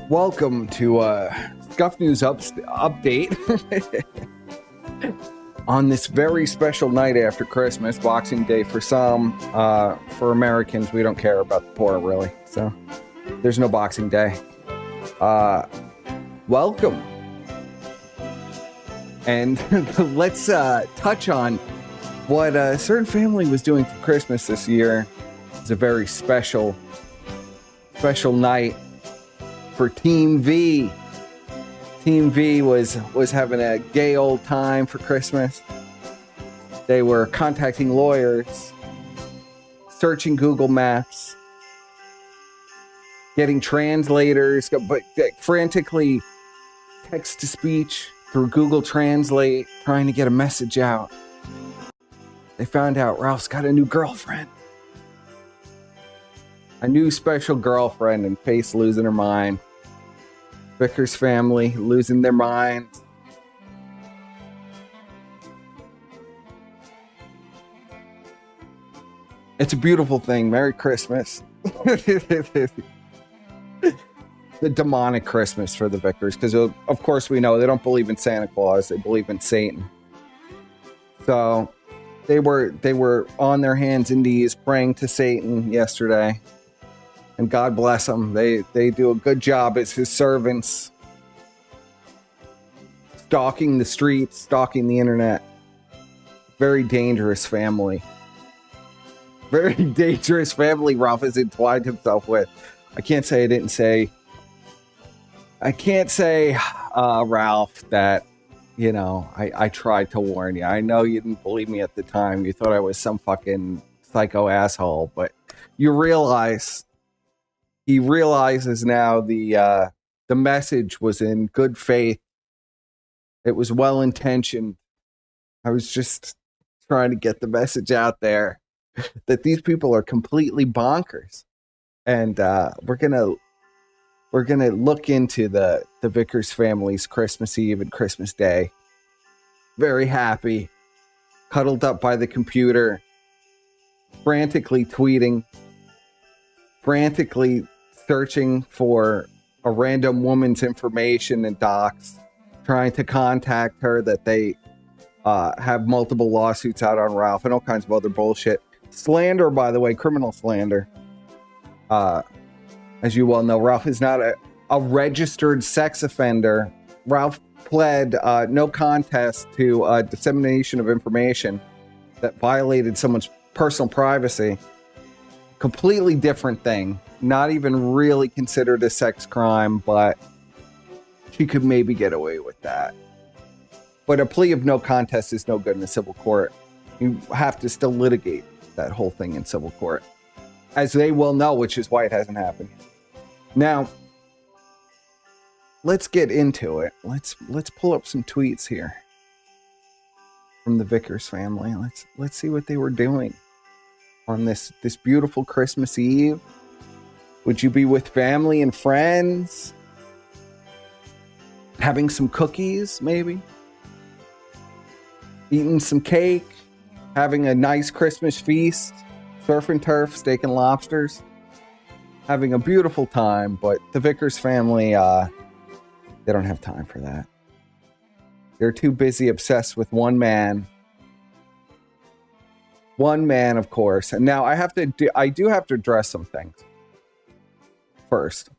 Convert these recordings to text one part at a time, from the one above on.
Welcome to Scuffed News update on this very special night after Christmas, Boxing Day for some. For Americans, we don't care about the poor, really. So there's no Boxing Day. Welcome. And let's touch on what a certain family was doing for Christmas this year. It's a very special night for Team V. Team V was having a gay old time for Christmas. They were contacting lawyers, searching Google Maps, getting translators, but frantically text-to-speech through Google Translate, trying to get a message out. They found out Ralph's got a new girlfriend. A new special girlfriend, and Faith losing her mind. Vickers family losing their minds. It's a beautiful thing. Merry Christmas. The demonic Christmas for the Vickers, because of course we know they don't believe in Santa Claus, they believe in Satan. So they were on their hands and knees praying to Satan yesterday. And God bless them. They do a good job as his servants. Stalking the streets, stalking the internet. Very dangerous family. Very dangerous family Ralph has entwined himself with. I can't say, Ralph, that, I tried to warn you. I know you didn't believe me at the time. You thought I was some fucking psycho asshole, but you realize... He realizes now the message was in good faith. It was well-intentioned. I was just trying to get the message out there that these people are completely bonkers. And we're gonna look into the Vickers family's Christmas Eve and Christmas Day. Very happy, cuddled up by the computer, frantically tweeting, frantically searching for a random woman's information in docs, trying to contact her that they have multiple lawsuits out on Ralph and all kinds of other bullshit. Slander, by the way, criminal slander. As you well know, Ralph is not a registered sex offender. Ralph pled no contest to dissemination of information that violated someone's personal privacy. Completely different thing. Not even really considered a sex crime, but she could maybe get away with that. But a plea of no contest is no good in a civil court. You have to still litigate that whole thing in civil court, as they will know, which is why it hasn't happened. Now, let's get into it. Let's pull up some tweets here from the Vickers family. Let's see what they were doing on this beautiful Christmas Eve. Would you be with family and friends? Having some cookies, maybe? Eating some cake? Having a nice Christmas feast? Surf and turf, steak and lobsters? Having a beautiful time, but the Vickers family, they don't have time for that. They're too busy obsessed with one man. One man, of course. And now I do have to address some things. First,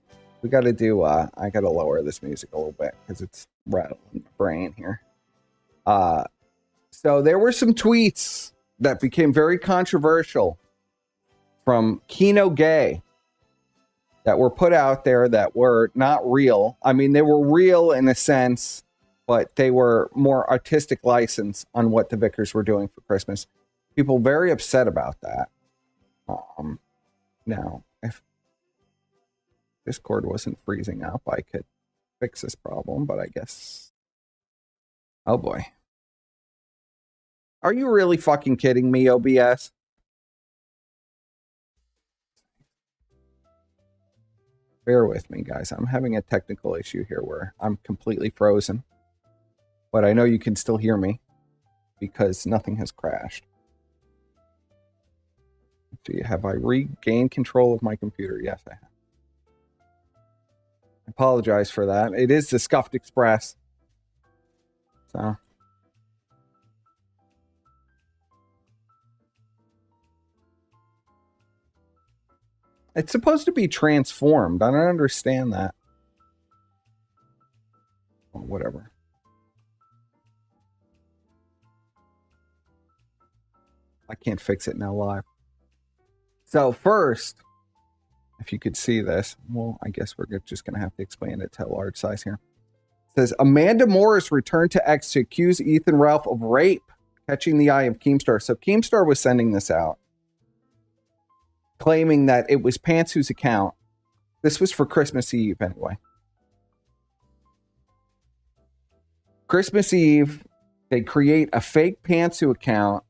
we got to do, I got to lower this music a little bit because it's rattling my brain here. So there were some tweets that became very controversial from Kino Gay that were put out there that were not real. I mean, they were real in a sense, but they were more artistic license on what the Vickers were doing for Christmas. People very upset about that. Now, if Discord wasn't freezing up, I could fix this problem, but I guess... Oh boy. Are you really fucking kidding me, OBS? Bear with me, guys. I'm having a technical issue here where I'm completely frozen. But I know you can still hear me because nothing has crashed. Let's see, have I regained control of my computer? Yes, I have. I apologize for that. It is the Scuffed Express. So. It's supposed to be transformed. I don't understand that. Oh, whatever. I can't fix it now live. So first, if you could see this, well, I guess we're just going to have to expand it to a large size here. It says, Amanda Morris returned to X to accuse Ethan Ralph of rape, catching the eye of Keemstar. So Keemstar was sending this out, claiming that it was Pantsu's account. This was for Christmas Eve, anyway. Christmas Eve, they create a fake Pantsu account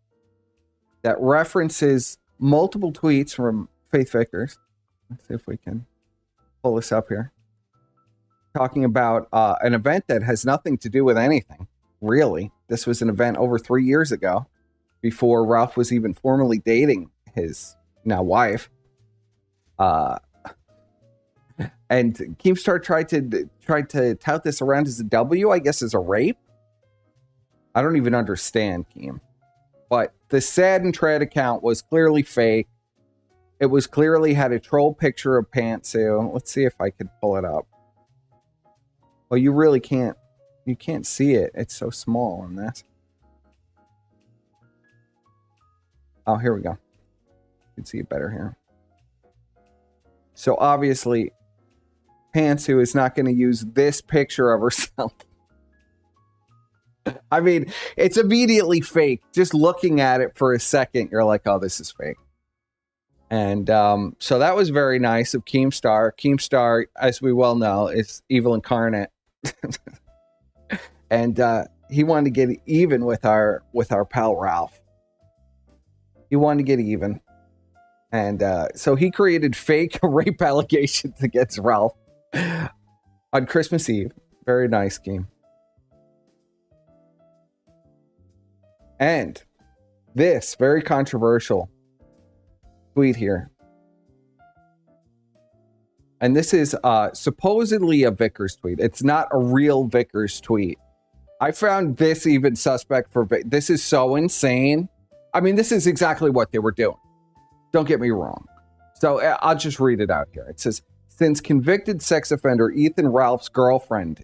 that references multiple tweets from Faith Vickers. Let's see if we can pull this up here. Talking about an event that has nothing to do with anything, really. This was an event over 3 years ago, before Ralph was even formally dating his now wife. And Keemstar tried to tout this around as a W, I guess, as a rape. I don't even understand, Keem. But the Sad and Tread account was clearly fake. It was clearly had a troll picture of Pantsu. Let's see if I could pull it up. Well, you really can't. You can't see it. It's so small in this. Oh, here we go. You can see it better here. So obviously, Pantsu is not going to use this picture of herself. I mean, it's immediately fake. Just looking at it for a second, you're like, oh, this is fake. And so that was very nice of Keemstar. Keemstar, as we well know, is evil incarnate. And he wanted to get even with our pal Ralph. He wanted to get even. And so he created fake rape allegations against Ralph on Christmas Eve. Very nice game. And this very controversial tweet here. And this is supposedly a Vickers tweet. It's not a real Vickers tweet. I found this even suspect for this is so insane. I mean, this is exactly what they were doing. Don't get me wrong. So I'll just read it out here. It says, since convicted sex offender Ethan Ralph's girlfriend,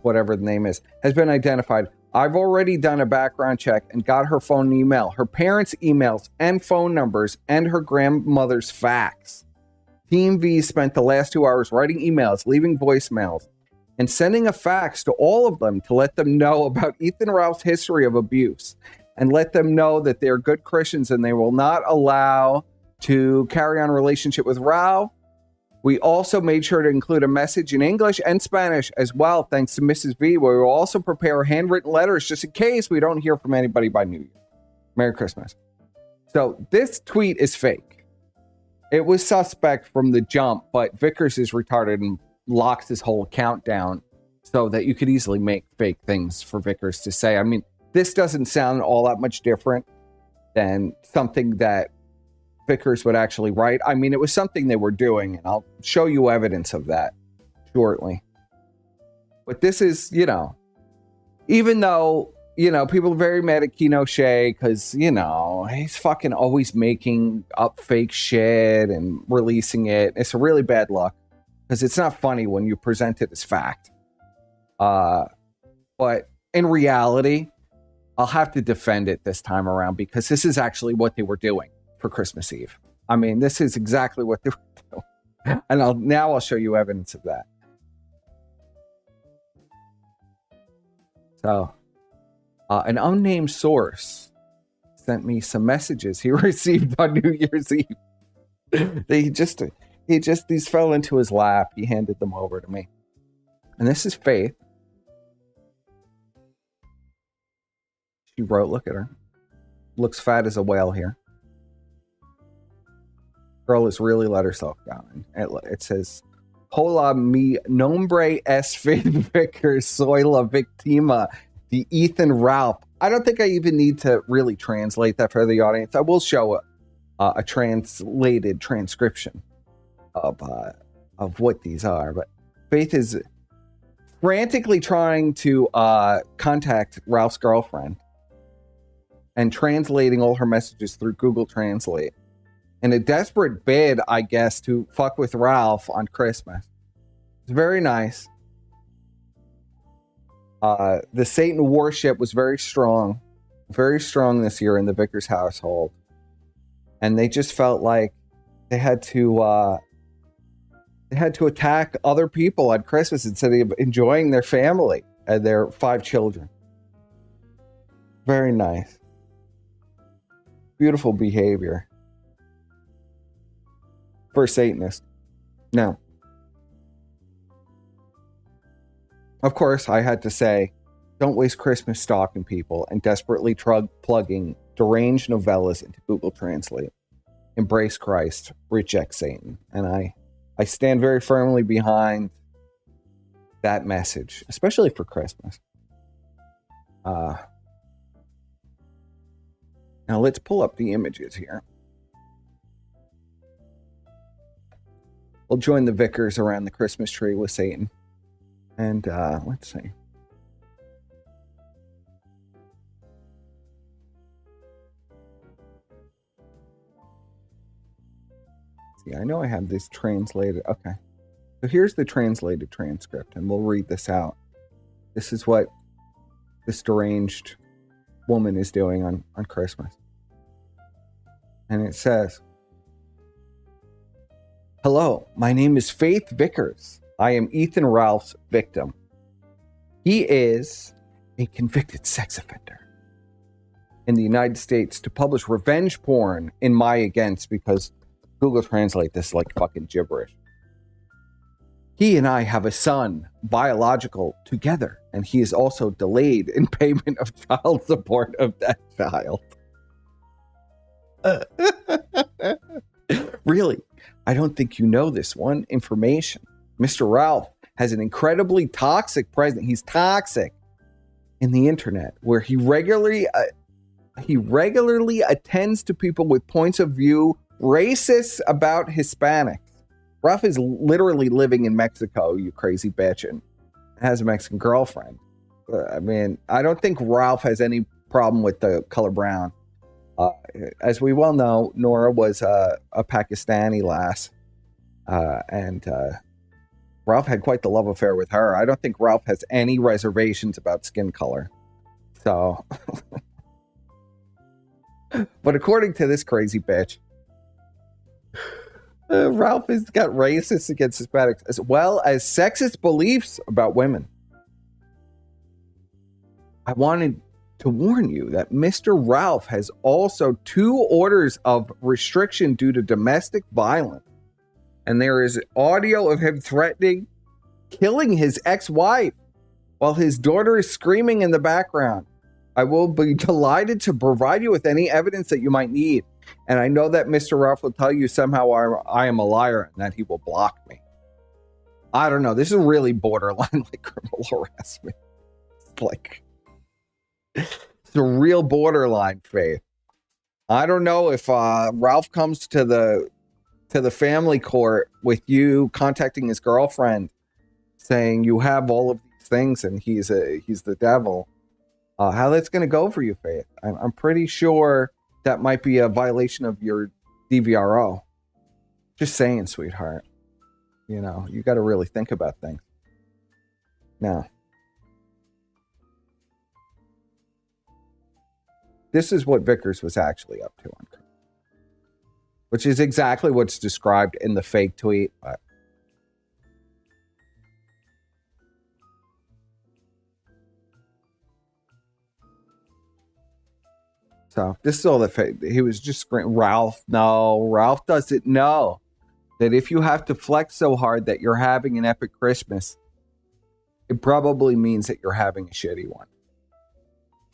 whatever the name is, has been identified, I've already done a background check and got her phone and email, her parents' emails and phone numbers, and her grandmother's fax. Team V spent the last 2 hours writing emails, leaving voicemails, and sending a fax to all of them to let them know about Ethan Ralph's history of abuse and let them know that they're good Christians and they will not allow to carry on a relationship with Ralph. We also made sure to include a message in English and Spanish as well, thanks to Mrs. V, where we will also prepare handwritten letters just in case we don't hear from anybody by New Year. Merry Christmas. So this tweet is fake. It was suspect from the jump, but Vickers is retarded and locks his whole account down so that you could easily make fake things for Vickers to say. I mean, this doesn't sound all that much different than something that Vickers would actually write. I mean, it was something they were doing, and I'll show you evidence of that shortly. But this is, even though, people are very mad at Keno Shea because, he's fucking always making up fake shit and releasing it. It's a really bad luck because it's not funny when you present it as fact. But in reality, I'll have to defend it this time around because this is actually what they were doing for Christmas Eve. I mean, this is exactly what they were doing. And I'll show you evidence of that. So, an unnamed source sent me some messages he received on New Year's Eve. These fell into his lap. He handed them over to me. And this is Faith. She wrote, look at her. Looks fat as a whale here. Girl has really let herself down. It says, Hola mi nombre es Vickers, soy la víctima de Ethan Ralph. I don't think I even need to really translate that for the audience. I will show a translated transcription of of what these are, but Faith is frantically trying to contact Ralph's girlfriend and translating all her messages through Google Translate in a desperate bid, I guess, to fuck with Ralph on Christmas. It's very nice. The Satan worship was very strong this year in the Vickers household. And they just felt like they had to attack other people on Christmas instead of enjoying their family and their 5 children. Very nice. Beautiful behavior for a Satanist. Now, of course, I had to say, don't waste Christmas stalking people and desperately plugging deranged novellas into Google Translate. Embrace Christ, reject Satan. And I stand very firmly behind that message, especially for Christmas. Now let's pull up the images here. We'll join the Vickers around the Christmas tree with Satan. And let's see. See, I know I have this translated. Okay. So here's the translated transcript, and we'll read this out. This is what this deranged woman is doing on Christmas. And it says, "Hello, my name is Faith Vickers. I am Ethan Ralph's victim. He is a convicted sex offender in the United States to publish revenge porn in my against," because Google Translate this like fucking gibberish. "He and I have a son, biological, together, and he is also delayed in payment of child support of that child." Really, I don't think you know this one information. Mr. Ralph has an incredibly toxic presence. He's toxic in the internet, where he regularly attends to people with points of view racist about Hispanics. Ralph is literally living in Mexico, you crazy bitch, and has a Mexican girlfriend. I mean, I don't think Ralph has any problem with the color brown. As we well know, Nora was a Pakistani lass, and Ralph had quite the love affair with her. I don't think Ralph has any reservations about skin color. So, but according to this crazy bitch, Ralph has got racist against Hispanics as well as sexist beliefs about women. I wanted to warn you that Mr. Ralph has also 2 orders of restriction due to domestic violence. And there is audio of him threatening killing his ex-wife while his daughter is screaming in the background. I will be delighted to provide you with any evidence that you might need. And I know that Mr. Ralph will tell you somehow I am a liar and that he will block me. I don't know. This is really borderline like criminal harassment. It's a real borderline, Faith. I don't know if Ralph comes to the family court with you contacting his girlfriend saying you have all of these things and he's the devil. How that's going to go for you, Faith? I'm pretty sure that might be a violation of your DVRO. Just saying, sweetheart. You know, you got to really think about things. Now, this is what Vickers was actually up to on Christmas, which is exactly what's described in the fake tweet. But so this is all that he was just screaming, Ralph. No, Ralph doesn't know that if you have to flex so hard that you're having an epic Christmas, it probably means that you're having a shitty one.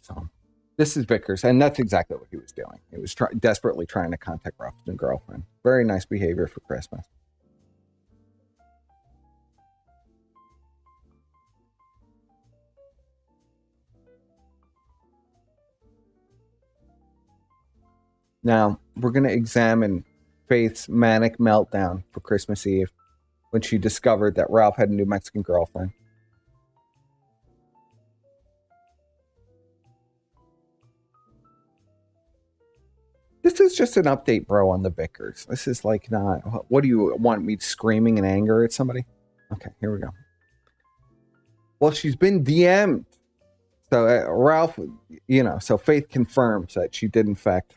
So this is Vickers, and that's exactly what he was doing. He was desperately trying to contact Ralph's new girlfriend. Very nice behavior for Christmas. Now, we're going to examine Faith's manic meltdown for Christmas Eve. when she discovered that Ralph had a new Mexican girlfriend. This is just an update, bro, on the Vickers. This is like not... What do you want, me screaming in anger at somebody? Okay, here we go. Well, she's been DM'd. So Ralph, so Faith confirms that she did in fact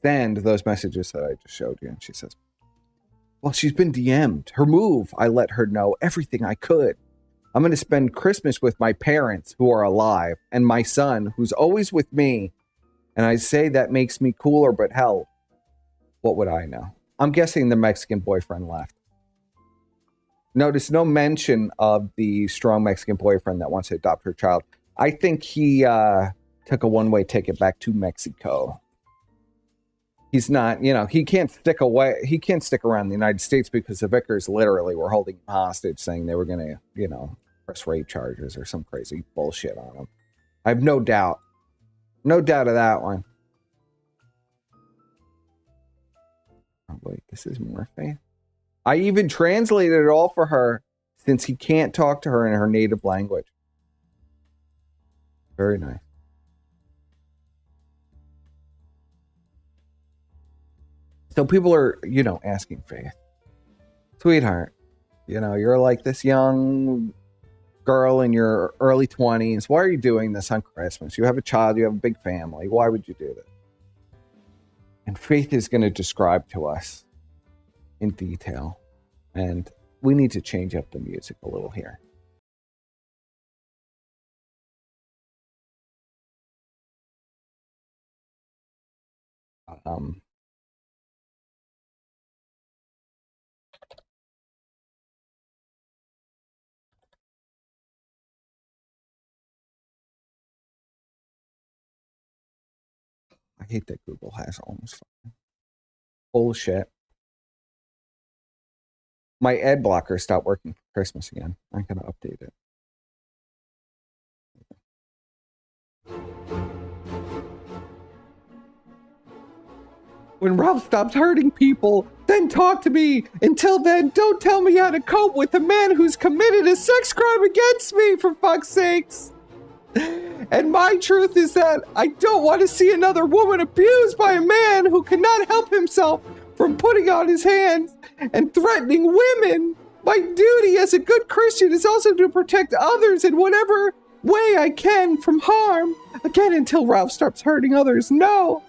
send those messages that I just showed you. And she says, well, she's been DM'd. Her move, I let her know everything I could. I'm going to spend Christmas with my parents who are alive and my son who's always with me. And I say that makes me cooler, but hell, what would I know? I'm guessing the Mexican boyfriend left. Notice no mention of the strong Mexican boyfriend that wants to adopt her child. I think he took a one-way ticket back to Mexico. He's not, he can't stick away. He can't stick around the United States because the Vickers literally were holding him hostage, saying they were going to, press rape charges or some crazy bullshit on him. I have no doubt. No doubt of that one. Oh, wait, this is more Faith. I even translated it all for her since he can't talk to her in her native language. Very nice. So people are, asking Faith, sweetheart, you're like this young girl in your early 20s. Why are you doing this on Christmas? You have a child, you have a big family. Why would you do this? And Faith is going to describe to us in detail. And we need to change up the music a little here. I hate that Google has almost bullshit. My ad blocker stopped working for Christmas again. I gotta update it. When Ralph stops hurting people, then talk to me. Until then, don't tell me how to cope with a man who's committed a sex crime against me, for fuck's sakes. And my truth is that I don't want to see another woman abused by a man who cannot help himself from putting out his hands and threatening women. My duty as a good Christian is also to protect others in whatever way I can from harm. Again, until Ralph stops hurting others. No.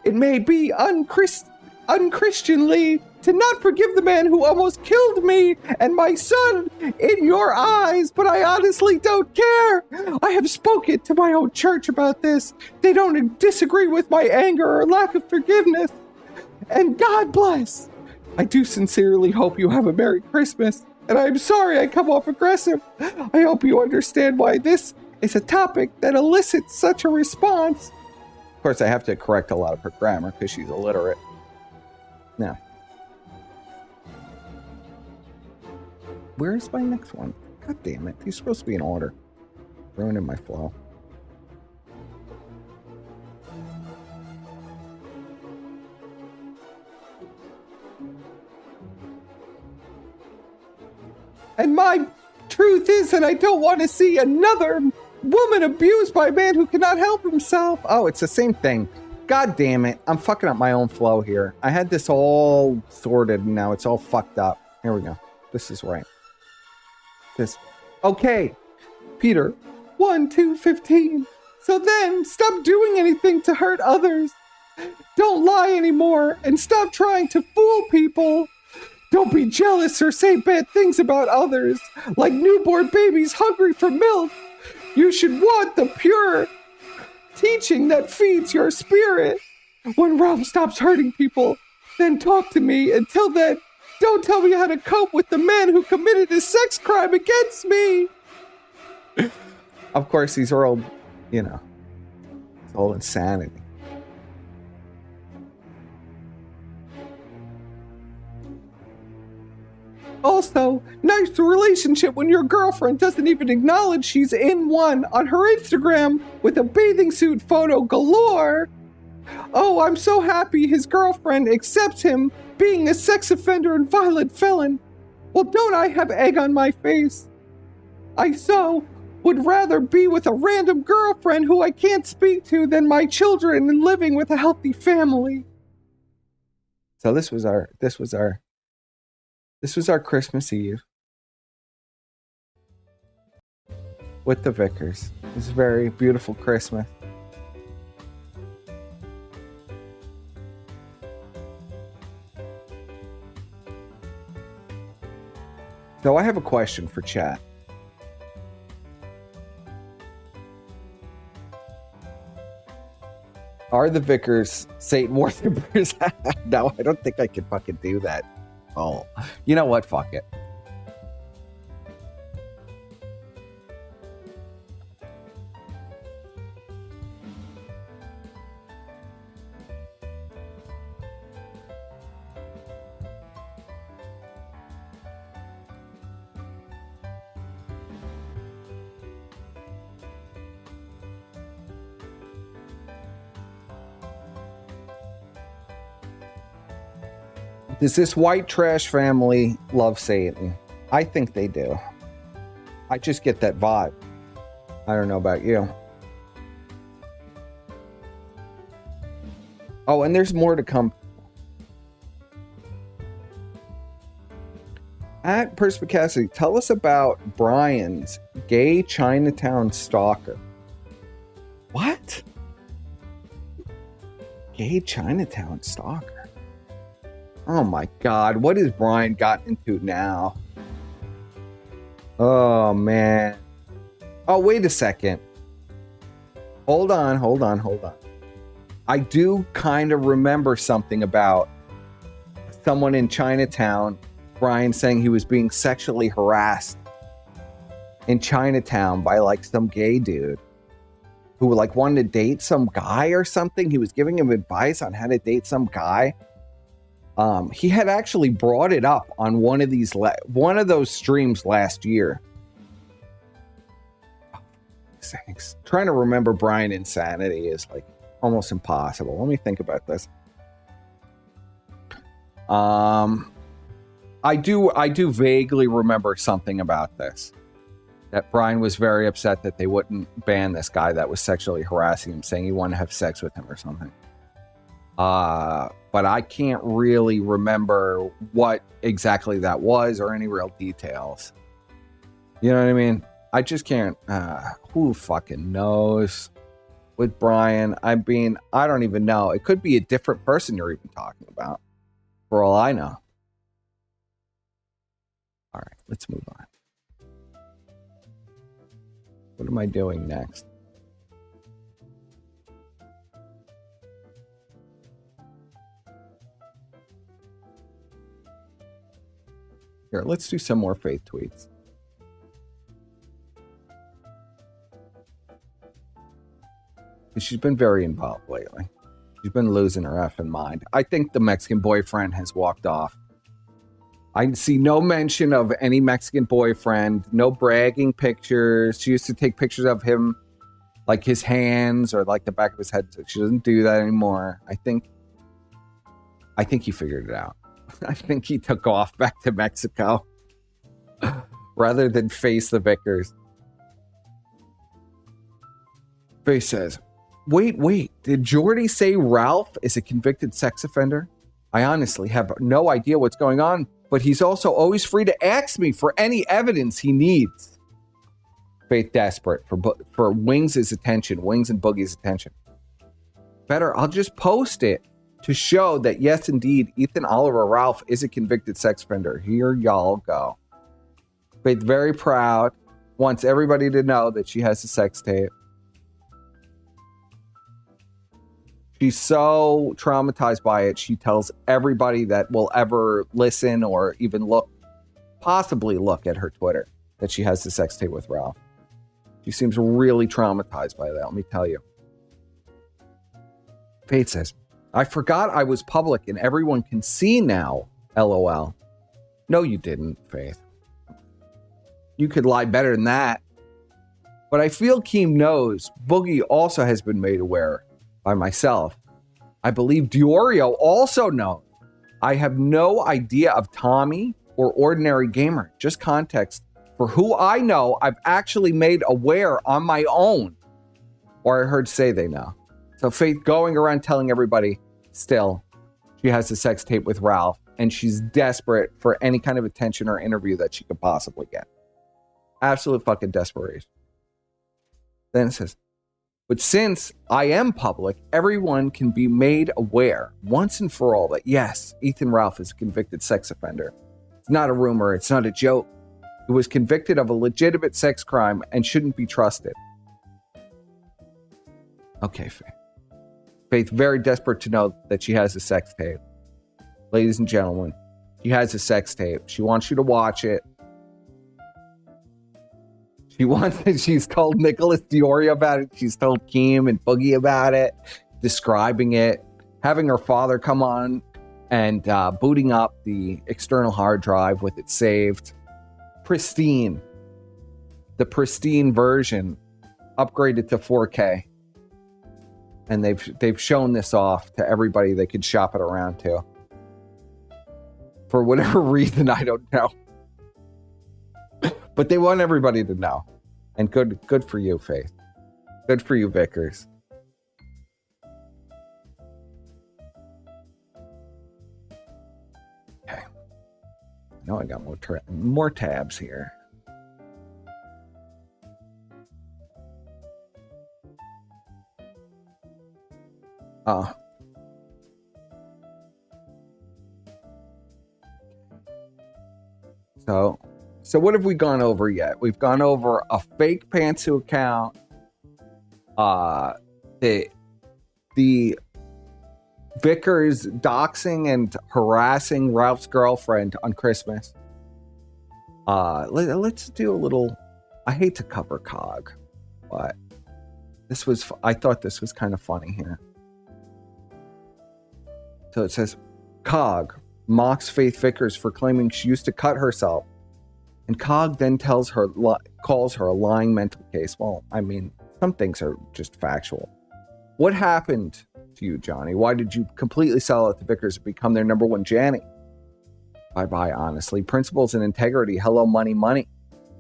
It may be unchristianly to not forgive the man who almost killed me and my son in your eyes, but I honestly don't care. I have spoken to my own church about this. They don't disagree with my anger or lack of forgiveness. And God bless. I do sincerely hope you have a Merry Christmas. And I'm sorry I come off aggressive. I hope you understand why this is a topic that elicits such a response. Of course, I have to correct a lot of her grammar because she's illiterate. Now, where's my next one? God damn it. These are supposed to be in order. Ruining my flow. And my truth is that I don't want to see another woman abused by a man who cannot help himself. Oh, it's the same thing. God damn it. I'm fucking up my own flow here. I had this all sorted and now it's all fucked up. Here we go. This is right. Okay, Peter, 1:2:15. So then, stop doing anything to hurt others. Don't lie anymore and stop trying to fool people. Don't be jealous or say bad things about others, like newborn babies hungry for milk. You should want the pure teaching that feeds your spirit. When Ralph stops hurting people, then talk to me. Until then, don't tell me how to cope with the man who committed a sex crime against me. Of course, these are all, it's all insanity. Also, nice relationship when your girlfriend doesn't even acknowledge she's in one on her Instagram with a bathing suit photo galore. Oh, I'm so happy his girlfriend accepts him being a sex offender and violent felon. Well, don't I have egg on my face? I so would rather be with a random girlfriend who I can't speak to than my children and living with a healthy family. So this was our Christmas Eve with the Vickers. It was a very beautiful Christmas. So I have a question for chat. Are the Vickers Satan worshippers? No, I don't think I can fucking do that. Oh, you know what? Fuck it. Does this white trash family love Satan? I think they do. I just get that vibe. I don't know about you. Oh, and there's more to come. At Perspicacity, tell us about Bryan's gay Chinatown stalker. What? Gay Chinatown stalker? Oh my God, what has Bryan gotten into now? Oh man. Oh, wait a second. Hold on. I do kind of remember something about someone in Chinatown, Bryan saying he was being sexually harassed in Chinatown by like some gay dude who like wanted to date some guy or something. He was giving him advice on how to date some guy. He had actually brought it up on one of those streams last year. Oh, thanks. Trying to remember Bryan insanity is like almost impossible. Let me think about this. I do vaguely remember something about this. That Bryan was very upset that they wouldn't ban this guy that was sexually harassing him, saying he wanted to have sex with him or something. But I can't really remember what exactly that was or any real details. You know what I mean? I just can't. Who fucking knows? With Bryan, I mean, I don't even know. It could be a different person you're even talking about, for all I know. All right, let's move on. What am I doing next? Here, let's do some more Faith tweets. She's been very involved lately. She's been losing her effing mind. I think the Mexican boyfriend has walked off. I see no mention of any Mexican boyfriend, no bragging pictures. She used to take pictures of him, like his hands or like the back of his head. She doesn't do that anymore. I think he figured it out. I think he took off back to Mexico rather than face the Vickers. Faye says, wait, did Jordy say Ralph is a convicted sex offender? I honestly have no idea what's going on, but he's also always free to ask me for any evidence he needs. Faith desperate for Wings' attention, Wings and Boogie's attention. Better, I'll just post it to show that, yes, indeed, Ethan Oliver Ralph is a convicted sex offender. Here y'all go. Faith very proud, wants everybody to know that she has a sex tape. She's so traumatized by it, she tells everybody that will ever listen or even possibly look at her Twitter, that she has the sex tape with Ralph. She seems really traumatized by that, let me tell you. Faith says, I forgot I was public and everyone can see now, LOL. No, you didn't, Faith. You could lie better than that. But I feel Keem knows Boogie also has been made aware by myself. I believe Diorio also knows. I have no idea of Tommy or ordinary gamer. Just context for who I know I've actually made aware on my own, or I heard say they know. So Faith going around telling everybody still she has a sex tape with Ralph, and she's desperate for any kind of attention or interview that she could possibly get. Absolute fucking desperation. Then it says, but since I am public, everyone can be made aware once and for all that yes, Ethan Ralph is a convicted sex offender. It's not a rumor. It's not a joke. He was convicted of a legitimate sex crime and shouldn't be trusted. Okay, Faith. Faith, very desperate to know that she has a sex tape. Ladies and gentlemen, she has a sex tape. She wants you to watch it. She's told Nicholas Diori about it. She's told Keem and Boogie about it, describing it, having her father come on and booting up the external hard drive with it saved. Pristine. The pristine version, upgraded to 4K. And they've shown this off to everybody they could shop it around to. For whatever reason, I don't know. But they want everybody to know. And good for you, Faith. Good for you, Vickers. Okay. Now I got more tabs here. So what have we gone over yet? We've gone over a fake Pantsu account, the Vickers doxing and harassing Ralph's girlfriend on Christmas. Let's do a little. I hate to cover COG, but I thought this was kind of funny here. So it says, COG mocks Faith Vickers for claiming she used to cut herself. And COG then calls her a lying mental case. Well, I mean, some things are just factual. What happened to you, Johnny? Why did you completely sell out the Vickers and become their number one Janny? Bye-bye, honestly. Principles and integrity. Hello, money, money.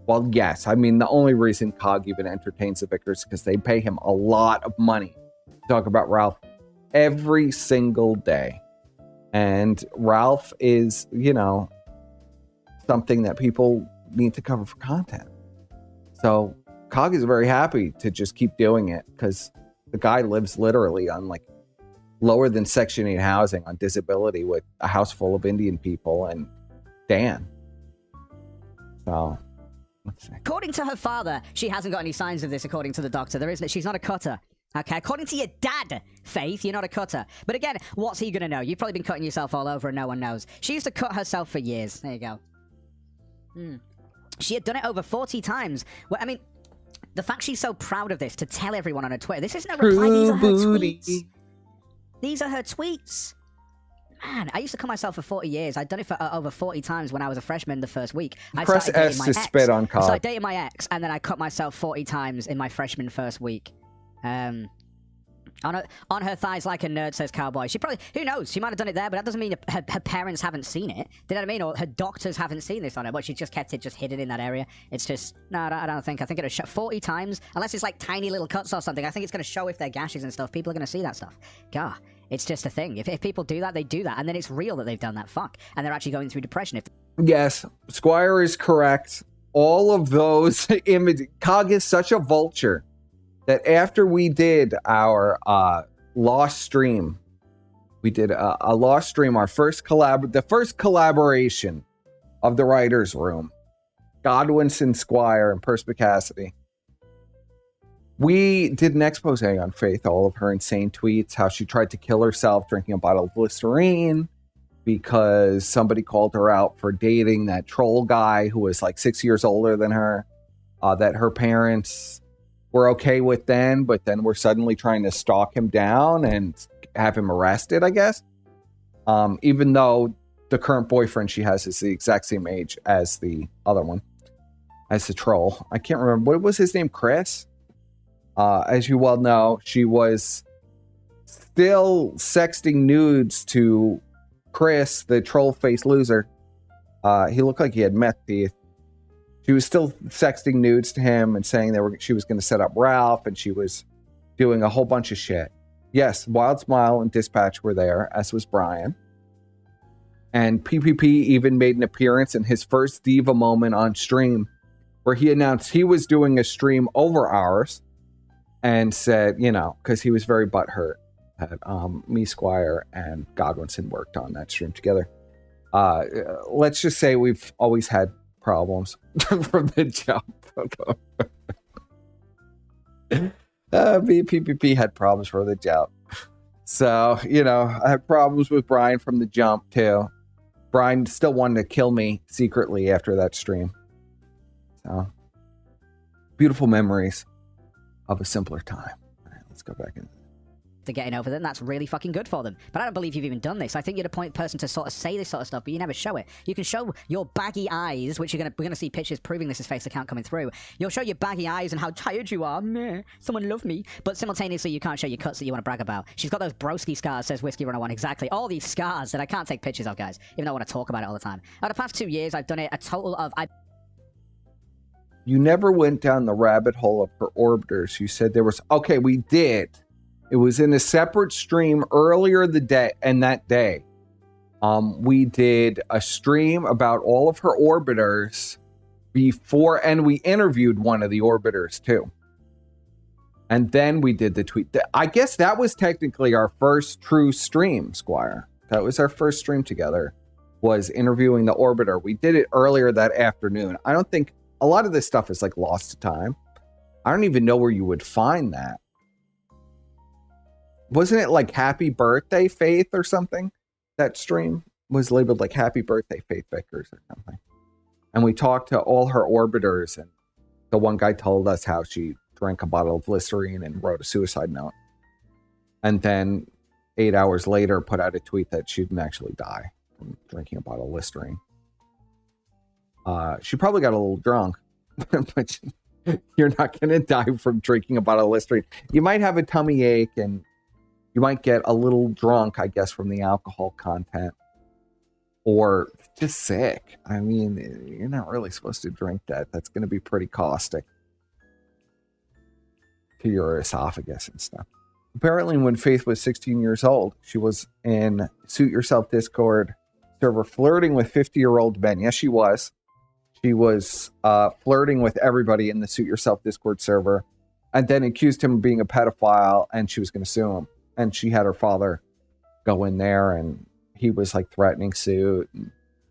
Well, yes. I mean, the only reason COG even entertains the Vickers is because they pay him a lot of money to talk about Ralph every single day. And Ralph is, something that people need to cover for content. So COG is very happy to just keep doing it because the guy lives literally on like lower than Section 8 housing on disability with a house full of Indian people and Dan. So let's see. According to her father, she hasn't got any signs of this. According to the doctor, there isn't. She's not a cutter. Okay, according to your dad, Faith, you're not a cutter. But again, what's he gonna know? You've probably been cutting yourself all over and no one knows. She used to cut herself for years. There you go. She had done it over 40 times. Well, I mean, the fact she's so proud of this to tell everyone on her Twitter. This isn't a reply. These are her tweets. These are her tweets. Man, I used to cut myself for 40 years. I'd done it for over 40 times when I was a freshman the first week. I press S to spit on COG. So I dated my ex, and then I cut myself 40 times in my freshman first week. On her thighs like a nerd, says Cowboy. She probably, who knows, she might have done it there, but that doesn't mean her parents haven't seen it. Do you know what I mean? Or her doctors haven't seen this on her, but she just kept it just hidden in that area. It's just, no, I don't think. I think it'll show 40 times, unless it's like tiny little cuts or something. I think it's going to show if they're gashes and stuff. People are going to see that stuff. God, it's just a thing. If people do that, they do that. And then it's real that they've done that. Fuck. And they're actually going through depression. Yes, Squire is correct. All of those images. COG is such a vulture that after we did our lost stream, we did a lost stream, our first the first collaboration of the writer's room, Godwinson, Squire, and Perspicacity. We did an expose on Faith, all of her insane tweets, how she tried to kill herself drinking a bottle of Listerine because somebody called her out for dating that troll guy who was like 6 years older than her, that her parents were okay with then, but then we're suddenly trying to stalk him down and have him arrested, I guess. Even though the current boyfriend she has is the exact same age as the other one, as the troll. I can't remember. What was his name? Chris? As you well know, she was still sexting nudes to Chris, the troll face loser, He looked like he had meth teeth. She was still sexting nudes to him and saying she was going to set up Ralph, and she was doing a whole bunch of shit. Yes, Wild Smile and Dispatch were there, as was Bryan. And PPP even made an appearance in his first diva moment on stream, where he announced he was doing a stream over ours and said, because he was very butthurt that me, Squire, and Godwinson worked on that stream together. Let's just say we've always had problems from the jump. PPP had problems from the jump. So, I had problems with Bryan from the jump, too. Bryan still wanted to kill me secretly after that stream. So, beautiful memories of a simpler time. All right, let's go back in. To getting over them, that's really fucking good for them. But I don't believe you've even done this. I think you're the point person to sort of say this sort of stuff, but you never show it. You can show your baggy eyes, which we're gonna see pictures proving this is face account coming through. You'll show your baggy eyes and how tired you are. Meh, someone love me. But simultaneously, you can't show your cuts that you want to brag about. She's got those broski scars, says Whiskey Runner 1. Exactly. All these scars that I can't take pictures of, guys, even though I want to talk about it all the time. Over the past 2 years, I've done it a total of... You never went down the rabbit hole of her orbiters. You said there was... Okay, we did. It was in a separate stream earlier that day. We did a stream about all of her orbiters before, and we interviewed one of the orbiters too. And then we did the tweet. I guess that was technically our first true stream, Squire. That was our first stream together, was interviewing the orbiter. We did it earlier that afternoon. I don't think a lot of this stuff is like lost to time. I don't even know where you would find that. Wasn't it like Happy Birthday Faith or something? That stream was labeled like Happy Birthday Faith Vickers or something. And we talked to all her orbiters, and the one guy told us how she drank a bottle of Listerine and wrote a suicide note. And then 8 hours later put out a tweet that she didn't actually die from drinking a bottle of Listerine. She probably got a little drunk, but you're not going to die from drinking a bottle of Listerine. You might have a tummy ache, and you might get a little drunk, I guess, from the alcohol content, or just sick. I mean, you're not really supposed to drink that. That's going to be pretty caustic to your esophagus and stuff. Apparently, when Faith was 16 years old, she was in Suit Yourself Discord server flirting with 50-year-old men. Yes, she was. She was flirting with everybody in the Suit Yourself Discord server, and then accused him of being a pedophile, and she was going to sue him. And she had her father go in there, and he was like threatening suit.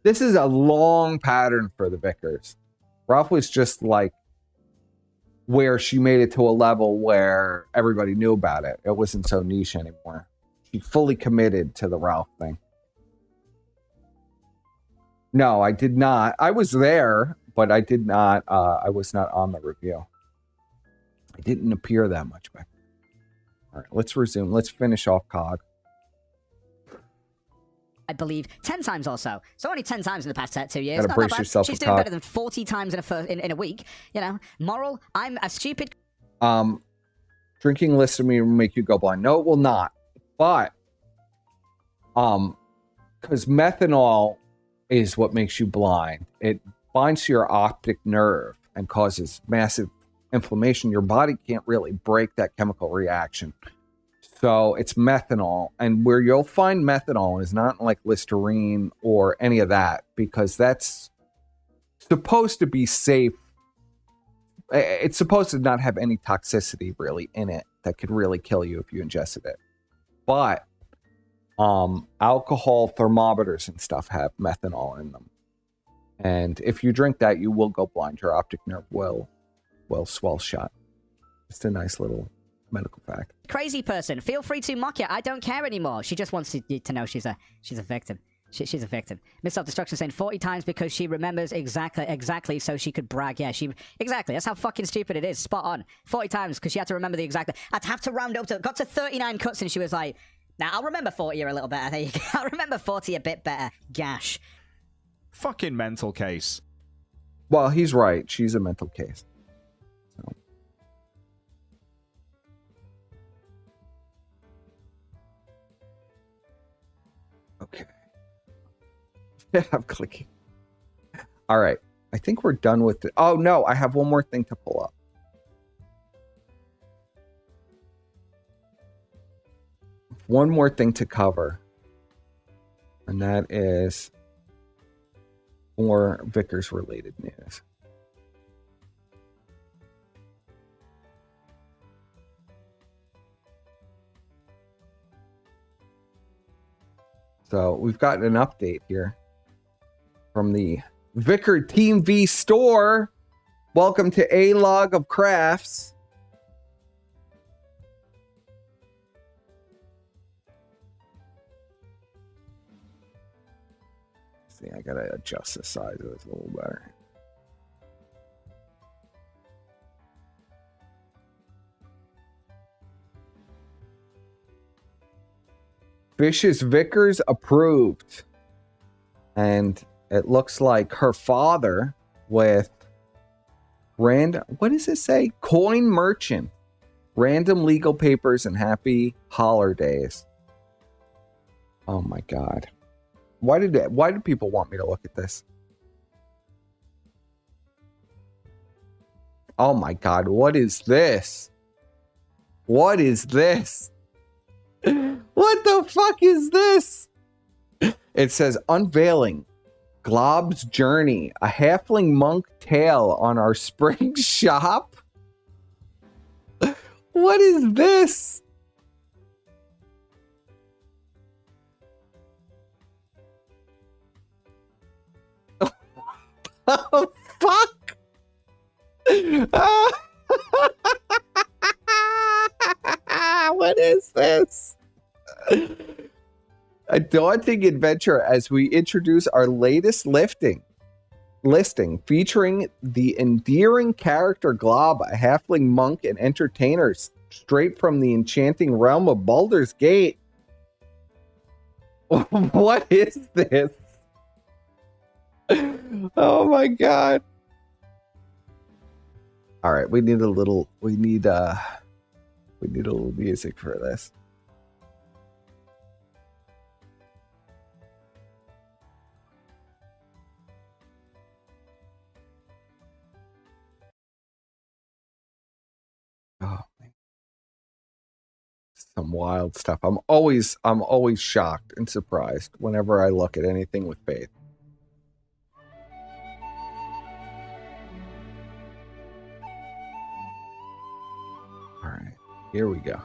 This is a long pattern for the Vickers. Ralph was just like where she made it to a level where everybody knew about it. It wasn't so niche anymore. She fully committed to the Ralph thing. No, I did not. I was there, but I did not. I was not on the review. I didn't appear that much back. All right, let's resume. Let's finish off COG. I believe 10 times or so. So only 10 times in the past 2 years. Gotta brace yourself. She's doing better than 40 times in a week. Moral. I'm a stupid. Drinking Listerine will make you go blind. No, it will not. But because methanol is what makes you blind. It binds to your optic nerve and causes massive inflammation. Your body can't really break that chemical reaction. So it's methanol, and where you'll find methanol is not like Listerine or any of that, because that's supposed to be safe. It's supposed to not have any toxicity really in it that could really kill you if you ingested it. But alcohol thermometers and stuff have methanol in them. And if you drink that, you will go blind. Your optic nerve will swell shut. Just a nice little medical fact. Crazy person, feel free to mock it. I don't care anymore. She just wants you to know she's a victim. She's a victim. Miss Self-Destruction saying 40 times because she remembers exactly so she could brag. Yeah, exactly. That's how fucking stupid it is. Spot on. 40 times because she had to remember the exact. I'd have to round up to got to 39 cuts and she was like, "Now I'll remember 40 a little better. There you go. I'll remember 40 a bit better." Gash. Fucking mental case. Well, he's right. She's a mental case. So. Okay. I'm clicking. All right. I think we're done with it. Oh, no. I have one more thing to pull up. One more thing to cover. And that is more Vickers related news. So we've got an update here from the Vickers Team V store. Welcome to A Log of Crafts. See, I gotta adjust the size of this a little better. Fish's Vickers approved. And it looks like her father with what does it say? Coin merchant. Random legal papers and happy holidays. Oh my God. Why did people want me to look at this? Oh my God, what is this? What is this? What the fuck is this? It says unveiling Glob's journey, a halfling monk tale on our spring shop. What is this? Oh, fuck. What is this? A daunting adventure as we introduce our latest listing featuring the endearing character Glob, a halfling monk and entertainer straight from the enchanting realm of Baldur's Gate. What is this? Oh my God. All right, we need a little music for this. Oh, man. Some wild stuff. I'm always shocked and surprised whenever I look at anything with Faith. All right, here we go.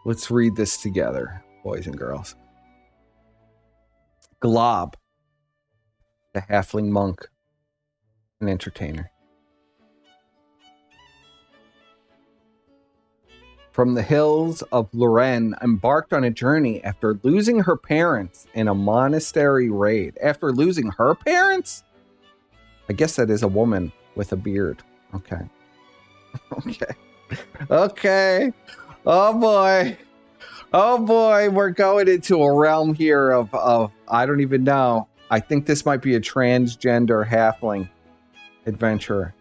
Let's read this together, boys and girls. Glob, the halfling monk and entertainer. From the hills of Lorraine, embarked on a journey after losing her parents in a monastery raid. After losing her parents? I guess that is a woman with a beard. Okay. Okay. Okay. Oh boy. Oh boy. We're going into a realm here of I don't even know. I think this might be a transgender halfling adventurer.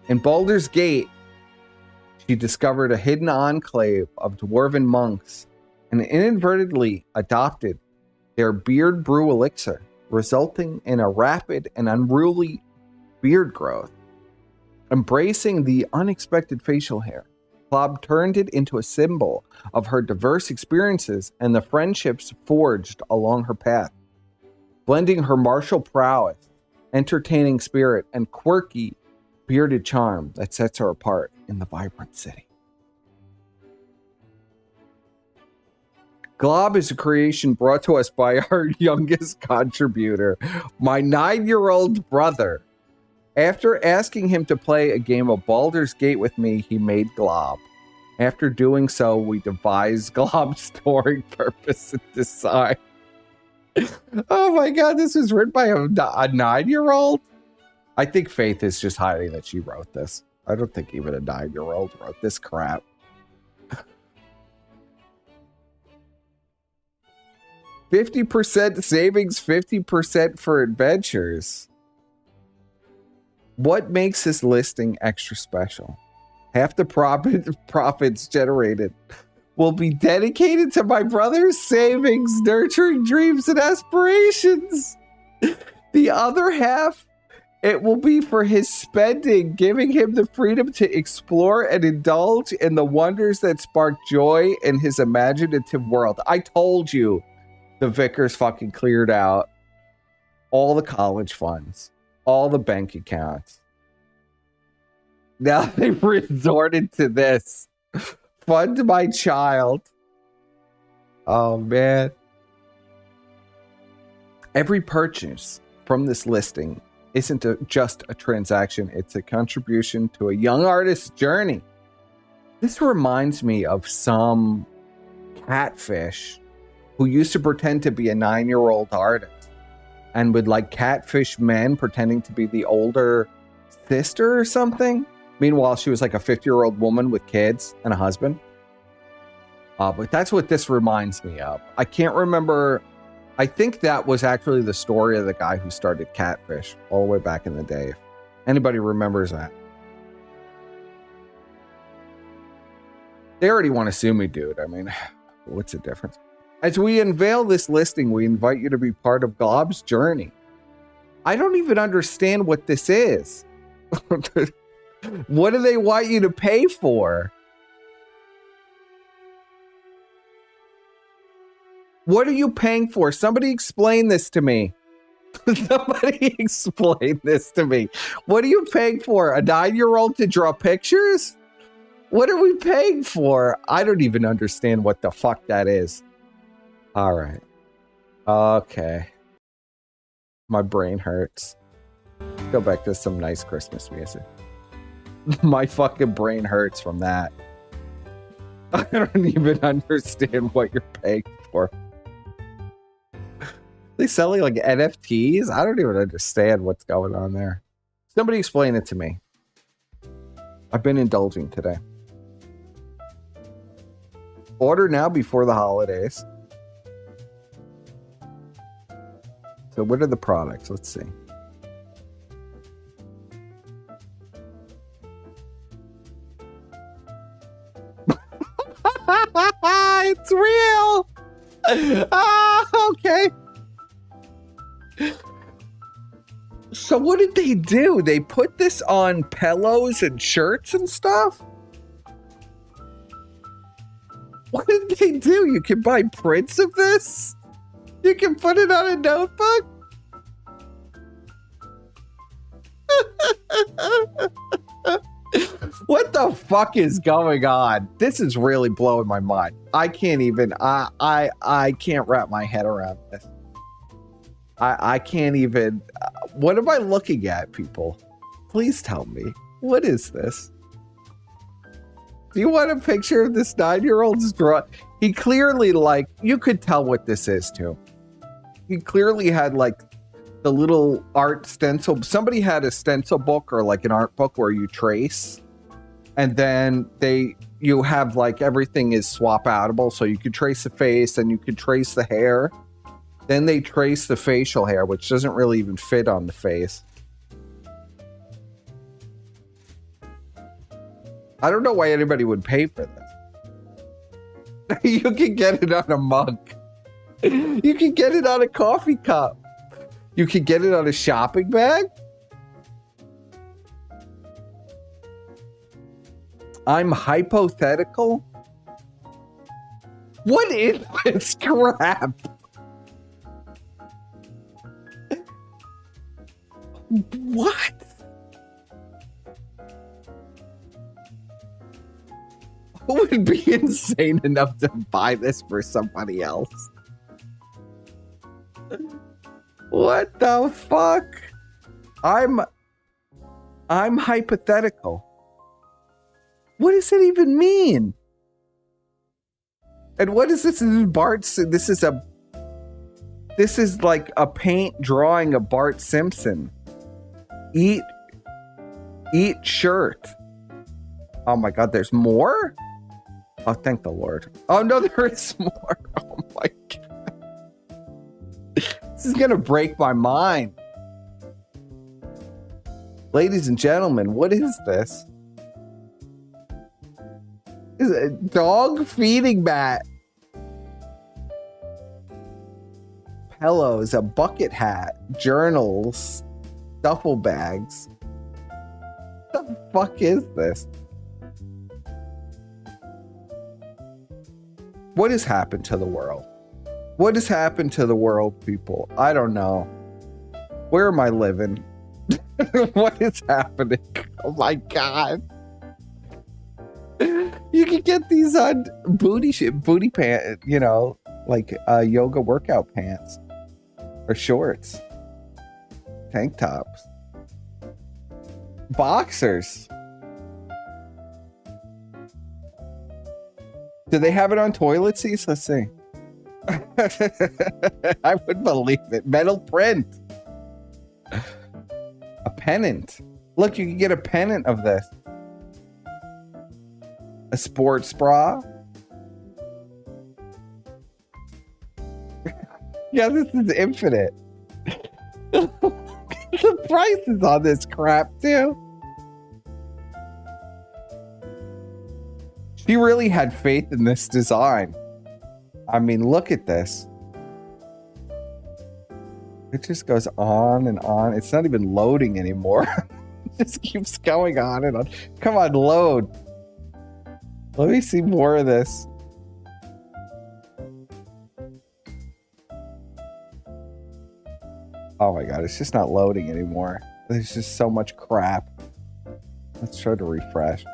In Baldur's Gate, she discovered a hidden enclave of dwarven monks and inadvertently adopted their beard brew elixir, resulting in a rapid and unruly beard growth. Embracing the unexpected facial hair, Glob turned it into a symbol of her diverse experiences and the friendships forged along her path. Blending her martial prowess, entertaining spirit, and quirky bearded charm that sets her apart in the vibrant city. Glob is a creation brought to us by our youngest contributor, my 9-year-old brother. After asking him to play a game of Baldur's Gate with me, he made Glob. After doing so, we devised Glob's story, purpose, and design. Oh my God, this was written by a 9-year-old? I think Faith is just hiding that she wrote this. I don't think even a 9-year-old wrote this crap. 50% savings, 50% for adventures. What makes this listing extra special? Half the profits generated will be dedicated to my brother's savings, nurturing dreams and aspirations. The other half, it will be for his spending, giving him the freedom to explore and indulge in the wonders that spark joy in his imaginative world. I told you the Vickers fucking cleared out all the college funds, all the bank accounts. Now they've resorted to this. Fund my child. Oh, man. Every purchase from this listing isn't just a transaction. It's a contribution to a young artist's journey. This reminds me of some catfish who used to pretend to be a 9-year-old artist and would like catfish men pretending to be the older sister or something. Meanwhile, she was like a 50-year-old woman with kids and a husband. But that's what this reminds me of. I can't remember. I think that was actually the story of the guy who started Catfish all the way back in the day. If anybody remembers that. They already want to sue me, dude. I mean, what's the difference? As we unveil this listing, we invite you to be part of Glob's journey. I don't even understand what this is. What do they want you to pay for? What are you paying for? Somebody explain this to me. Somebody explain this to me. What are you paying for? A 9-year-old to draw pictures? What are we paying for? I don't even understand what the fuck that is. All right. Okay. My brain hurts. Go back to some nice Christmas music. My fucking brain hurts from that. I don't even understand what you're paying for. They selling like NFTs? I don't even understand what's going on there. Somebody explain it to me. I've been indulging today. Order now before the holidays. So what are the products? Let's see. It's real. Okay. So what did they do? They put this on pillows and shirts and stuff? What did they do? You can buy prints of this? You can put it on a notebook? What the fuck is going on? This is really blowing my mind. I can't even, I can't wrap my head around this. I can't even, what am I looking at, people? Please tell me. What is this? Do you want a picture of this 9-year-old's draw? He clearly, like, you could tell what this is too. He clearly had like the little art stencil. Somebody had a stencil book or like an art book where you trace. And then you have like everything is swap outable. So you could trace the face and you could trace the hair. Then they trace the facial hair, which doesn't really even fit on the face. I don't know why anybody would pay for this. You can get it on a mug. You can get it on a coffee cup. You can get it on a shopping bag. I'm hypothetical. What is this crap? What? Who would be insane enough to buy this for somebody else? What the fuck? I'm hypothetical. What does it even mean? And what is this? This is like a paint drawing of Bart Simpson. Eat shirt. Oh my God, there's more? Oh, thank the Lord. Oh no, there is more. Oh my God. This is gonna break my mind. Ladies and gentlemen, what is this? Is a dog feeding mat. Pillows, a bucket hat, journals, duffel bags. What the fuck is this? What has happened to the world? What has happened to the world, people? I don't know. Where am I living? What is happening? Oh my god. You can get these on booty pants, you know, like yoga workout pants or shorts, tank tops, boxers. Do they have it on toilet seats? Let's see. I would believe it. Metal print. A pennant. Look, you can get a pennant of this. A sports bra. Yeah, this is infinite. The prices on this crap, too. She really had faith in this design. I mean, look at this. It just goes on and on. It's not even loading anymore. It just keeps going on and on. Come on, load. Let me see more of this. Oh my god, it's just not loading anymore. There's just so much crap. Let's try to refresh.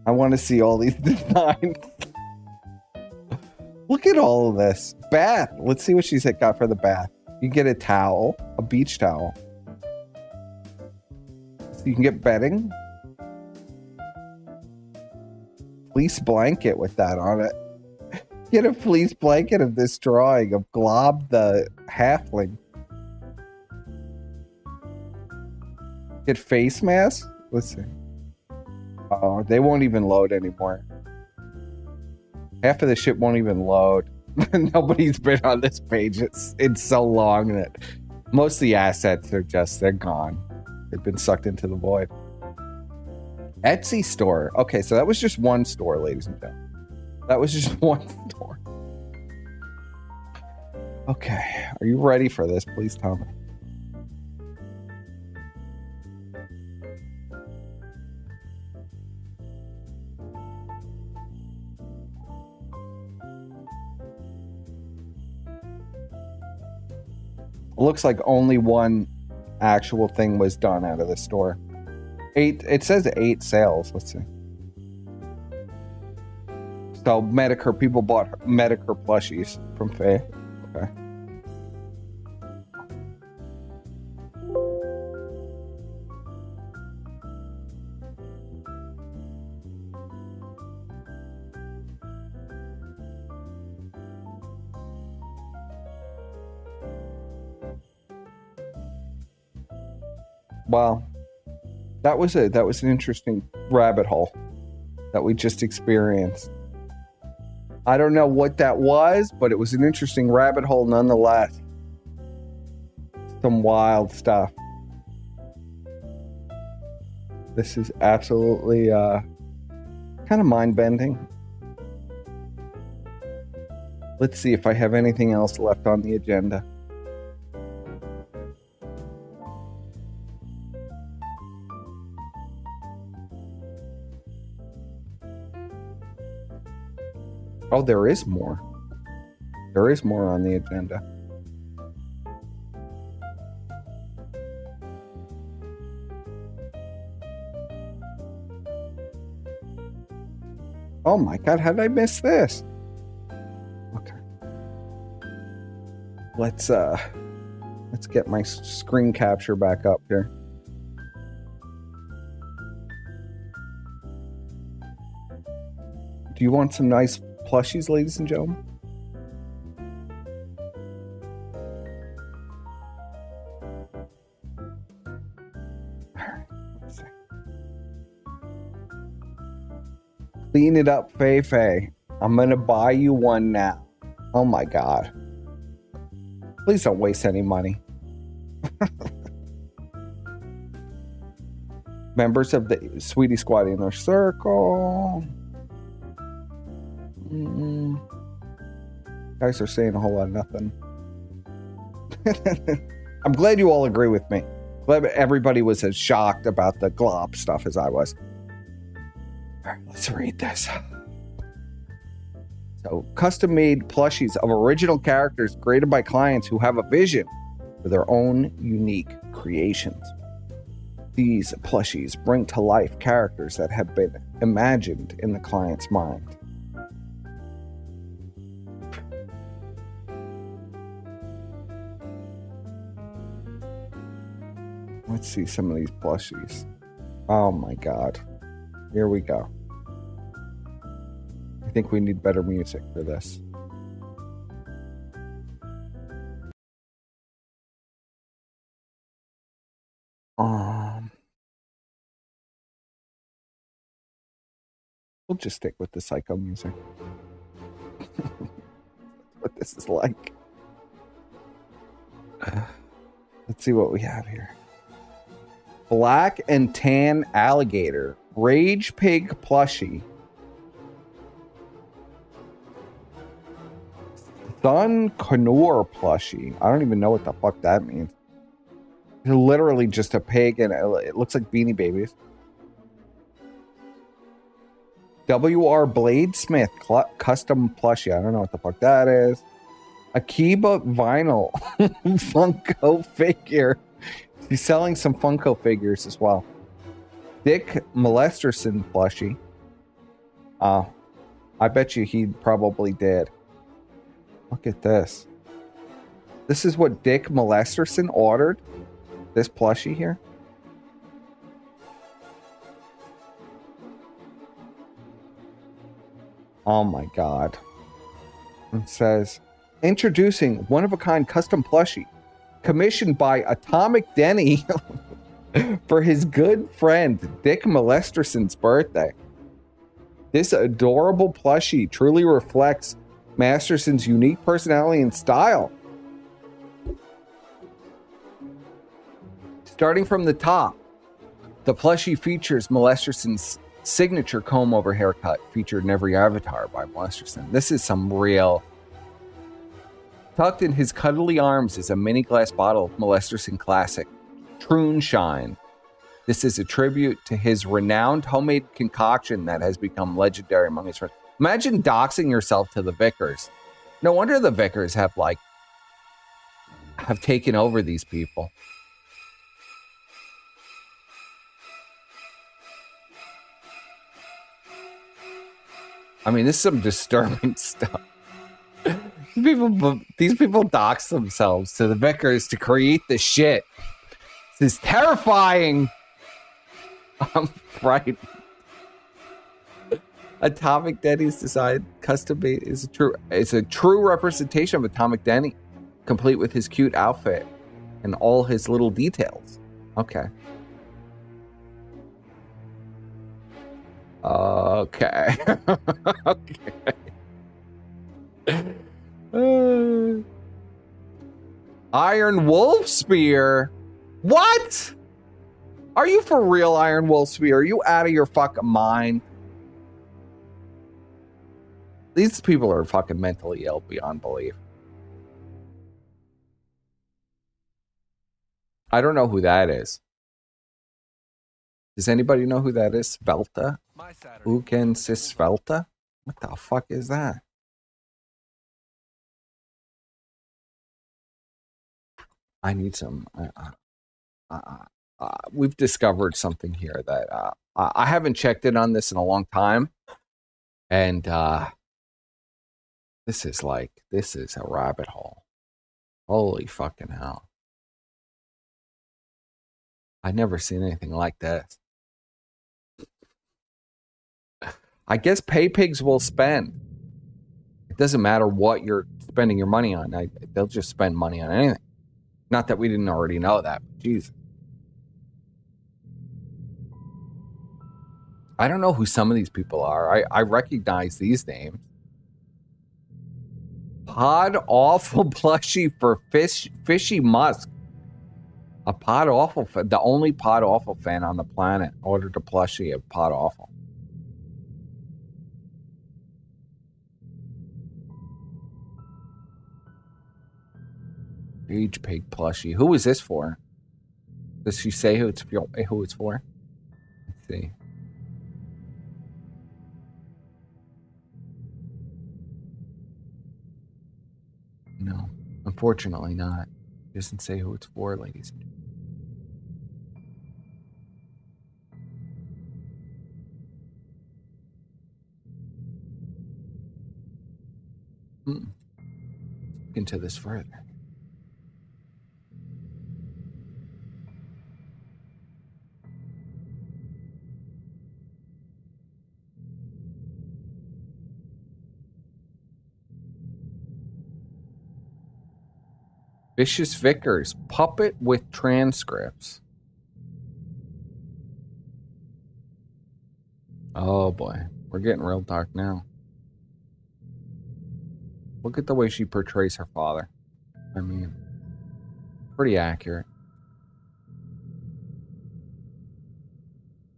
I want to see all these designs. Look at all of this. Bath. Let's see what she's got for the bath. You get a towel, a beach towel. So you can get bedding. Fleece blanket with that on it. Get a fleece blanket of this drawing of Glob the halfling. Get face mask. Let's see. Oh, they won't even load anymore. Half of the shit won't even load. Nobody's been on this page. It's so long that most of the assets are they're gone. They've been sucked into the void. Etsy store. Okay, so that was just one store, ladies and gentlemen. That was just one store. Okay, are you ready for this? Please tell me. It looks like only one actual thing was done out of the store. It says 8 sales. Let's see. So Medicare, people bought Medicare plushies from Faye. Okay. Wow. That was an interesting rabbit hole that we just experienced. I don't know what that was, but it was an interesting rabbit hole nonetheless. Some wild stuff. This is absolutely kind of mind-bending. Let's see if I have anything else left on the agenda. Oh, there is more. There is more on the agenda. Oh my god, how did I miss this? Okay. Let's get my screen capture back up here. Do you want some nice plushies, ladies and gentlemen? Alright, let's see. Clean it up, Fei Fei. I'm gonna buy you one now. Oh my god. Please don't waste any money. Members of the Sweetie Squad Inner Circle. Guys are saying a whole lot of nothing. I'm glad you all agree with me. Glad everybody was as shocked about the glop stuff as I was. All right, let's read this. So, custom-made plushies of original characters created by clients who have a vision for their own unique creations. These plushies bring to life characters that have been imagined in the client's mind. Let's see some of these plushies. Oh my god. Here we go. I think we need better music for this. We'll just stick with the psycho music. That's what this is like. Let's see what we have here. Black and tan alligator. Rage pig plushie. Sun Conure plushie. I don't even know what the fuck that means. It's literally just a pig and it looks like Beanie Babies. WR Bladesmith custom plushie. I don't know what the fuck that is. Akiba vinyl Funko figure. He's selling some Funko figures as well. Dick Molesterson plushie. I bet you he probably did. Look at this. This is what Dick Molesterson ordered. This plushie here. Oh my god. It says, introducing one-of-a-kind custom plushie commissioned by Atomic Denny for his good friend Dick Molesterson's birthday. This adorable plushie truly reflects Masterson's unique personality and style. Starting from the top, the plushie features Molesterson's signature comb-over haircut featured in every avatar by Molesterson. This is some real... Tucked in his cuddly arms is a mini glass bottle of Molesterson classic, Troon Shine. This is a tribute to his renowned homemade concoction that has become legendary among his friends. Imagine doxing yourself to the Vickers. No wonder the Vickers have taken over these people. I mean, this is some disturbing stuff. These people dox themselves to the Vickers to create this shit. This is terrifying. I'm frightened. Atomic Denny's design custom made is a true representation of Atomic Denny, complete with his cute outfit and all his little details. Okay. Okay. Okay. Iron Wolf Spear? What? Are you for real, Iron Wolf Spear? Are you out of your fucking mind? These people are fucking mentally ill beyond belief. I don't know who that is. Does anybody know who that is? Svelta? Uken Svelta? What the fuck is that? I need some... we've discovered something here that I haven't checked in on this in a long time. And this is a rabbit hole. Holy fucking hell. I've never seen anything like this. I guess pay pigs will spend. It doesn't matter what you're spending your money on. They'll just spend money on anything. Not that we didn't already know that, but Jesus. I don't know who some of these people are. I recognize these names. Pod Awful Plushie for Fishy Musk. A Pod Awful fan, the only Pod Awful fan on the planet, ordered a plushie of Pod Awful. Age Pig plushie. Who is this for? Does she say who it's for? Let's see. No, unfortunately not. It doesn't say who it's for, ladies and gentlemen. Look into this further. Vicious Vickers, puppet with transcripts. Oh boy, we're getting real dark now. Look at the way she portrays her father. I mean, pretty accurate.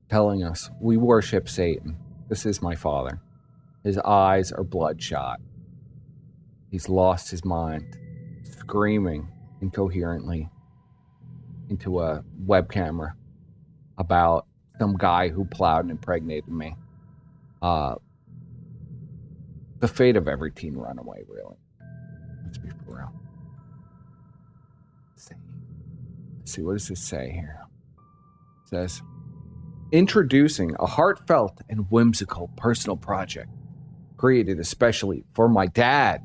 Telling us, we worship Satan. This is my father. His eyes are bloodshot. He's lost his mind. Screaming incoherently into a web camera about some guy who plowed and impregnated me. The fate of every teen runaway, really. Let's be for real. Let's see, what does this say here? It says, introducing a heartfelt and whimsical personal project created especially for my dad.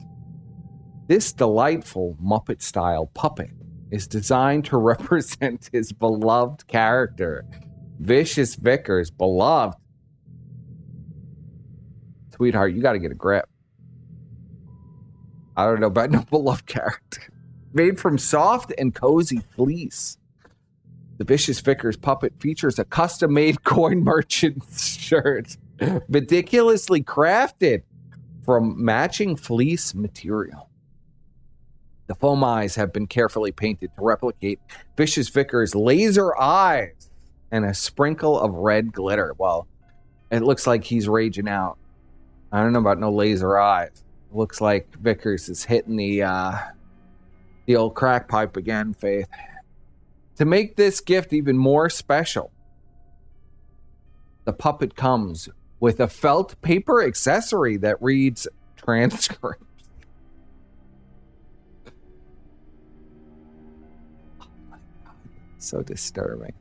This delightful Muppet-style puppet is designed to represent his beloved character, Vicious Vickers, beloved. Sweetheart, you got to get a grip. I don't know about no beloved character. Made from soft and cozy fleece, the Vicious Vickers puppet features a custom-made coin merchant's shirt, meticulously crafted from matching fleece material. The foam eyes have been carefully painted to replicate Vicious Vickers' laser eyes and a sprinkle of red glitter. Well, it looks like he's raging out. I don't know about no laser eyes. It looks like Vickers is hitting the old crack pipe again, Faith. To make this gift even more special, the puppet comes with a felt paper accessory that reads transcript. So disturbing.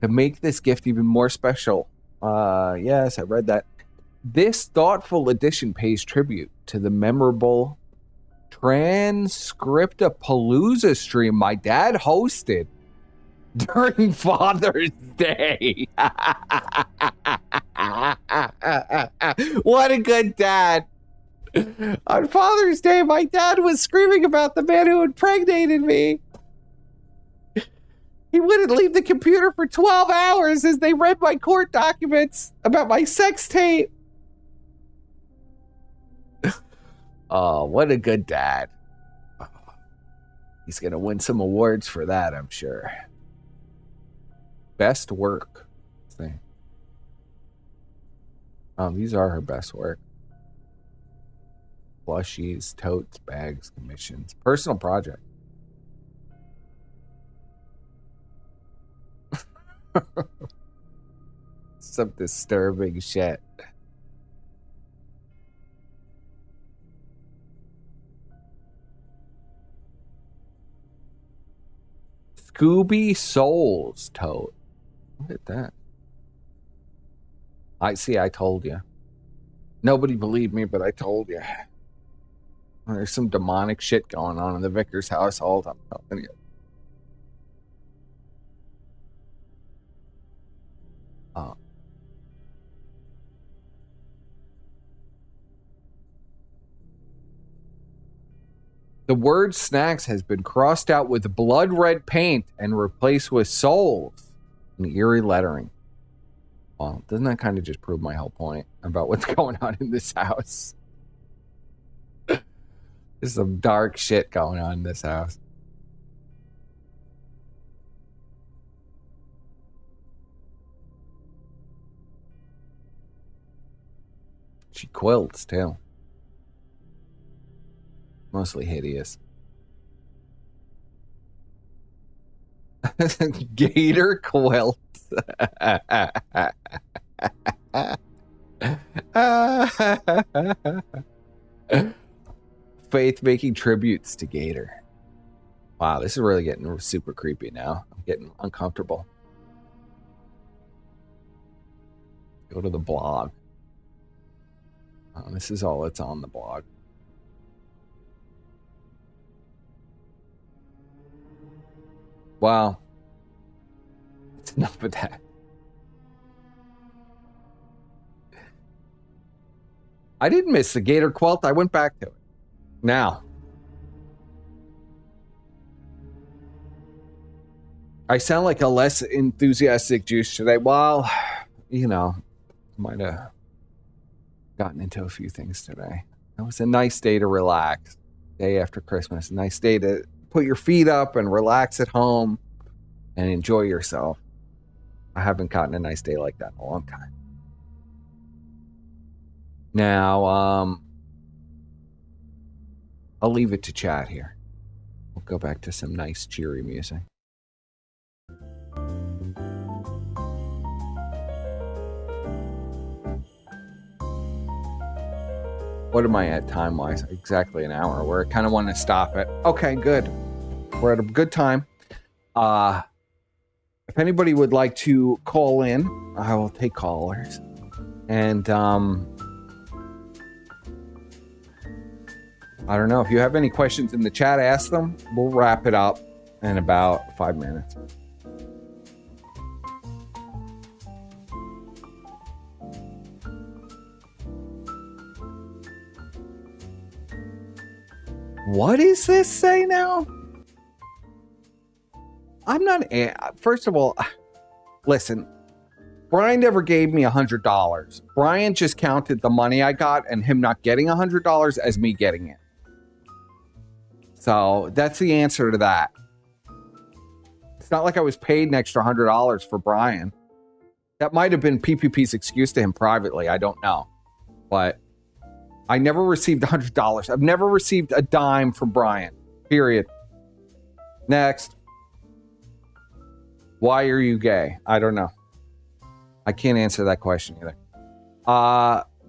To make this gift even more special, yes, I read that. This thoughtful edition pays tribute to the memorable Transcriptapalooza stream my dad hosted during Father's Day. What a good dad. On Father's Day, my dad was screaming about the man who impregnated me. He wouldn't leave the computer for 12 hours as they read my court documents about my sex tape. Oh, what a good dad. He's going to win some awards for that, I'm sure. Best work. Oh, these are her best work. Plushies, totes, bags, commissions. Personal project. Some disturbing shit. Scooby Souls tote. Look at that. I told you. Nobody believed me, but I told you. There's some demonic shit going on in the Vickers household. I'm telling you. The word snacks has been crossed out with blood red paint and replaced with souls in eerie lettering. Well, doesn't that kind of just prove my whole point about what's going on in this house? There's some dark shit going on in this house. She quilts, too. Mostly hideous. Gator quilts. Faith making tributes to Gator. Wow, this is really getting super creepy now. I'm getting uncomfortable. Go to the blog. Oh, this is all that's on the blog. Wow. It's enough of that. I didn't miss the Gator quilt. I went back to it. Now. I sound like a less enthusiastic juice today. Well, you know, might have gotten into a few things today. It was a nice day to relax. Day after Christmas. A nice day to put your feet up and relax at home and enjoy yourself. I haven't gotten a nice day like that in a long time. Now, I'll leave it to chat here. We'll go back to some nice, cheery music. What am I at time-wise? Exactly an hour. Where I kind of want to stop it. Okay, good. We're at a good time. If anybody would like to call in, I will take callers. And I don't know. If you have any questions in the chat, ask them. We'll wrap it up in about 5 minutes. What does this say now? I'm not... First of all, listen. Bryan never gave me $100. Bryan just counted the money I got and him not getting $100 as me getting it. So that's the answer to that. It's not like I was paid an extra $100 for Bryan. That might have been PPP's excuse to him privately. I don't know. But I never received $100. I've never received a dime from Bryan. Period. Next. Why are you gay? I don't know. I can't answer that question either.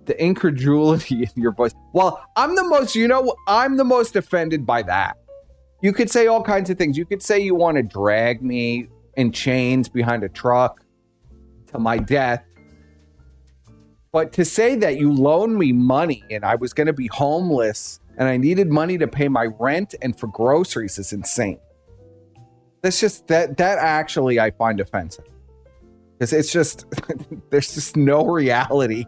The incredulity in your voice. Well, I'm the most offended by that. You could say all kinds of things. You could say you want to drag me in chains behind a truck to my death. But to say that you loaned me money and I was going to be homeless and I needed money to pay my rent and for groceries is insane. That's just, that actually I find offensive. Because it's just, there's just no reality.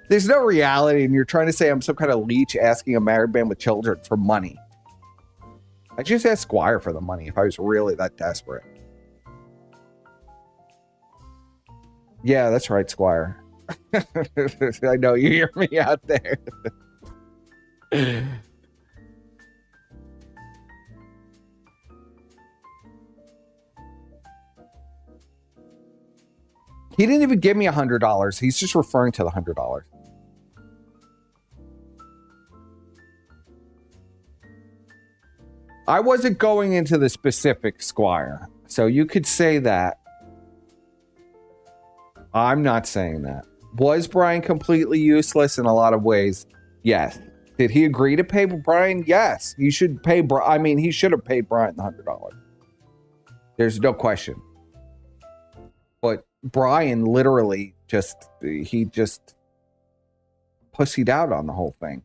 There's no reality, and you're trying to say I'm some kind of leech asking a married man with children for money. I just asked Squire for the money if I was really that desperate. Yeah, that's right, Squire. I know you hear me out there. He didn't even give me $100. He's just referring to the $100. I wasn't going into the specific, Squire. So you could say that. I'm not saying that. Was Bryan completely useless in a lot of ways? Yes. Did he agree to pay Bryan? Yes. He should pay he should have paid Bryan the $100. There's no question. But Bryan literally just pussied out on the whole thing.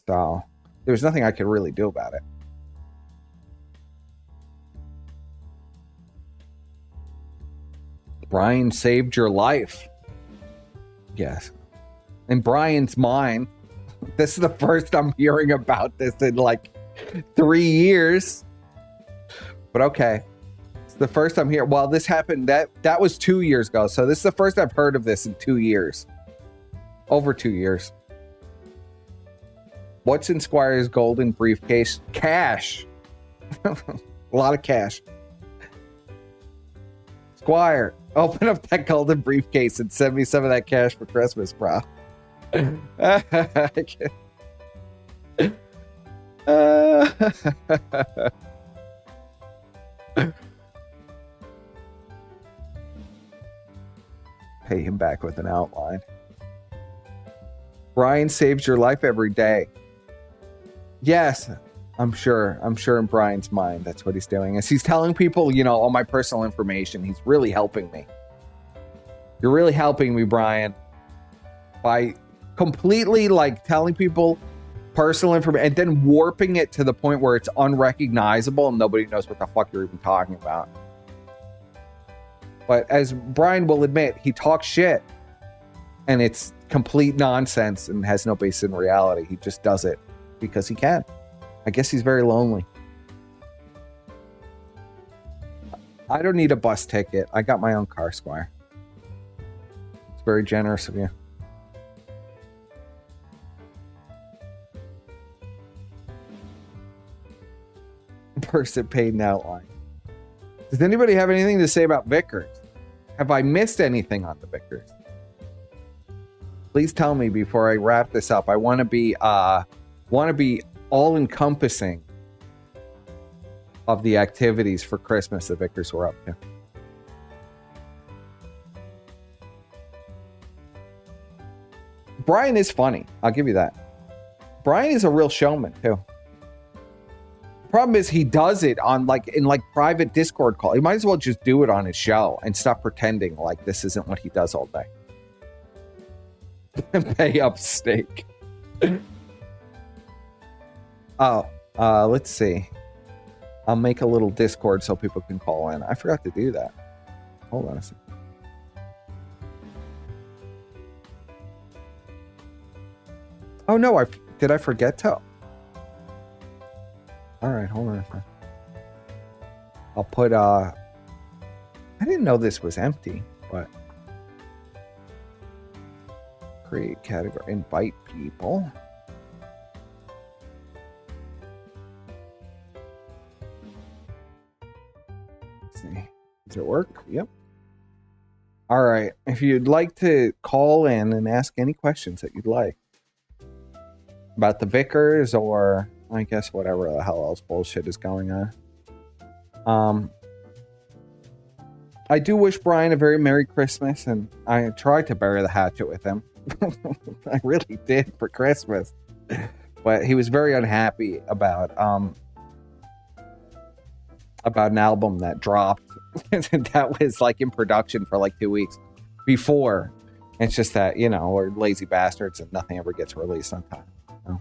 So there was nothing I could really do about it. Bryan saved your life. Yes. In Bryan's mind, this is the first I'm hearing about this in like 3 years. But okay. It's the first I'm here. Well, this happened, that was 2 years ago. So this is the first I've heard of this in 2 years. Over 2 years. What's in Squire's golden briefcase? Cash. A lot of cash. Squire, Open up that golden briefcase and send me some of that cash for Christmas, bro. Pay him back with an outline. Bryan saves your life every day. Yes, I'm sure in Bryan's mind that's what he's doing. Is he's telling people, you know, all my personal information. He's really helping me. You're really helping me, Bryan, by completely like telling people personal information and then warping it to the point where it's unrecognizable and nobody knows what the fuck you're even talking about. But as Bryan will admit, he talks shit and it's complete nonsense and has no basis in reality. He just does it because he can. I guess he's very lonely. I don't need a bus ticket. I got my own car, Squire. It's very generous of you. Person paid an outline. Does anybody have anything to say about Vickers? Have I missed anything on the Vickers? Please tell me before I wrap this up. I want to be all-encompassing of the activities for Christmas the Vickers were up to. Bryan is funny. I'll give you that. Bryan is a real showman, too. Problem is he does it on in private Discord call. He might as well just do it on his show and stop pretending like this isn't what he does all day. Pay up steak. Let's see. I'll make a little Discord so people can call in. I forgot to do that. Hold on a second. Oh no, did I forget to? All right, hold on a second. I'll put I didn't know this was empty, but create category, invite people. Let's see. Does it work? Yep. All right. If you'd like to call in and ask any questions that you'd like about the Vickers or I guess whatever the hell else bullshit is going on. I do wish Bryan a very Merry Christmas, and I tried to bury the hatchet with him. I really did for Christmas. But he was very unhappy about an album that dropped. That was like in production for like 2 weeks before. It's just that, you know, we're lazy bastards and nothing ever gets released on time. You know?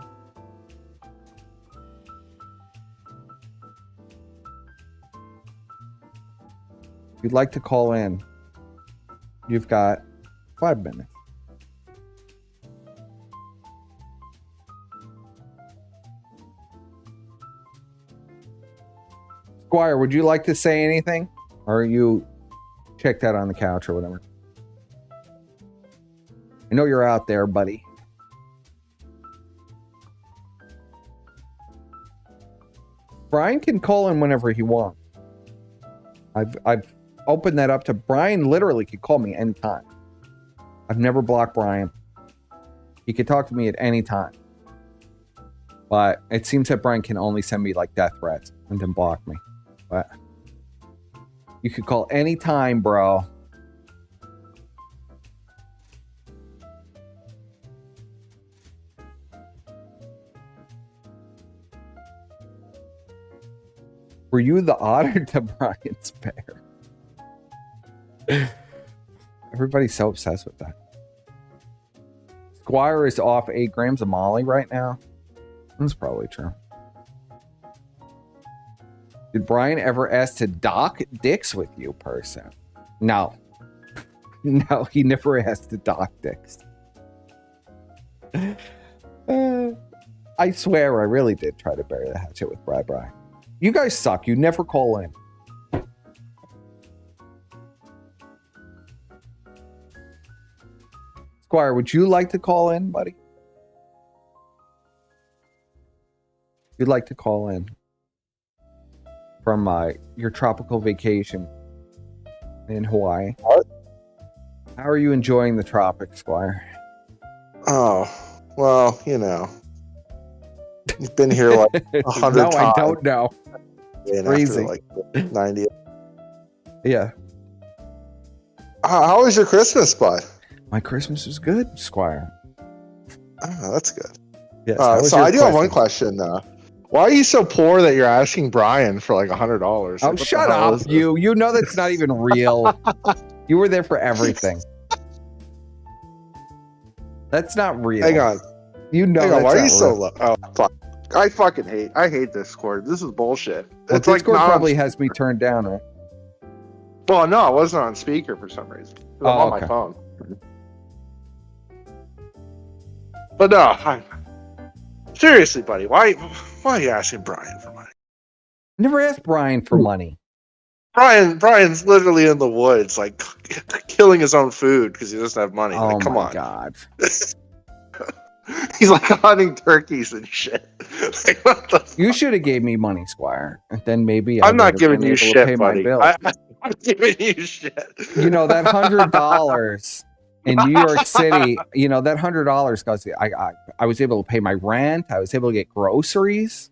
If you'd like to call in, you've got 5 minutes. Squire, would you like to say anything? Or are you checked out on the couch or whatever? I know you're out there, buddy. Bryan can call in whenever he wants. I've opened that up to Bryan. Literally could call me anytime. I've never blocked Bryan. He could talk to me at any time. But it seems that Bryan can only send me like death threats and then block me. But you could call anytime, bro. Were you the otter to Bryan's bear? Everybody's so obsessed with that. Squire is off 8 grams of Molly right now. That's probably true. Did Bryan ever ask to dock dicks with you, person? No. No, he never asked to dock dicks. I swear I really did try to bury the hatchet with Bryan. You guys suck. You never call in. Squire, would you like to call in, buddy? You'd like to call in from your tropical vacation in Hawaii. What? How are you enjoying the tropics, Squire? Oh, well, you know. You've been here like 100 No, times. I don't know. And Crazy. after like 90. Yeah. How was your Christmas, bud? My Christmas was good, Squire. Oh, that's good. Yes. how was So your I do have one Christmas? question. Why are you so poor that you're asking Bryan for like $100? Oh, shut up, you. You know that's not even real. You were there for everything. That's not real. Hang on. You know Hang that's on. Why are not you so real. low? Oh, fuck. I hate Discord. This is bullshit. Well, It's like Discord not probably has me turned down, right? Well, no, it wasn't on speaker for some reason. 'Cause I'm on my phone. But no, seriously, buddy, why are you asking Bryan for money? Never asked Bryan for money. Bryan's literally in the woods, like killing his own food because he doesn't have money. Oh Like, come my on. god. He's like hunting turkeys and shit. Like, what the fuck? You should have gave me money, Squire. And then maybe I'm not would have giving been you able to shit, pay my buddy. bill. I'm giving you shit. You know, that $100 in New York City, you know, that $100 goes, I was able to pay my rent. I was able to get groceries.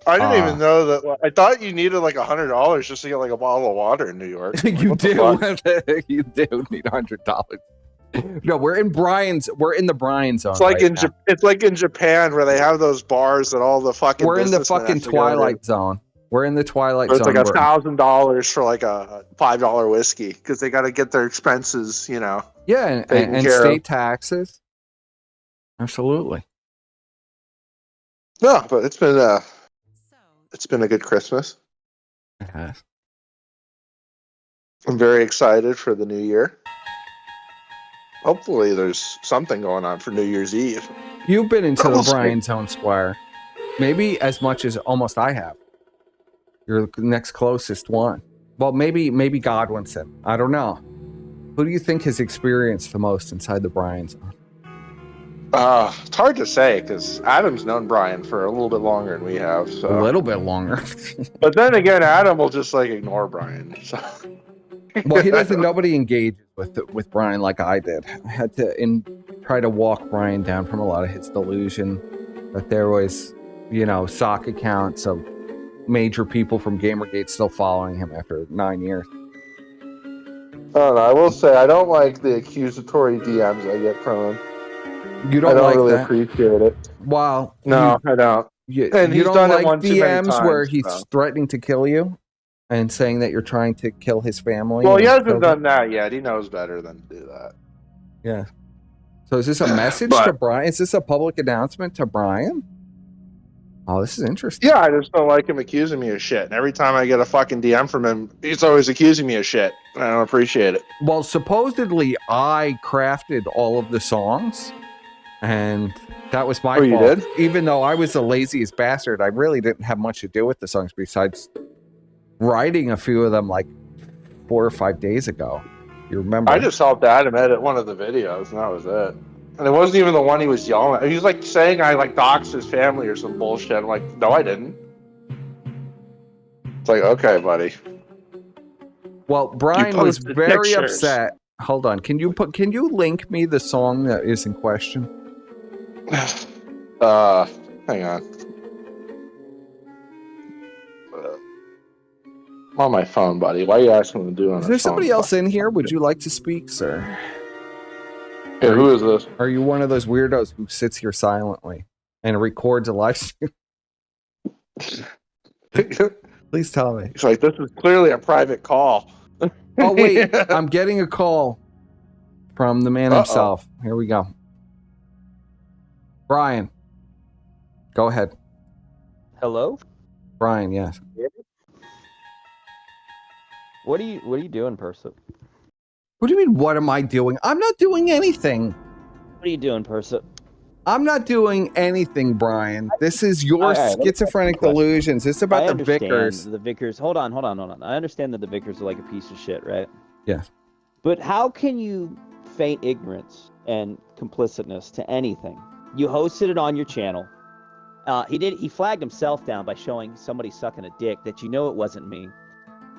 I didn't even know that. I thought you needed like $100 just to get like a bottle of water in New York. Like, You what the fuck? do. You do need $100. No, we're in the Bryan zone. It's like right now. it's like in Japan where they have those bars that all the fucking We're in the businessmen fucking have to go to. Twilight Zone. We're in the Twilight It's Zone. like We're- $1,000 for like a $5 whiskey because they got to get their expenses, you know. yeah, taken and care state of. taxes. Absolutely. No, but it's been a good Christmas. It has. I'm very excited for the new year. Hopefully, there's something going on for New Year's Eve. You've been into the Almost. Bryan Zone, Squire. Maybe as much as almost I have. You're the next closest one. Well, maybe Godwinson. I don't know. Who do you think has experienced the most inside the Bryan Zone? It's hard to say because Adam's known Bryan for a little bit longer than we have. So. A little bit longer. But then again, Adam will just like ignore Bryan. So. Well, he doesn't. Nobody engages with Bryan like I did. I had to try to walk Bryan down from a lot of his delusion that there was, sock accounts of major people from Gamergate still following him after 9 years. I will say I don't like the accusatory DMs I get from him. You don't I don't like really that? appreciate it. Wow. No, I don't. And you he's don't done it like one too many DMs where times, he's so. threatening to kill you and saying that you're trying to kill his family? Well, he and hasn't kill done that yet. He knows better than to do that. Yeah. So is this a message to Bryan? Is this a public announcement to Bryan? Oh, this is interesting. Yeah, I just don't like him accusing me of shit. And every time I get a fucking DM from him, he's always accusing me of shit. I don't appreciate it. Well, supposedly I crafted all of the songs, and that was my fault. You did? Even though I was the laziest bastard, I really didn't have much to do with the songs besides writing a few of them like 4 or 5 days ago. You remember? I just helped Adam edit one of the videos, and that was it. And it wasn't even the one he was yelling at. He was like saying I like doxed his family or some bullshit. I'm like, no, I didn't. It's like, okay, buddy. Well, Bryan was posted very pictures. upset. Hold on. Can you link me the song that is in question? Hang on. I'm on my phone, buddy. Why are you asking him to do it on Is his there phone? somebody else in here? Would you like to speak, sir? Hey, who is this? Are you one of those weirdos who sits here silently and records a live stream? Please tell me. He's like, this is clearly a private call. Oh, wait. I'm getting a call from the man himself. Here we go. Bryan. Go ahead. Hello? Bryan, yes. What are you doing, Persa? What do you mean, what am I doing? I'm not doing anything. What are you doing, Persa? I'm not doing anything, Bryan. This is your All right, schizophrenic delusions. This is about I the understand Vickers. The Vickers. Hold on. I understand that the Vickers are like a piece of shit, right? Yes. But how can you feign ignorance and complicitness to anything? You hosted it on your channel. He flagged himself down by showing somebody sucking a dick that you know it wasn't me.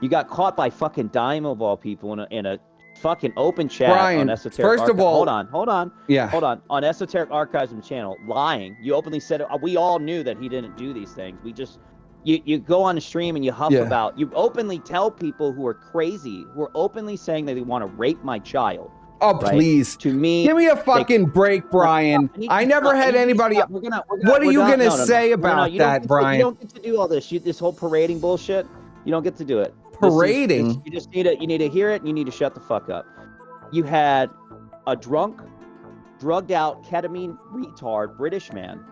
You got caught by fucking Dime of all people in a fucking open chat Brian, on Esoteric first of all, hold on. Yeah. Hold on Esoteric Archivism channel, lying. You openly said we all knew that he didn't do these things. We just you go on the stream and you huff about. You openly tell people who are crazy, who are openly saying that they want to rape my child. Oh, right? please. To me, give me a fucking break, Brian. I never had anybody. What are you going to say about that, Brian? You don't get to do all this. This whole parading bullshit. You don't get to do it. Parading? You just need to hear it, and you need to shut the fuck up. You had a drunk, drugged out, ketamine retard British man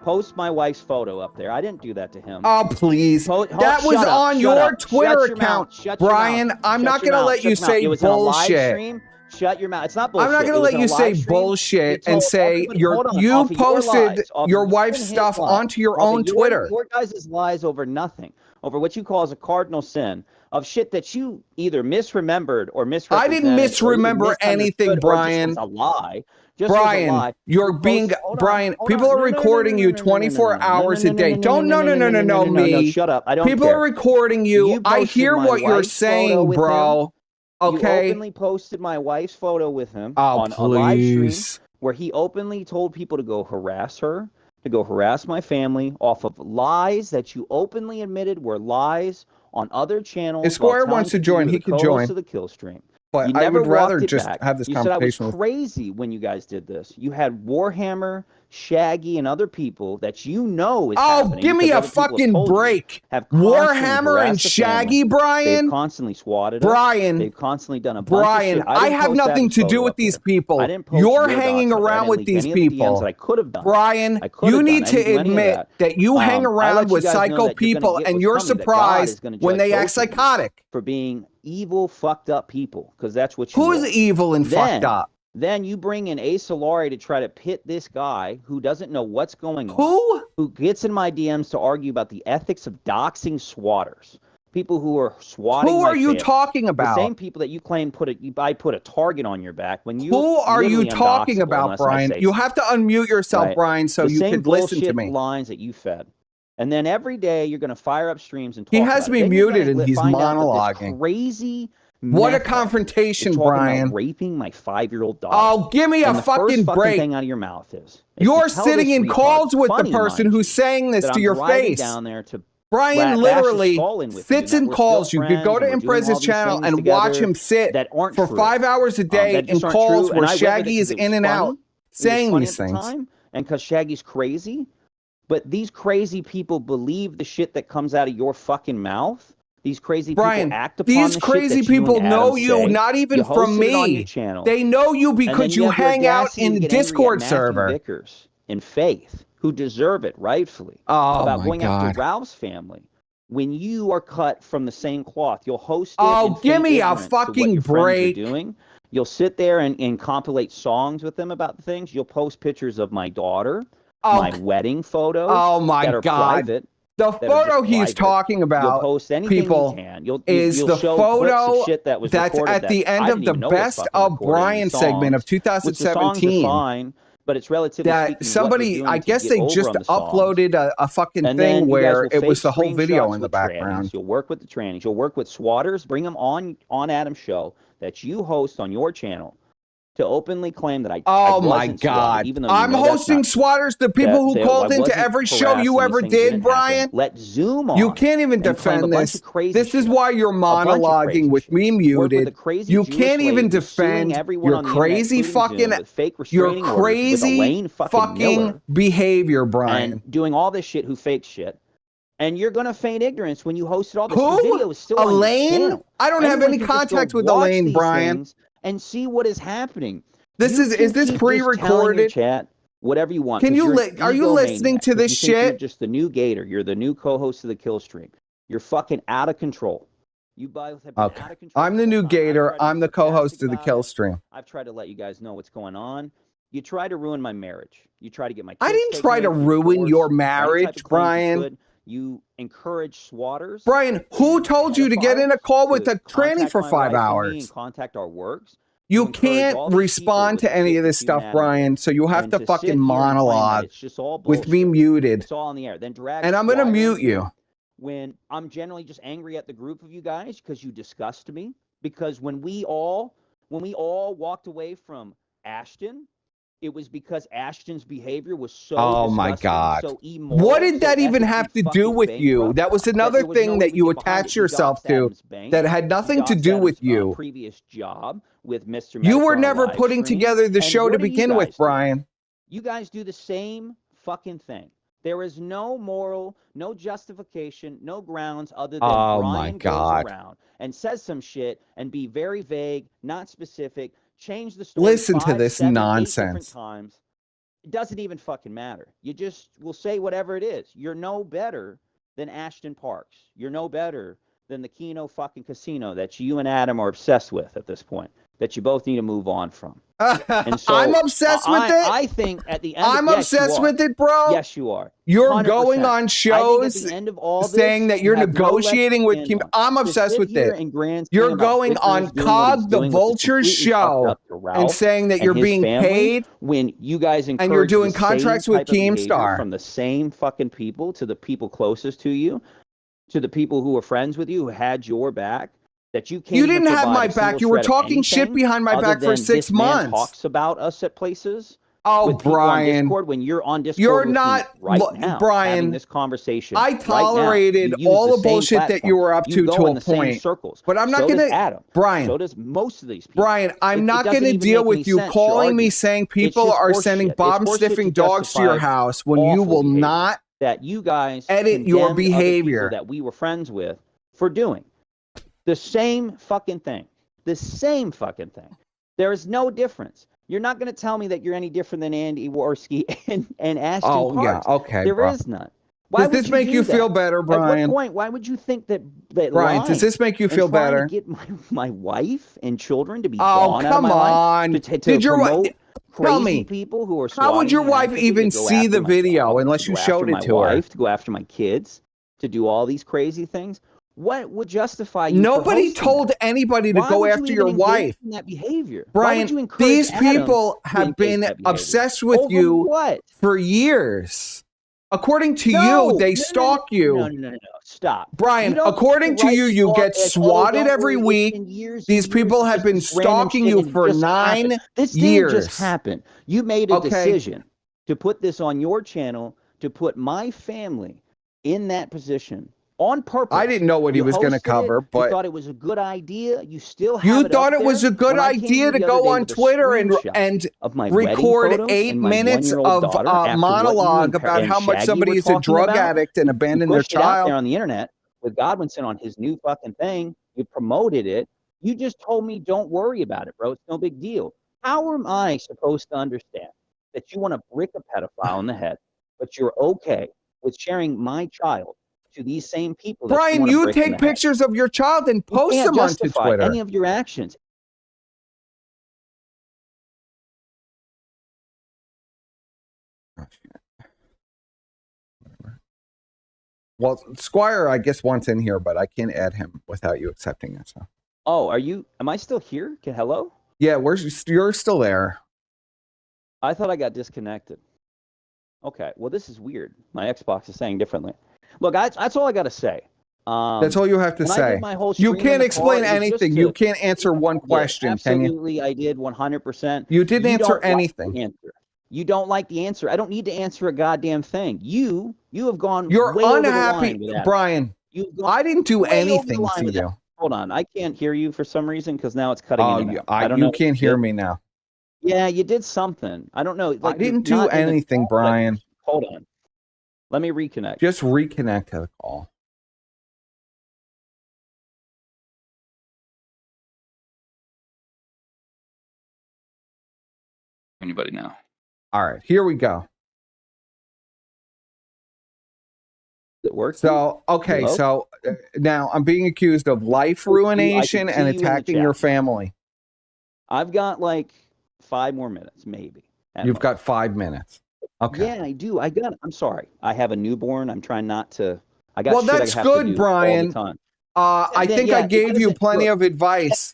post my wife's photo up there. I didn't do that to him. Oh, please. That was on your Twitter account. Brian, I'm not going to let you say bullshit. Shut your mouth. It's not bullshit. I'm not going to let you say bullshit and say you posted your wife's stuff onto your own Twitter. Your guys' lies over nothing, over what you call as a cardinal sin of shit that you either misremembered or misrepresented. I didn't misremember anything, Brian. Just a lie. Brian, you're being Brian. People are recording you 24 hours a day. Don't no me. Shut up. I don't. People are recording you. I hear what you're saying, bro. Okay. You openly posted my wife's photo with him on a live stream where he openly told people to go harass her, to go harass my family off of lies that you openly admitted were lies on other channels. If Square wants to join, he can join. To the kill stream. But I would rather just have this conversation. You said I was crazy when you guys did this. You had Warhammer, Shaggy, and other people that you know is happening. Oh, give me a fucking break. Warhammer and Shaggy, Brian? They've constantly swatted Brian. They've constantly done a bunch of shit. I have nothing to do with these people. You're hanging around with these people. I could have done. Brian, you need to admit that you hang around with psycho people and you're surprised when they act psychotic. For being evil, fucked up people, because that's what you Who's evil and fucked up? Then you bring in Ace Solari to try to pit this guy who doesn't know what's going on. Who gets in my DMs to argue about the ethics of doxing swatters. People who are swatting. Who are you talking about? The same people that you claim I put a target on your back when you. Who are you talking about, Brian? You have to unmute yourself, right? Brian, so you can listen to me. Lines that you fed. And then every day you're going to fire up streams and talk. He has me muted and he's monologuing. Crazy. What a confrontation, Brian! Raping my 5-year-old daughter. Oh, give me a fucking break! Thing out of your mouth is you're sitting in calls with the person who's saying this to your face. Down there to Brian literally sits in calls. You could go to Imprez's channel and watch him sit for 5 hours a day in calls where Shaggy is in and out saying these things. And because Shaggy's crazy. But these crazy people believe the shit that comes out of your fucking mouth. These crazy people act upon these crazy people know you, not even from me. They know you because you hang out in the Discord server. Vickers in Faith, who deserve it rightfully, about going after Ralph's family. When you are cut from the same cloth, you'll host it. Oh, give me a fucking break. You'll sit there and compilate songs with them about the things. You'll post pictures of my daughter. My wedding photos. Oh my God! Private, the photo he's talking about, people, is the photo that's at the end of the Best of Bryan segment of 2017. But it's relatively that somebody, I guess they just uploaded a fucking thing where it was the whole video in the background. You'll work with the trannies. You'll work with swatters. Bring them on Adam's show that you host on your channel. To openly claim that oh my God! Even though I'm hosting swatters, the people who called into every show you ever did, Brian. Let Zoom on. You can't even defend this. This is why you're monologuing with me muted. You can't even defend your crazy fucking, behavior, Brian. And doing all this shit, who fakes shit. And you're gonna feign ignorance when you hosted all this. Who? The video is still Elaine? I don't have any contact with Elaine, Brian. And see what is happening. Is this pre-recorded? Chat, whatever you want. Can you are you listening to this shit? You're just the new Gator. You're the new co-host of the Kill Stream. You're fucking out of control. You both have been out of control. I'm the new Gator. I'm the co-host of the Kill Stream. I've tried to let you guys know what's going on. You try to ruin my marriage. You try to get my. I didn't try to ruin your marriage, Brian. You encourage swatters. Brian, who told you to get in a call with a tranny for 5 hours? Contact our works. You can't respond to any of this stuff, Brian, so you have to fucking monologue with me muted. It's all on the air. Then drag. And I'm going to mute you. when I'm generally just angry at the group of you guys because you disgust me. Because when we all walked away from Ashton, it was because Ashton's behavior was so Oh my disgusting, God. so immoral. What did so that even ethically have to do fucking with you? bankrupt That was that another there was no thing way that to you get behind attach it. He yourself doxed to Adam's bank. that had nothing He to doxed do with Adam's, you. previous job with Mr. You Medicare were on a never live putting stream. together the And show what to do you begin with, guys do? Brian. You guys do the same fucking thing. There is no moral, no justification, no grounds other than Oh my Bryan God. goes around and says some shit and be very vague, not specific, change the story Listen to 5, this 7, 8 different nonsense. times. It doesn't even fucking matter. You just will say whatever it is. You're no better than Ashton Parks. You're no better than the Keno fucking casino that you and Adam are obsessed with at this point, that you both need to move on from. And so I'm obsessed with it. I think at the end I'm yes, obsessed you are. with it, bro. Yes, you are. You're 100%. going on I think shows at the end of all this, saying that you're you have no leg negotiating to with stand Kim. on. I'm To obsessed sit with here it. and grandstand You're about going Vickers on doing what he's Cog the doing, which is Vulture's completely fucked show up to and Ralph saying that and you're his being family, paid when you guys and you're encourage doing the same contracts with type of behavior Keemstar. from the same fucking people to the people closest to you, to the people who were friends with you, who had your back, that you can't You even didn't have provide my a single back. You were shred of talking shit anything behind my other back for than 6 this man months. talks about us at places Oh, with people on Brian. Discord when you're on Discord You're with not, me right now, having Brian. this conversation I right now. tolerated You use all the same bullshit that platform. you were up You to go in a the same point. circles. But I'm not So going does to, Adam. Brian. So does most of these people. Brian, I'm not going doesn't to even deal make with any you sense, calling your me argument. saying It's people just are horseshit. sending It's bomb horseshit sniffing to dogs to your justify house when you awful will behavior not that you guys edit your condemned other people behavior. that we were friends with for doing. The same fucking thing. The same fucking thing. There is no difference. You're not going to tell me that you're any different than Andy Worski and Ashton Oh, Parks. yeah. Okay, There bro. is none. Why Does would this you make do you that? feel better, At Brian? what point? Why would you think that Brian, lying does this make you and feel trying better? to get my wife and children to be Oh, gone out of come my on. life to Did your promote wife tell crazy me? people who are How would swatting your me wife actively even to go see after the my video dog, unless to you go after showed it my to her? wife, to go after my kids, to do all these crazy things? What would justify you? Nobody for told that? anybody to Why go would you after even your engage wife. in that behavior? Why Brian, would you encourage these Adam people to have engage been that behavior? obsessed with Over you what? for years. According to No, you, they no, stalk you. no. Stop. You Brian, don't according to write you, you off get as, oh, swatted don't every worry, week. it's been years These and years people of have just been this random stalking shit, you and it for just happened. 9 This didn't years. just happen. You made a Okay. decision to put this on your channel, to put my family in that position on purpose. I didn't know what he You was going to hosted cover, it. You but thought it was a good idea. You still have you it up thought it was there. a good When I came idea you to the other go day on with a Twitter screenshot and of my wedding record photos 8 and my minutes 1-year-old of daughter after what you monologue and about how much Shaggy somebody were is a talking drug about. addict and You abandoned their pushed it out there child. on the internet with Godwinson on his new fucking thing. You promoted it. You just told me, don't worry about it, bro. It's no big deal. How am I supposed to understand that you want to brick a pedophile in the head, but you're okay with sharing my child to these same people? That Brian, you, you take pictures of your child and you post can't them onto justify Twitter. any of your actions. Well, Squire, I guess, wants in here, but I can't add him without you accepting it. So. Oh, am I still here? Hello? Yeah, you're still there. I thought I got disconnected. Okay, well, this is weird. My Xbox is saying differently. Look, that's all I got to say. That's all you have to say. You can't explain anything. You can't answer one question, can you? Absolutely, I did 100%. You didn't answer anything. You don't like the answer. I don't need to answer a goddamn thing. You have gone. You're way unhappy, over the line with Brian. I didn't do anything to you. That. Hold on, I can't hear you for some reason because now it's cutting in and out. I don't you know. Can't hear me now. Yeah, you did something. I don't know. I didn't do anything, Brian. Hold on. Let me reconnect. Just reconnect to the call. Anybody now? All right, here we go. It works. So, okay, so now I'm being accused of life ruination and attacking your family. I've got like 5 more minutes, maybe. You've got 5 minutes. Okay. Yeah, I do. I'm sorry. I have a newborn. I'm trying not to. Well, that's good, Brian. I think I gave you plenty of advice.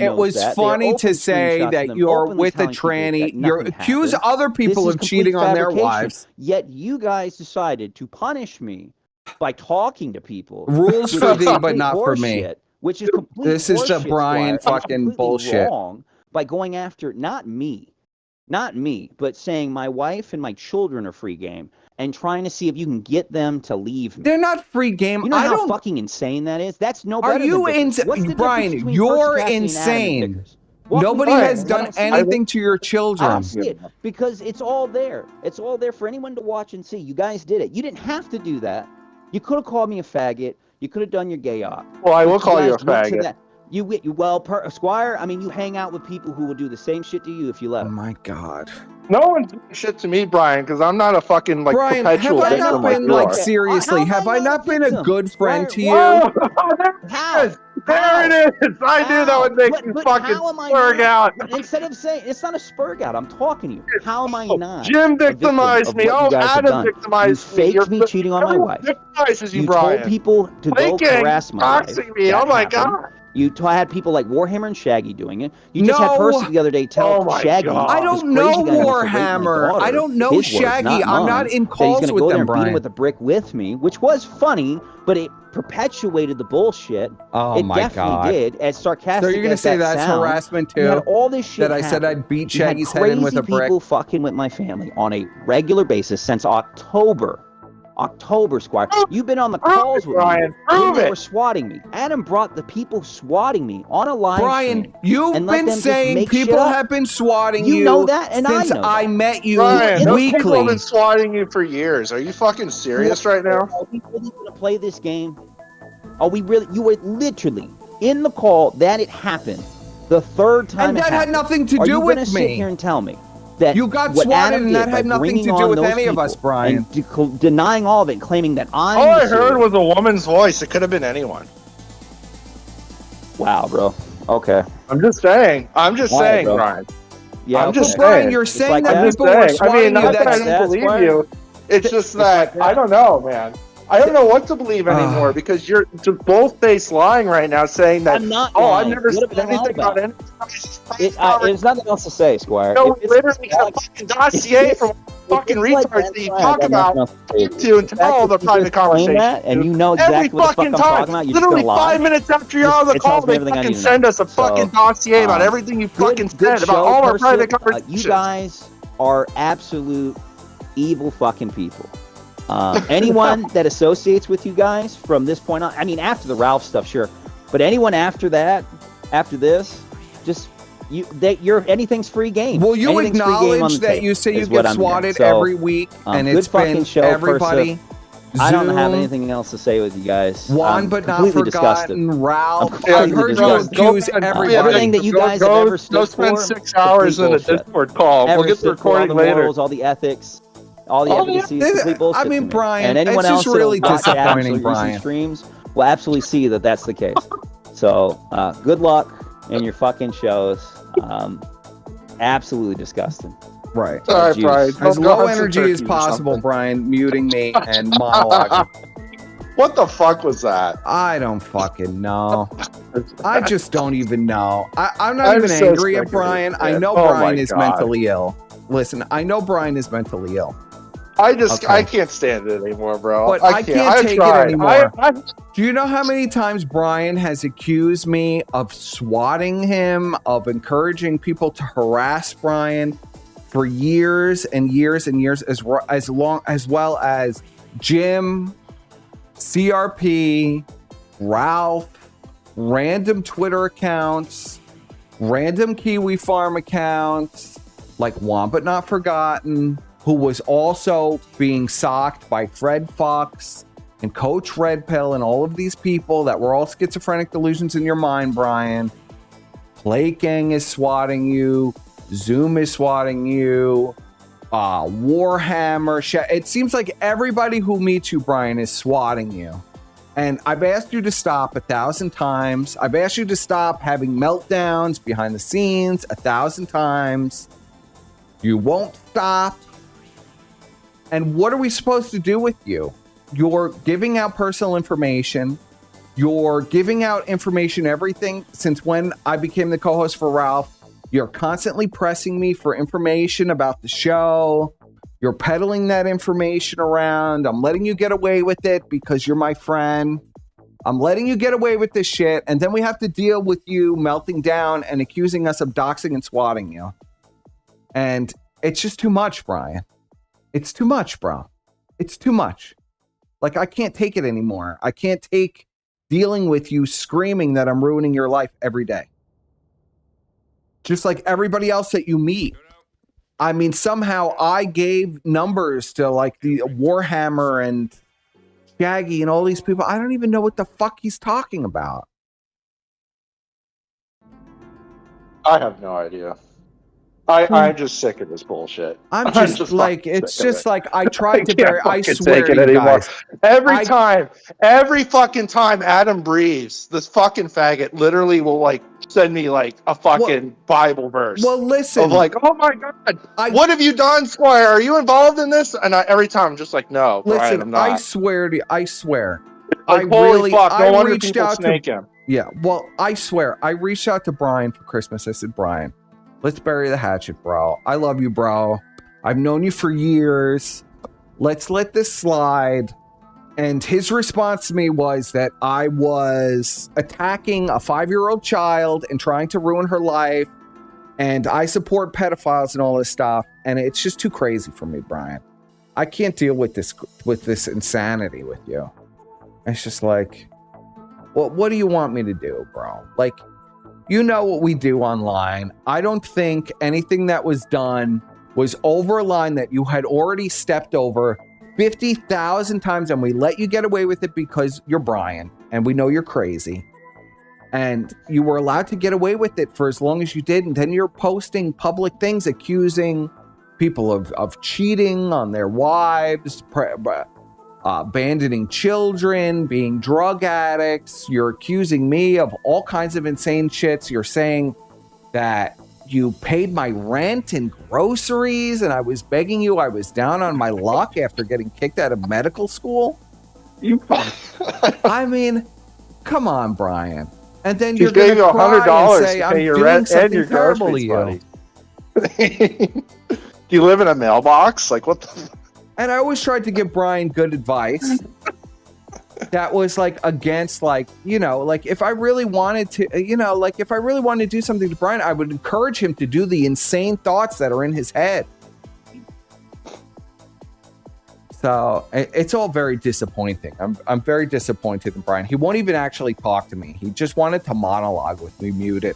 knows was that. They are funny to open say screenshots of that them you're openly with a telling people tranny. that You nothing accuse happened. other people This of is cheating complete on their fabrication. wives. Yet you guys decided to punish me by talking to people. Rules which for is thee, but complete not for me. horseshit, which is complete This is the horseshit, Bryan Squire, and it's fucking completely bullshit. wrong by going after not me, not me, but saying my wife and my children are free game and trying to see if you can get them to leave me. They're not free game. You know I how don't. fucking insane that is? That's no Are better you than Vickers. What's the difference Brian? between You're Percy Cassidy and Adam and insane. Vickers? Walk me Nobody through it. has I done don't see it. anything to your I children. don't see it because it's all there. It's all there for anyone to watch and see. You guys did it. You didn't have to do that. You could have called me a faggot. You could have done your gay op. Well, I will call you a guys went to faggot. that. Squire, I mean, you hang out with people who will do the same shit to you if you let Oh them. my God. No one's doing shit to me, Brian, because I'm not a fucking like Brian, have perpetual I victim not like been you like are. seriously? How Have am I I not not a been a victim? good friend to you? Whoa, there How? it is. There it is. I knew that would make you fucking how am I spurg not? out. Instead of saying it's not a spurg out, I'm talking to you. How am I not? Jim a victim victimized of me. what you Oh, guys have Adam done? victimized You me. faked me cheating on my wife. Victimizes you, You Brian. told people to go Faking, harass my wife. doxing me. That Oh my happened. God. You had people like Warhammer and Shaggy doing it. You just had No. Percy the other day tell Oh my Shaggy, God. I this don't crazy know guy who wants to rape my Warhammer. daughter, I don't know his words, Shaggy. not I'm not mine, in that he's calls gonna with go there them, and beat him Brian. with a brick with me, which was funny, but it perpetuated the bullshit. Oh it my definitely God. did. As sarcastic So you're gonna as say that that's sounds, harassment you had too? all this shit That I said happen. I'd beat You had Shaggy's head in with a crazy brick? people fucking with my family on a regular basis since October, Squire. You've been on the calls with Brian. me when Prove they it. were swatting me. Adam brought the people swatting me on a live Brian, stream. you've and let been them just saying make people shit up. have been swatting You know that, and I since know I that. met you Brian, those people have weekly. been swatting you for years. Are you fucking serious right now? Are we really going to play this game? Are we really? You were literally in the call that it happened. The third time And it that had happened. nothing to Are do you with gonna sit me. here and tell me that You got what swatted Adam and that did had by nothing bringing to do on with those any of us, people Brian. and denying all of it, claiming that I'm All I the heard serial- was a woman's voice. It could have been anyone. Wow, bro. Okay. I'm just saying. I'm just All right, saying, bro. Brian. Yeah. I'm just okay. Brian, saying. you're Just saying like that that? I'm just people were saying. I mean, swatting you. not that I That's don't That's believe why- you. It's just like that that. I don't know, man. I don't know what to believe anymore because you're just both-faced lying right now, saying that. I'm not Oh, I've lying. never What said am I lying anything about about? any. There's nothing else to say, Squire. No, If it's literally a like- fucking dossier from fucking if it's like retards that, that you Squire, talk I got about nothing else to say. to and The tell all fact the that you private just claim conversations. that, and you know Every exactly what the fuck fucking I'm time. talking about. You're Literally just gonna lie. 5 minutes after you're on the It call, tells me they everything I fucking need to send know. us a fucking So, dossier about everything you fucking said about show, all our Percy. private conversations. You guys are absolute evil fucking people. Anyone that associates with you guys from this point on, I mean, after the Ralph stuff, sure, but anyone after that, after this, just you're anything's free game. Will you Anything's free game on acknowledge the that table you say you is what get I'm hearing. swatted So, every week and good it's fucking been show, everybody? I don't have Zoom, anything else to say with you guys. Juan, I'm but not completely disgusted. forgotten. Ralph. I'm I've completely heard you disgusted. accuse Go- everybody. Everything that you guys have ever stood Go spend for, 6 hours in a complete bullshit. Discord call. Ever We'll get the stood for all recording the later. morals, all the ethics, all the All the advocacy is complete bullshit. I mean, to me. Brian, and anyone it's else just really that'll watch Adam's disappointing, recent Brian. streams will absolutely see that that's the case. So, good luck in your fucking shows. Absolutely disgusting. Right. All right, Jeez. Brian. As Go low have some energy as turkey or possible, something. Brian, muting me and monologuing. What the fuck was that? I don't fucking know. I just don't even know. I'm not I'm even so angry sick at of Brian. this I shit. know Oh Brian my is God. mentally ill. Listen, I know Brian is mentally ill. I Okay. can't stand it anymore, bro. But I can't I've take it tried. anymore. I Do you know how many times Brian has accused me of swatting him, of encouraging people to harass Brian for years and years and years, as well as Jim, CRP, Ralph, random Twitter accounts, random Kiwi Farm accounts, like One But Not Forgotten, who was also being socked by Fred Fox and Coach Red Pill and all of these people that were all schizophrenic delusions in your mind, Brian. Plate Gang is swatting you. Zoom is swatting you. Warhammer. It seems like everybody who meets you, Brian, is swatting you. And I've asked you to stop 1,000 times. I've asked you to stop having meltdowns behind the scenes 1,000 times. You won't stop. And what are we supposed to do with you? You're giving out personal information. You're giving out information, everything since when I became the co-host for Ralph. You're constantly pressing me for information about the show. You're peddling that information around. I'm letting you get away with it because you're my friend. I'm letting you get away with this shit. And then we have to deal with you melting down and accusing us of doxing and swatting you. And it's just too much, Bryan. It's too much, bro. It's too much. Like, I can't take it anymore. I can't take dealing with you screaming that I'm ruining your life every day. Just like everybody else that you meet. I mean, somehow I gave numbers to like the Warhammer and Shaggy and all these people. I don't even know what the fuck he's talking about. I have no idea. I'm just sick of this bullshit. I'm just like, it's just like, I tried to bury, I can't swear take it to you anymore. guys. Every fucking time Adam breathes, this fucking faggot literally will like send me like a fucking Bible verse. Well, listen. Of like, oh my God, what have you done, Squire? Are you involved in this? And every time I'm just like, no, listen, Bryan, I'm not. I swear to you, I swear. Like, holy fuck, no wonder people snake him. Yeah, well, I swear, I reached out to Bryan for Christmas. I said, Bryan, let's bury the hatchet, bro. I love you, bro. I've known you for years. Let's let this slide. And his response to me was that I was attacking a 5-year-old child and trying to ruin her life. And I support pedophiles and all this stuff. And it's just too crazy for me, Bryan. I can't deal with this insanity with you. It's just like, well, what do you want me to do, bro? Like, you know what we do online. I don't think anything that was done was over a line that you had already stepped over 50,000 times, and we let you get away with it because you're Bryan, and we know you're crazy. And you were allowed to get away with it for as long as you did, and then you're posting public things accusing people of cheating on their wives, abandoning children, being drug addicts. You're accusing me of all kinds of insane shits. You're saying that you paid my rent and groceries, and I was begging you. I was down on my luck after getting kicked out of medical school. I mean, come on, Bryan. And then you're going to cry and say, I'm doing something terrible to you. Do you live in a mailbox? Like, what the... And I always tried to give Bryan good advice that was like against, like, you know, like if I really wanted to, you know, like if I really wanted to do something to Bryan, I would encourage him to do the insane thoughts that are in his head. So it's all very disappointing. I'm very disappointed in Bryan. He won't even actually talk to me. He just wanted to monologue with me muted.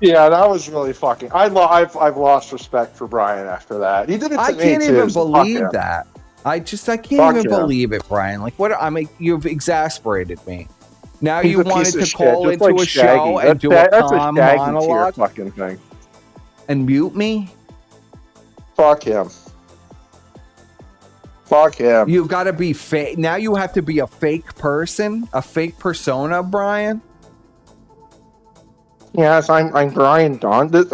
Yeah, that was really fucking. I've lost respect for Bryan after that. He did it to me too. I can't even believe that. I can't even believe it, Bryan. Like, what? I mean, you've exasperated me. Now you wanted to call into a show and do a calm monologue, fucking thing, and mute me. Fuck him. Fuck him. You got to be fake. Now you have to be a fake person, a fake persona, Bryan. Yes, I'm Bryan Dondit.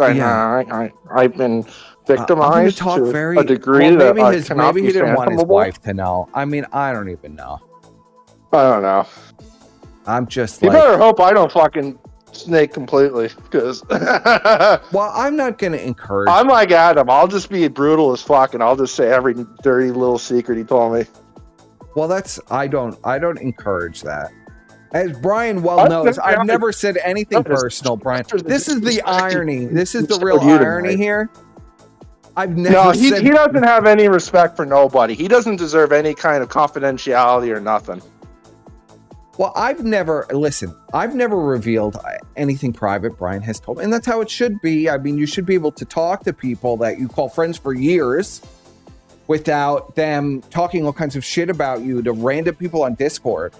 I've been victimized to a degree that I cannot be maybe he didn't want his fathomable. wife to know. I mean, I don't even know. I don't know. I'm just You like... better hope I don't fucking snake completely, because... Well, I'm not going to encourage... I'm like Adam. I'll just be brutal as fuck, and I'll just say every dirty little secret he told me. Well, that's... I don't encourage that. As Bryan well knows, I've never said anything personal, Bryan. This is the irony. This is the real irony here. I've never he doesn't have any respect for nobody. He doesn't deserve any kind of confidentiality or nothing. Well, I've never revealed anything private Bryan has told me, and that's how it should be. I mean, you should be able to talk to people that you call friends for years without them talking all kinds of shit about you to random people on Discord.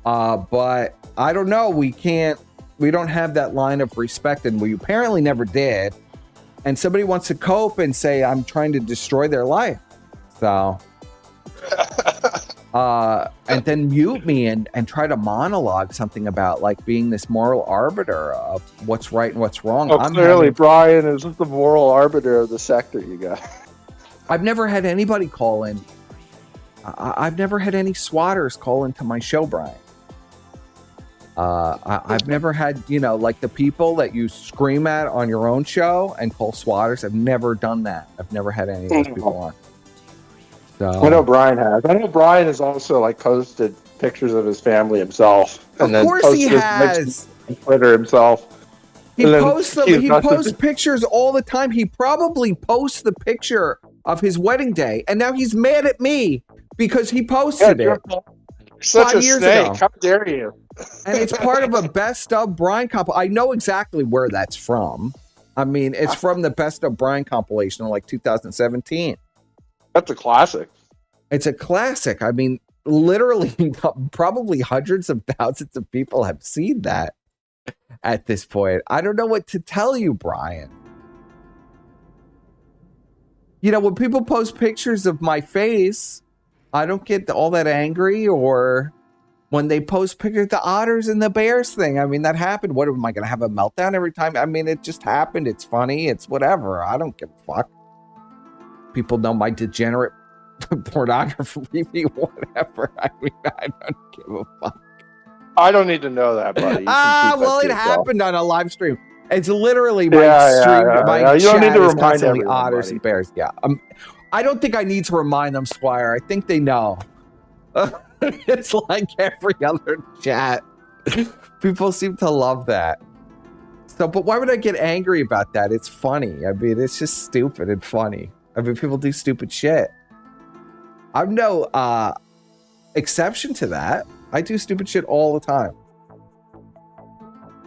But I don't know. We don't have that line of respect, and we apparently never did. And somebody wants to cope and say, I'm trying to destroy their life. So, and then mute me and try to monologue something about like being this moral arbiter of what's right and what's wrong. Clearly Bryan is the moral arbiter of the sector you got. I've never had anybody call in. I've never had any swatters call into my show, Bryan. I've never had, like the people that you scream at on your own show and call swatters. I've never done that. I've never had any of those people on. So I know Bryan has. I know Bryan has also like posted pictures of his family himself, and of course he has. On Twitter himself. He posts them. He posts pictures all the time. He probably posts the picture of his wedding day, and now he's mad at me because he posted it. Such 5 a years snake. ago. How dare you? And it's part of a best of Bryan comp. I know exactly where that's from. I mean, it's from the best of Bryan compilation in like 2017. That's a classic. It's a classic. I mean, literally, probably hundreds of thousands of people have seen that at this point. I don't know what to tell you, Bryan. You know, when people post pictures of my face, I don't get all that angry, or when they post pictures of the otters and the bears thing. I mean, that happened. What am I going to have a meltdown every time? I mean, it just happened. It's funny. It's whatever. I don't give a fuck. People know my degenerate pornography, whatever. I mean, I don't give a fuck. I don't need to know that, buddy. Well, it happened on a live stream. It's literally my stream. My you don't need chat to is remind constantly everyone, otters buddy. and bears. Yeah. I don't think I need to remind them, Squire. I think they know. It's like every other chat. People seem to love that. So, but why would I get angry about that? It's funny. I mean, it's just stupid and funny. I mean, people do stupid shit. I'm no exception to that. I do stupid shit all the time.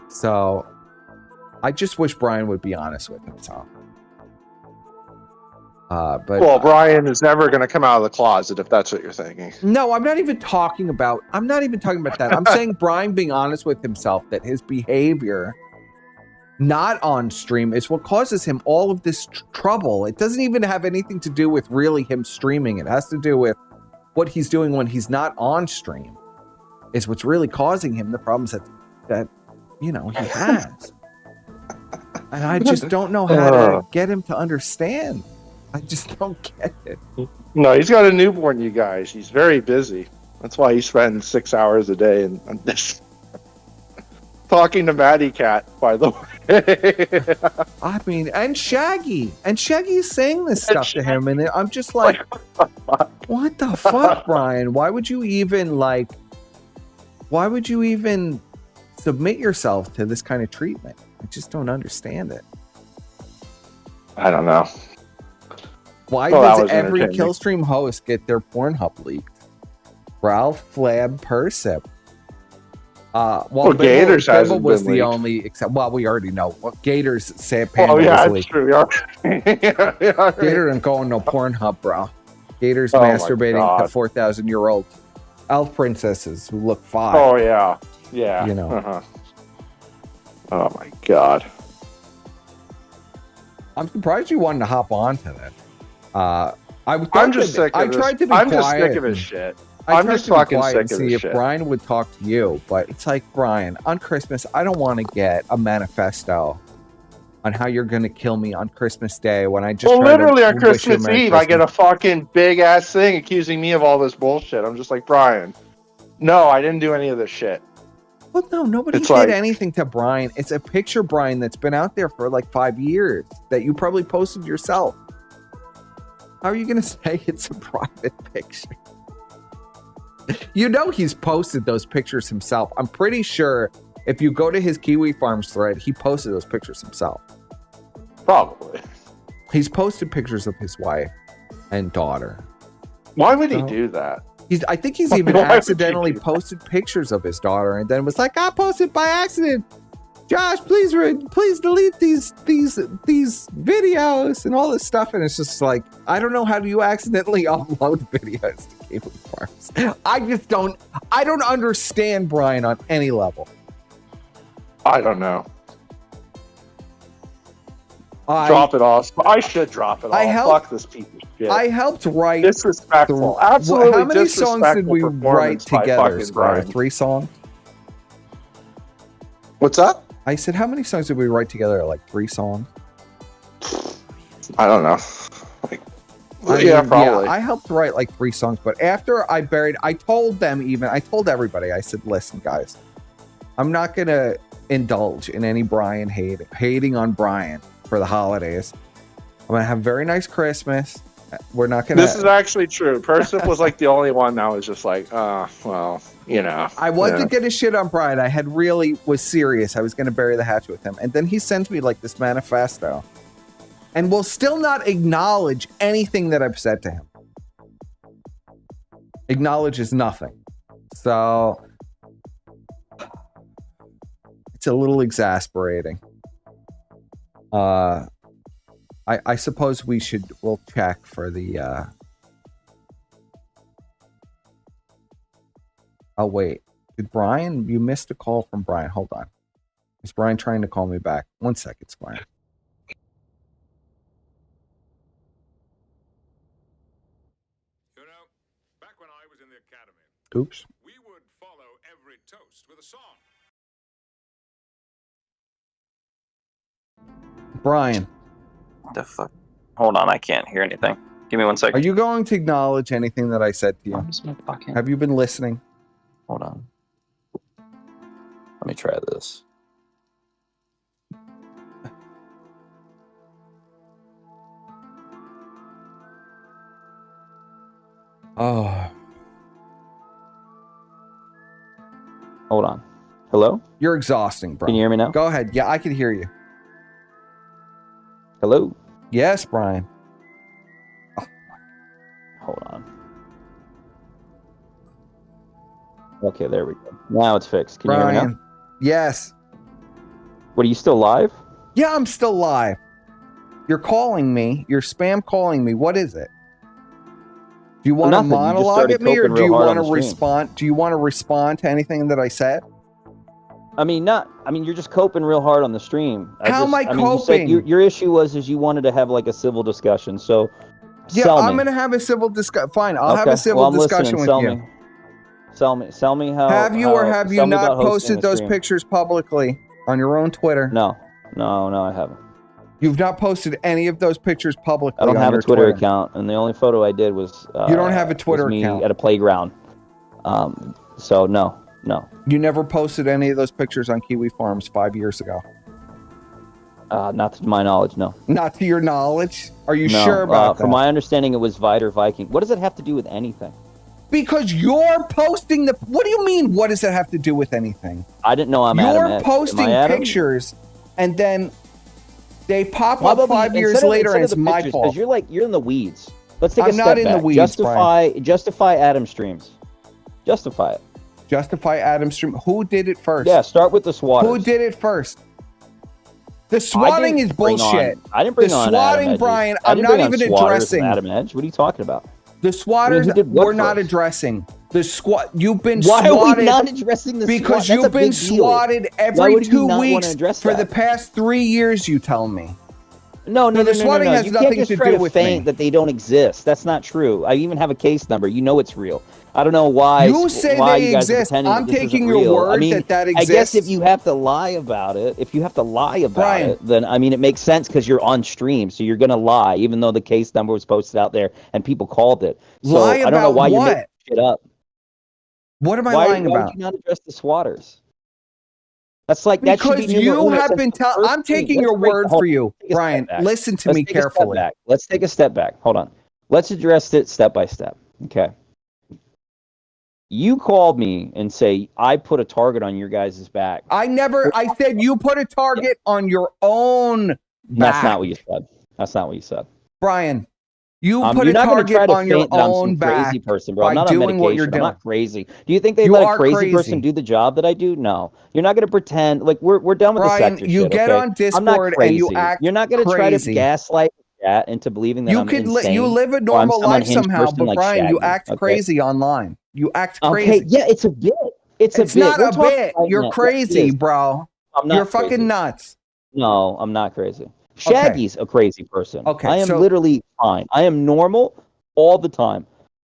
So, I just wish Bryan would be honest with himself. But Bryan is never going to come out of the closet if that's what you're thinking. No, I'm not even talking about that. I'm saying Bryan being honest with himself that his behavior not on stream is what causes him all of this trouble. It doesn't even have anything to do with really him streaming. It has to do with what he's doing when he's not on stream is what's really causing him the problems that you know, he has. And I just don't know how to get him to understand. I just don't get it. No, he's got a newborn, you guys. He's very busy. That's why he spends 6 hours a day on this. Talking to Maddie Cat, by the way. I mean, and Shaggy. And Shaggy's saying this stuff to him, and I'm just like, what the fuck, Bryan? Why would you even submit yourself to this kind of treatment? I just don't understand it. I don't know. Why does every Killstream host get their Pornhub leaked? Ralph Flab Persip. Gators Bibble was the only except. Well, we already know. Gators say Panda was that's leaked. true. Yeah. Gator didn't go on no Pornhub, bro. Gators masturbating to 4,000-year-old elf princesses who look 5. Oh yeah, yeah. You know. Uh-huh. Oh my god. I'm surprised you wanted to hop on to that. I'm just sick of this. I'm just sick of his shit. I'm just fucking sick of see this if Bryan would talk to you, but it's like, Bryan, on Christmas, I don't want to get a manifesto on how you're going to kill me on Christmas Day when I just literally on Christmas Eve, I get a fucking big ass thing accusing me of all this bullshit. I'm just like, Bryan, no, I didn't do any of this shit. Well, no, nobody did anything to Bryan. It's a picture, Bryan, that's been out there for like 5 years that you probably posted yourself. How are you going to say it's a private picture? You know he's posted those pictures himself. I'm pretty sure if you go to his Kiwi Farms thread, he posted those pictures himself. Probably. He's posted pictures of his wife and daughter. Why would he do that? I think he's even accidentally posted pictures of his daughter and then was like, I posted by accident. Josh, please delete these videos and all this stuff. And it's just like, I don't know how do you accidentally upload videos to Kiwi Farms. I don't understand Bryan on any level. I don't know. Drop it off. I should drop it off. Fuck this piece of shit. I helped write. Disrespectful. Absolutely. How many songs did we write together, Squire? 3 songs? What's that? I said, how many songs did we write together? Like 3 songs? I don't know. Probably. Yeah, I helped write like 3 songs, but after I told everybody, I said, listen, guys, I'm not going to indulge in any Bryan hating on Bryan for the holidays. I'm going to have a very nice Christmas. We're not gonna. This is actually true. Persip was like the only one that was just like, well, you know. I wasn't gonna shit on Bryan. I had really was serious. I was gonna bury the hatchet with him, and then he sends me like this manifesto, and will still not acknowledge anything that I've said to him. Acknowledges nothing. So it's a little exasperating. I suppose we'll check for the oh wait. Did Bryan, you missed a call from Bryan. Hold on. Is Bryan trying to call me back? 1 second, Squire. You know, back when I was in the academy, Oops. we would follow every toast with a song. Bryan, The fuck? Hold on, I can't hear anything. Give me 1 are second. you going to acknowledge anything that I said to you? Where's my fucking- Have you been listening? Hold on. Let me try this. Oh, Hold on. Hello? you're exhausting, bro. Can you hear me now? Go ahead. Yeah, I can hear you. Hello? Yes, Bryan. Hold on. Okay, there we go. Now it's fixed. Can you hear me now? Bryan. Yes. What, are you still live? Yeah, I'm still live. You're calling me. You're spam calling me. What is it? Do you want to Nothing. You just monologue started at me, or coping do real you hard want on to the stream. respond? Do you want to respond to anything that I said? I mean, you're just coping real hard on the stream. How am I You said coping? your issue was you wanted to have like a civil discussion. So, Yeah, sell I'm me. going to have a civil discussion. Fine, I'll have Okay, a civil well, I'm discussion listening. with you. Sell me how. Have you or have you sell me not about hosting posted the those stream. pictures publicly on your own Twitter? No, I haven't. You've not posted any of those pictures publicly. I don't on have a your Twitter account, and the only photo I did was. You don't have a Twitter was me account. at a playground. So no. You never posted any of those pictures on Kiwi Farms 5 years ago. Not to my knowledge, no. Not to your knowledge. Are you No, sure about that? From my understanding, it was Vider Viking. What does it have to do with anything? Because you're posting the. What do you mean? What does it have to do with anything? I didn't know I'm You're Adam Edge. Am posting I Adam? pictures, and then they pop Probably, up 5 years later, and it's my fault. Because you're in the weeds. Let's take I'm a step not in the back. weeds, Justify Adam streams. Justify it. Justify Adam's stream. Who did it first? Yeah, start with the swatters. Who did it first? The swatting is bullshit. I didn't bring The on swatting, Adam Bryan, I I'm didn't not bring on even swatters addressing. and Adam Edge. What are you talking about? The swatters who did what we're not first? addressing. The squat. You've been Why swatted are we not addressing the because SWAT? That's a you've been big deal. swatted Why every would you 2 not wanna weeks address for the that? past 3 years. You tell me. No. the swatting has You nothing can't just to try do to with feign me. that they don't exist. That's not true. I even have a case number. You know it's real. I don't know why. You say why they you guys are exist. pretending I'm that this taking isn't your real. word I mean, that I guess if exists. you have to lie about it, Bryan. then I mean it makes sense because you're on stream, so you're gonna lie, even though the case number was posted out there and people called it. So Lie I don't know about why you're what? making shit up. What am I Why lying why about? would you not address the swatters? That's like that should Because be you number- have been telling. I'm taking your word for you, Bryan. Listen to me carefully. Let's take a step back. Hold on. Let's address it step by step. Okay. You called me and say I put a target on your guys' back. I said you put a target on your own back. That's not what you said. That's not what you said. Bryan, you put a you're not gonna try target to on your feignt that I'm own some back crazy person, bro. I'm by not on doing what you're medication. I'm doing. not crazy. Do you think they You let are a crazy crazy. person do the job that I do? No. You're not going to pretend like we're done with Bryan, the sector you shit, get okay? on I'm not Discord crazy. and you act You're not going to try to crazy. gaslight that into believing that You I'm could insane. you live a or I'm normal some life unhinged somehow, person but like Bryan, you Shaggy, act okay? crazy online. You act Okay, crazy. yeah, it's a bit. It's a bit. not We're a talking bit. right You're now. Yes, it crazy, is. bro. I'm not You're crazy. fucking nuts. No, I'm not crazy. Shaggy's a crazy person. Okay, I am so- literally fine. I am normal all the time.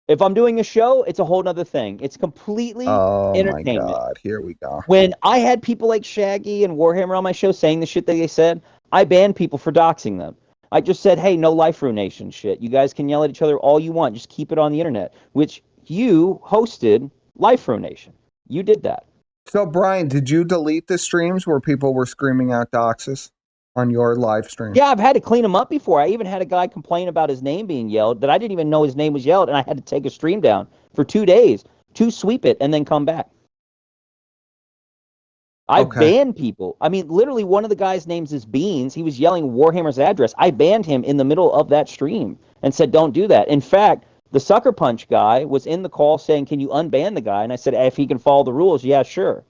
If I'm doing a show, it's a whole nother thing. It's completely Oh my entertainment. god, here we go. When I had people like Shaggy and Warhammer on my show saying the shit that they said, I banned people for doxing them. I just said, hey, no Life Ruination shit. You guys can yell at each other all you want. Just keep it on the internet, which you hosted Life Ruination. You did that. So Bryan, did you delete the streams where people were screaming out doxes? on your live stream. Yeah, I've had to clean him up before. I even had a guy complain about his name being yelled that I didn't even know his name was yelled, and I had to take a stream down for 2 days to sweep it and then come back. I banned people. I mean, literally, one of the guys' names is Beans. He was yelling Warhammer's address. I banned him in the middle of that stream and said, don't do that. In fact, the Sucker Punch guy was in the call saying, can you unban the guy? And I said, if he can follow the rules, yeah, sure.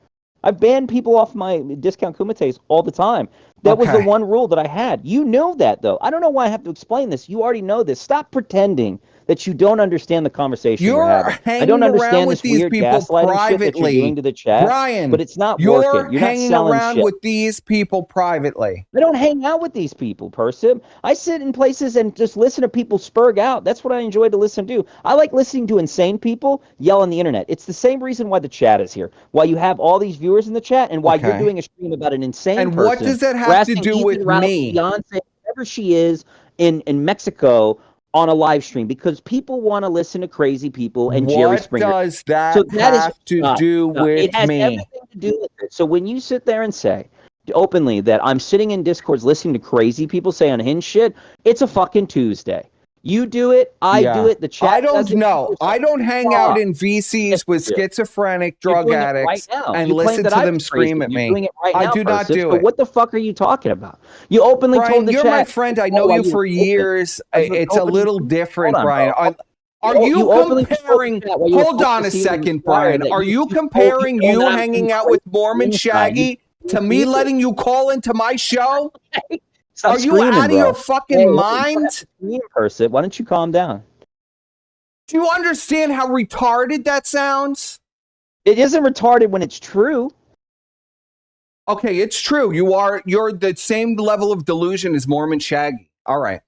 I've banned people off my discount kumites all the time. That was the one rule that I had. You know that, though. I don't know why I have to explain this. You already know this. Stop pretending that you don't understand the conversation we're having. I don't understand this weird gaslighting shit that you're doing to the chat, Brian, but it's not you're working. You're hanging not selling around shit. with these people privately. I don't hang out with these people, Persip. I sit in places and just listen to people spurg out. That's what I enjoy to listen to. I like listening to insane people yell on the internet. It's the same reason why the chat is here, why you have all these viewers in the chat, and why you're doing a stream about an insane person. And what does that have to do with me? Beyonce, whatever she is in Mexico on a live stream, because people want to listen to crazy people and Jerry Springer. What does that have to do with me? It has everything to do with it. So when you sit there and say openly that I'm sitting in Discords listening to crazy people say unhinged shit, it's a fucking Tuesday. You do it, I do it, the chat I don't know. I don't hang out in VCs with schizophrenic drug addicts and listen to them scream at me. I do not do it. What the fuck are you talking about? You openly told the chat. You're my friend. I know you for years. It's a little different, Brian. Are you comparing? Hold on a second, Brian. Are you comparing you hanging out with Mormon Shaggy to me letting you call into my show? Are you out of your fucking mind? Person, why don't you calm down? Do you understand how retarded that sounds? It isn't retarded when it's true. Okay, it's true. You're the same level of delusion as Mormon Shaggy. All right.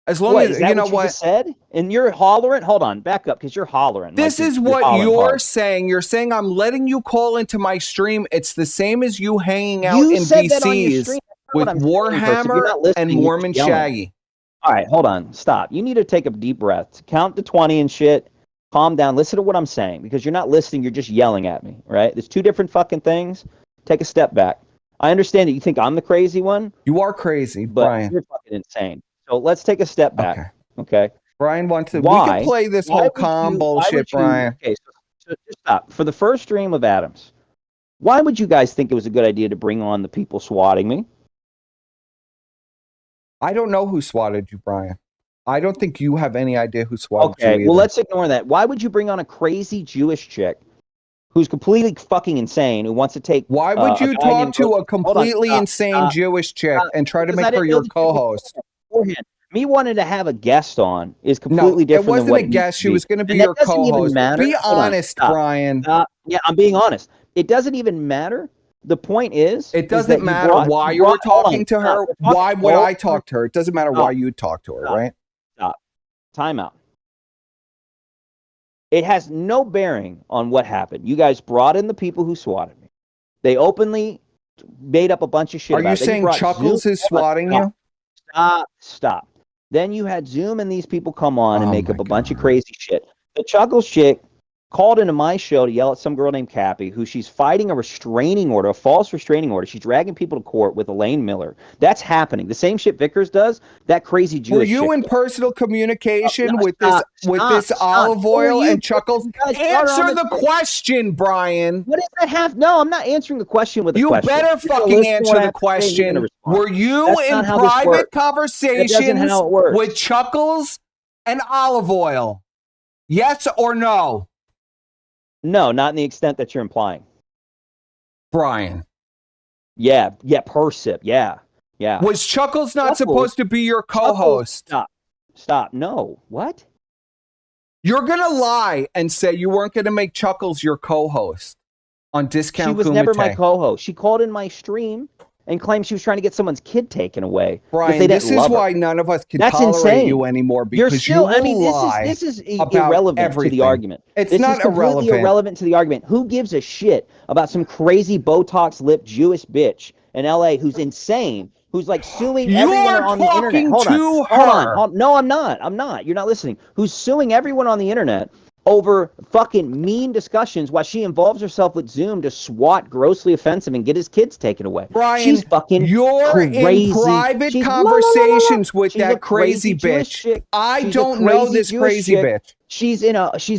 As long as you know what you said, and you're hollering. Hold on, back up, because you're hollering. This is what you're saying. You're saying I'm letting you call into my stream. It's the same as you hanging out in VCs with Warhammer and Mormon Shaggy. All right, hold on, stop. You need to take a deep breath, count to 20 and shit. Calm down. Listen to what I'm saying, because you're not listening. You're just yelling at me. Right? There's two different fucking things. Take a step back. I understand that you think I'm the crazy one. You are crazy, but Brian. You're fucking insane. So let's take a step back. Okay. Brian wants to. We can play this whole bullshit, Brian. Okay, so just stop. For the first stream of Adams, why would you guys think it was a good idea to bring on the people swatting me? I don't know who swatted you, Brian. I don't think you have any idea who swatted you. Okay, well, let's ignore that. Why would you bring on a crazy Jewish chick who's completely fucking insane, who wants to take... Why would you talk to a completely insane Jewish chick and try to make her your co-host? Me wanting to have a guest on is completely different. It wasn't a guest. She was going to be your co-host. Be honest, Brian. Yeah, I'm being honest. It doesn't even matter. The point is, it doesn't matter why you were talking to her. Why would I talk to her? It doesn't matter why you talk to her, right? Stop. Time out. It has no bearing on what happened. You guys brought in the people who swatted me. They openly made up a bunch of shit. Are you saying Chuckles is swatting you? Stop. Then you had Zoom and these people come on and make up a bunch of crazy shit. The Chuckles chick called into my show to yell at some girl named Cappy, who she's fighting a restraining order, a false restraining order. She's dragging people to court with Elaine Miller. That's happening. The same shit Vickers does. That crazy Jewish. Were you in personal communication with this olive oil and Chuckles? Answer the question, Brian. What does that have? No, I'm not answering the question with a question. You better fucking answer the question. Were you in private conversations with Chuckles and olive oil? Yes or no? No, not in the extent that you're implying. Brian. Yeah, Persip. Yeah. Was Chuckles not supposed to be your co-host? Stop. No. What? You're going to lie and say you weren't going to make Chuckles your co-host on Discount Kumite. She was never my co-host. She called in my stream and claimed she was trying to get someone's kid taken away. Brian, this is why none of us can tolerate you anymore, because you lie. This is irrelevant to the argument. It's not irrelevant. Irrelevant to the argument. Who gives a shit about some crazy Botox lipped Jewish bitch in LA who's insane, who's like suing everyone on the internet? Hold on. No, I'm not. You're not listening. Who's suing everyone on the internet over fucking mean discussions while she involves herself with Zoom to swat grossly offensive and get his kids taken away. Brian, She's fucking you're crazy. in private She's conversations with She's a that crazy Jewish bitch. chick. I She's a don't know crazy this Jewish crazy chick. bitch. She's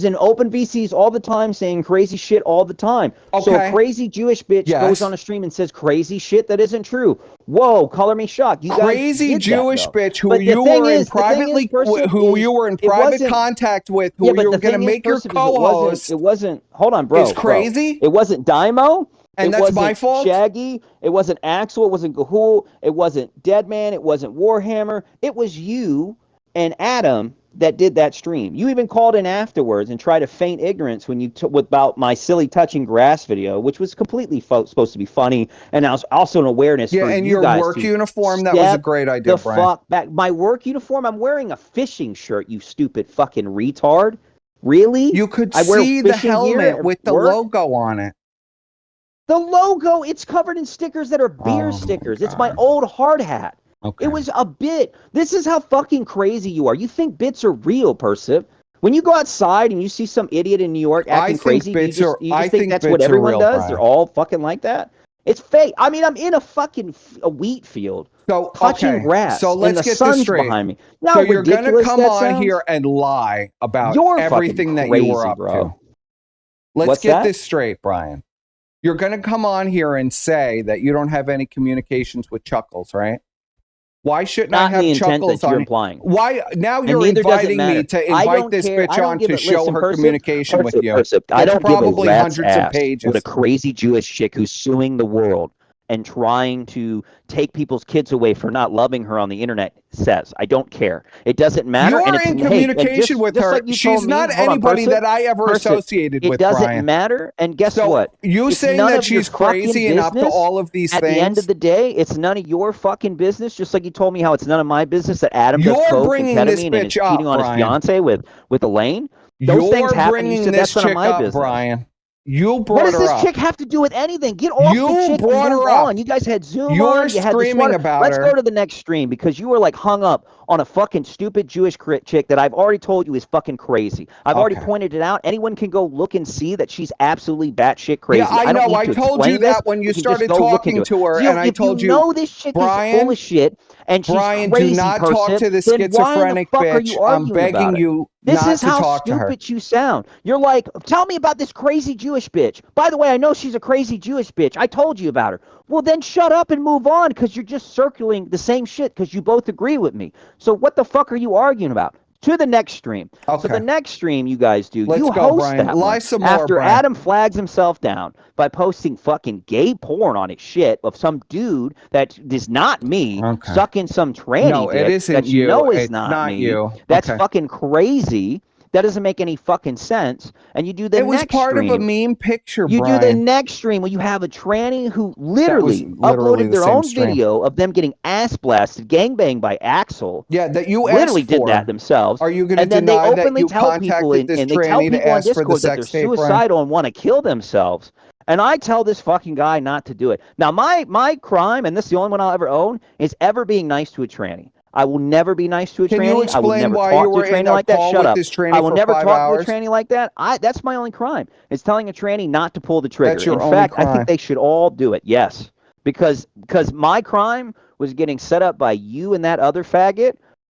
in open VCs all the time saying crazy shit all the time. So Okay. a crazy Jewish bitch Yes. goes on a stream and says crazy shit that isn't true. Whoa, color me shocked. You Crazy guys did Jewish that, though. bitch who But the you thing were in is- the thing is, Percival, who is you were in it private wasn't- contact with, Yeah, who but you were the going to thing is, make your Percival, co-host. It wasn't. Hold on, bro. Is crazy? It wasn't Dymo. And it that's wasn't my fault? Shaggy. It wasn't Axel. It wasn't Gahul. It wasn't Deadman. It wasn't Warhammer. It was you and Adam that did that stream. You even called in afterwards and tried to feign ignorance when you about my silly touching grass video, which was completely supposed to be funny, and I was also an awareness. Yeah, for and you your guys work to uniform, that was a step great idea, the Brian. fuck back. My work uniform. I'm wearing a fishing shirt. You stupid fucking retard. Really? You could I wear see the fishing gear helmet at with the work? logo on it. The logo, it's covered in stickers that are beer Oh, stickers. my It's my God. old hard hat. Okay. It was a bit. This is how fucking crazy you are. You think bits are real, Perciv. When you go outside and you see some idiot in New York acting crazy, you just think that's what everyone does? Brian. They're all fucking like that? It's fake. I mean, I'm in a fucking wheat field. So, touching okay, grass. so let's and the get this sun's straight. behind me. Now, So you're going to ridiculous come that on sounds? here and lie about You're everything that fucking you were crazy, up bro. to. Let's What's get that? this straight, Brian. You're going to come on here and say that you don't have any communications with Chuckles, right? Why shouldn't Not I have the intent Chuckles that you're on? implying. Why now And you're neither does it inviting me matter. to I invite don't this care. bitch I don't on give to it- show listen, her Perciv, communication with you? Perciv, I It's don't give a probably rat's hundreds of ass pages. what a crazy Jewish chick who's suing the world and trying to take people's kids away for not loving her on the internet says. I don't care. It doesn't matter. You're and it's, in hey, and communication with just her. like you She's told me, not hold on, anybody Perciv, that I ever Perciv, associated it with, doesn't Brian. matter. And guess So what? you It's saying none that of your she's crazy fucking and up to business. all of these At things? the end of the day, it's none of your fucking business. Just like you told me how it's none of my business that Adam does You're coke and bringing ketamine this and is bitch up, cheating on his Brian. fiance with Elaine. Those You're things happen. bringing You said this that's none of chick my up, business. Brian. You What brought does her this up. chick have to do with anything? Get off You the chick brought and move her up. on. You guys had Zoom You're on. You had screaming this about Let's her. go to the next stream because you were like hung up on a fucking stupid Jewish chick that I've already told you is fucking crazy. I've already Okay. pointed it out. Anyone can go look and see that she's absolutely batshit crazy. Yeah, I don't know. need I to told you explain this. that when you can just started go look talking into to her, it. and I if told you you, know this chick Brian, is full of shit and she's Brian, crazy, do not talk Perciv, to the then why in schizophrenic the fuck are bitch. you I'm arguing begging about it? you This not is to how talk to her. stupid you sound. You're like, tell me about this crazy Jewish bitch. By the way, I know she's a crazy Jewish bitch. I told you about her. Well, then shut up and move on because you're just circling the same shit because you both agree with me. So what the fuck are you arguing about? To the next stream. Okay. So the next stream you guys do, Let's you go, host Brian. that Lie one some more, after Brian. Adam flags himself down by posting fucking gay porn on his shit of some dude that is not me Okay. sucking some tranny No, it dick isn't that you you. know is It's not not me. you. That's Okay. fucking crazy. That doesn't make any fucking sense. And you do the It was next part stream. of a meme picture, You Brian. do the next stream where you have a tranny who literally literally uploaded the their same own stream. video of them getting ass blasted, gangbanged by Axel. Yeah, that you Literally asked did for. that themselves. Are you going to And then they deny that openly you tell people, contacted and this they tell tranny to people on ask for the Discord that they're sex tape, Brian? suicidal and want to kill themselves. And I tell this fucking guy not to do it. Now, my crime, and this is the only one I'll ever own, is ever being nice to a tranny. I will never be nice to a Can tranny. you I will explain never why talk you were to a in tranny a like that. call Shut with up. this tranny I will for never 5 talk hours? to a tranny like that. That's my only crime. It's telling a tranny not to pull the trigger. That's your in only fact, I crime. think they should all do it. Yes, because my crime was getting set up by you and that other faggot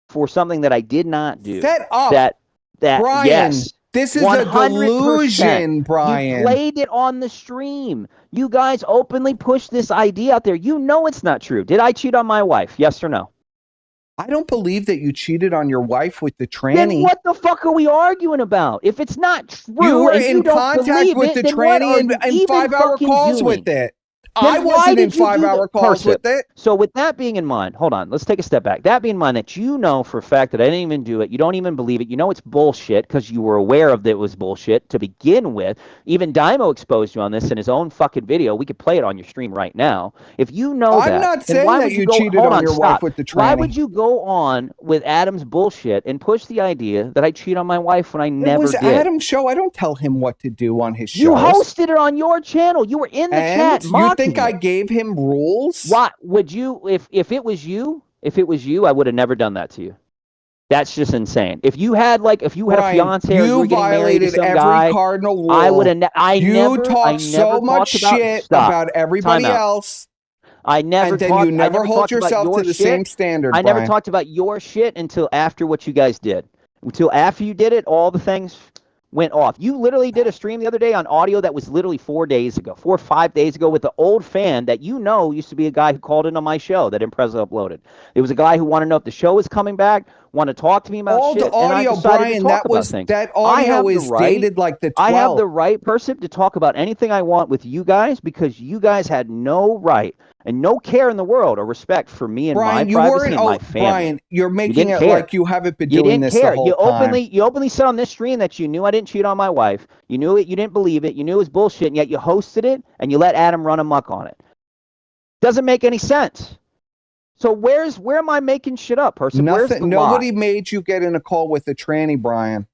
for something that I did not do. Set up? That Brian, yes. this is a 100%. delusion, Brian. You played it on the stream. You guys openly pushed this idea out there. You know it's not true. Did I cheat on my wife? Yes or no? I don't believe that you cheated on your wife with the tranny. Then what the fuck are we arguing about? If it's not true, You were and in you don't contact believe with it, the then what tranny are and you 5-hour even calls doing? with it. Then I why wasn't in did you do 5-hour calls with it. So with that being in mind, hold on, let's take a step back. That being in mind that you know for a fact that I didn't even do it, you don't even believe it, you know it's bullshit because you were aware of that it was bullshit to begin with. Even Dymo exposed you on this in his own fucking video. We could play it on your stream right now. If you know I'm that, not then saying why that would you go, cheated hold on your stop. wife with the Why tranny. would you go on with Adam's bullshit and push the idea that I cheat on my wife when I never It was did? Adam's show. I don't tell him what to do on his show. You hosted it on your channel. You were in the And chat you mocking think I it. gave him rules? What would you if it was you? If it was you, I would have never done that to you. That's just insane. If you had a Brian, fiance or you were getting married to violated some every guy, cardinal rule. I would have. You talk so much shit about everybody else. I never and then talked, you never hold yourself to the same standard. I never Brian. talked about your shit until after what you guys did. Until after you did it, all the things went off. You literally did a stream the other day on audio that was literally 4 or 5 days ago with the old fan that used to be a guy who called in on my show that Impreza uploaded. It was a guy who wanted to know if the show was coming back, wanted to talk to me about all shit. The audio, and I decided Brian, to talk about things. that audio is dated like the 12th. I have the right person to talk about anything I want with you guys because you guys had no right and no care in the world or respect for me and Brian, my privacy and my family. Brian, you're making it like you haven't been doing this the whole time. You openly said on this stream that you knew I didn't cheat on my wife. You knew it. You didn't believe it. You knew it was bullshit, and yet you hosted it and you let Adam run amok on it. Doesn't make any sense. So where am I making shit up, person? Nothing. Nobody made you get in a call with a tranny, Brian,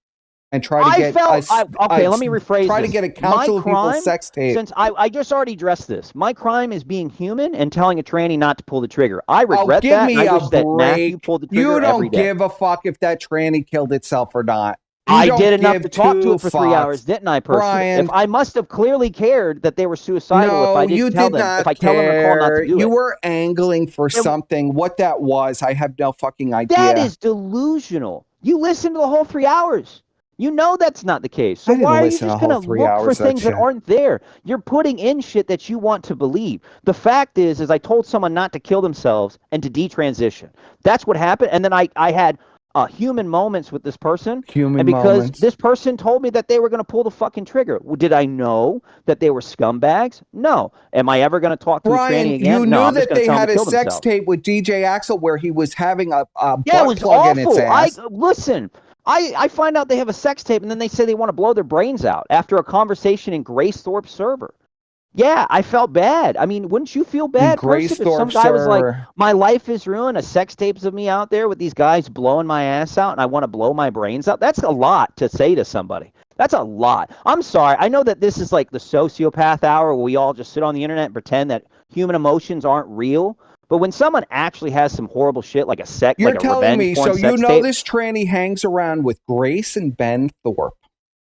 and try to get. Let me rephrase. Try to get a council of people's sex tape. Since I just already addressed this, my crime is being human and telling a tranny not to pull the trigger. I regret that. And I wish that Matthew pulled the trigger every day. You don't give a fuck if that tranny killed itself or not. I did enough to talk to it for 3 hours, didn't I, person? Brian, if I must have clearly cared that they were suicidal if I didn't tell them. If I tell them to call not to do it. You were angling for something. What that was, I have no fucking idea. That is delusional. You listened to the whole 3 hours. You know that's not the case. So why are you just going to look for things that aren't there? You're putting in shit that you want to believe. The fact is I told someone not to kill themselves and to detransition. That's what happened. And then I had human moments with this person. Because this person told me that they were going to pull the fucking trigger. Did I know that they were scumbags? No. Am I ever going to talk to a tranny again? You knew that they had a sex tape with DJ Axel where he was having a butt plug in its ass. Listen, I find out they have a sex tape and then they say they want to blow their brains out after a conversation in Grace Thorpe's server. Yeah, I felt bad. I mean, wouldn't you feel bad, person, if some guy was like, my life is ruined, a sex tapes of me out there with these guys blowing my ass out and I want to blow my brains out? That's a lot to say to somebody. That's a lot. I'm sorry. I know that this is like the sociopath hour where we all just sit on the internet and pretend that human emotions aren't real. But when someone actually has some horrible shit like a sex, you're like a telling revenge me, porn so sex you know tape, this tranny hangs around with Grace and Ben Thorpe.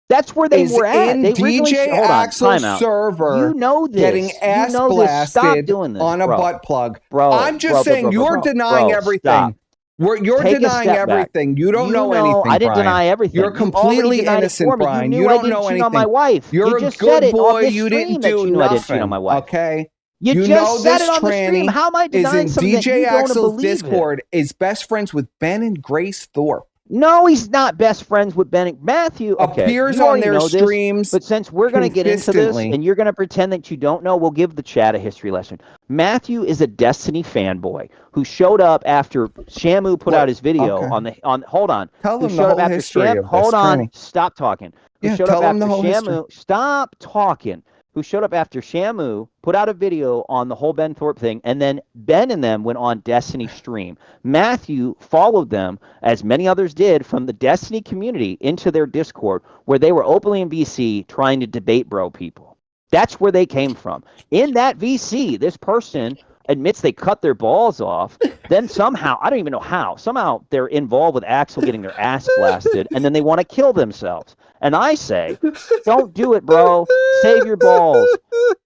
That's where they were at. They DJ Axel's server. You know this. Getting ass blasted Stop doing this, on a butt plug. Bro, I'm just saying you're denying everything. You're denying everything. You don't know anything. I didn't Brian. deny everything. You're completely innocent, Brian. You don't know anything. On my wife. You're just a good said it boy. on this You didn't do nothing. nothing. I didn't cheat on my wife. Okay. You just said it on the stream. How am I denying is in something DJ that you don't Axel's believe Discord is best friends with Ben and Grace Thorpe. No, he's not best friends with Ben. Matthew appears on their streams, but since we're going to get into this and you're going to pretend that you don't know, we'll give the chat a history lesson. Matthew is a Destiny fanboy who showed up after Shamu put out his video on. Hold on. Tell them the whole history of this. Hold on. Stop talking. Yeah, tell them the whole history. Stop talking. Who showed up after Shamu put out a video on the whole Ben Thorpe thing, and then Ben and them went on Destiny stream. Matthew followed them, as many others did, from the Destiny community into their Discord, where they were openly in VC trying to debate bro people. That's where they came from. In that VC, this person admits they cut their balls off. Then somehow, I don't even know how, somehow they're involved with Axel getting their ass blasted, and then they want to kill themselves. And I say, don't do it, bro. Save your balls.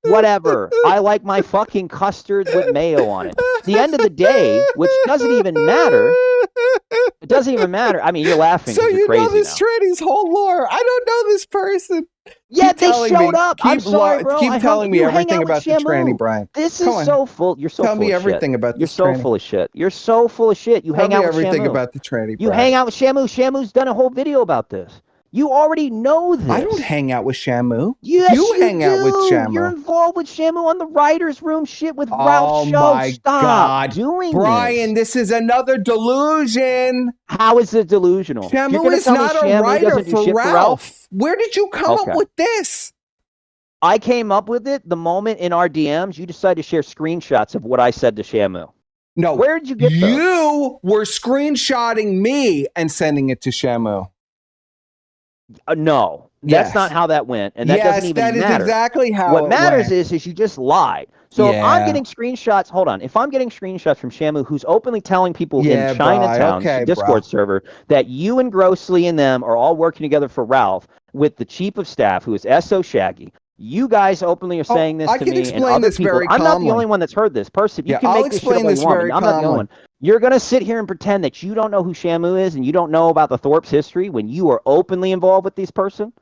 Whatever. I like my fucking custards with mayo on it. At the end of the day, which doesn't even matter. It doesn't even matter. I mean, you're laughing. So you crazy know this tranny's whole lore. I don't know this person. Yeah, they showed up. I'm sorry, bro. Keep telling me everything about the tranny, Brian. This is so full. You're so full of shit. Tell me everything about this tranny. You're so full of shit. You're so full of shit. You hang out with Shamu. Tell me everything about the tranny, Brian. You hang out with Shamu. Shamu's done a whole video about this. You already know this. I don't hang out with Shamu. Yes, you hang out with Shamu. You're involved with Shamu on the writer's room shit with Ralph's show. Oh my God. Doing Brian, this is another delusion. How is it delusional? Shamu is not a writer for Ralph. Where did you come up with this? I came up with it the moment in our DMs you decided to share screenshots of what I said to Shamu. No. Where did you get those? You were screenshotting me and sending it to Shamu. No, that's not how that went, and that doesn't even matter. That is exactly how what matters is you just lied. So if I'm Yeah. getting screenshots, hold on. If I'm getting screenshots from Shamu, who's openly telling people Yeah, in Chinatown, okay, Discord server, that you and Grossly and them are all working together for Ralph with the chief of staff, who is SO Shaggy. You guys openly are saying this I to can me and explain other this people. very I'm not the calmly. only one that's heard this. Person, you Yeah, can I'll make this shit up explain all this you want, very but I'm not the only calmly. one. You're going to sit here and pretend that you don't know who Shamu is and you don't know about the Thorpe's history when you are openly involved with this person?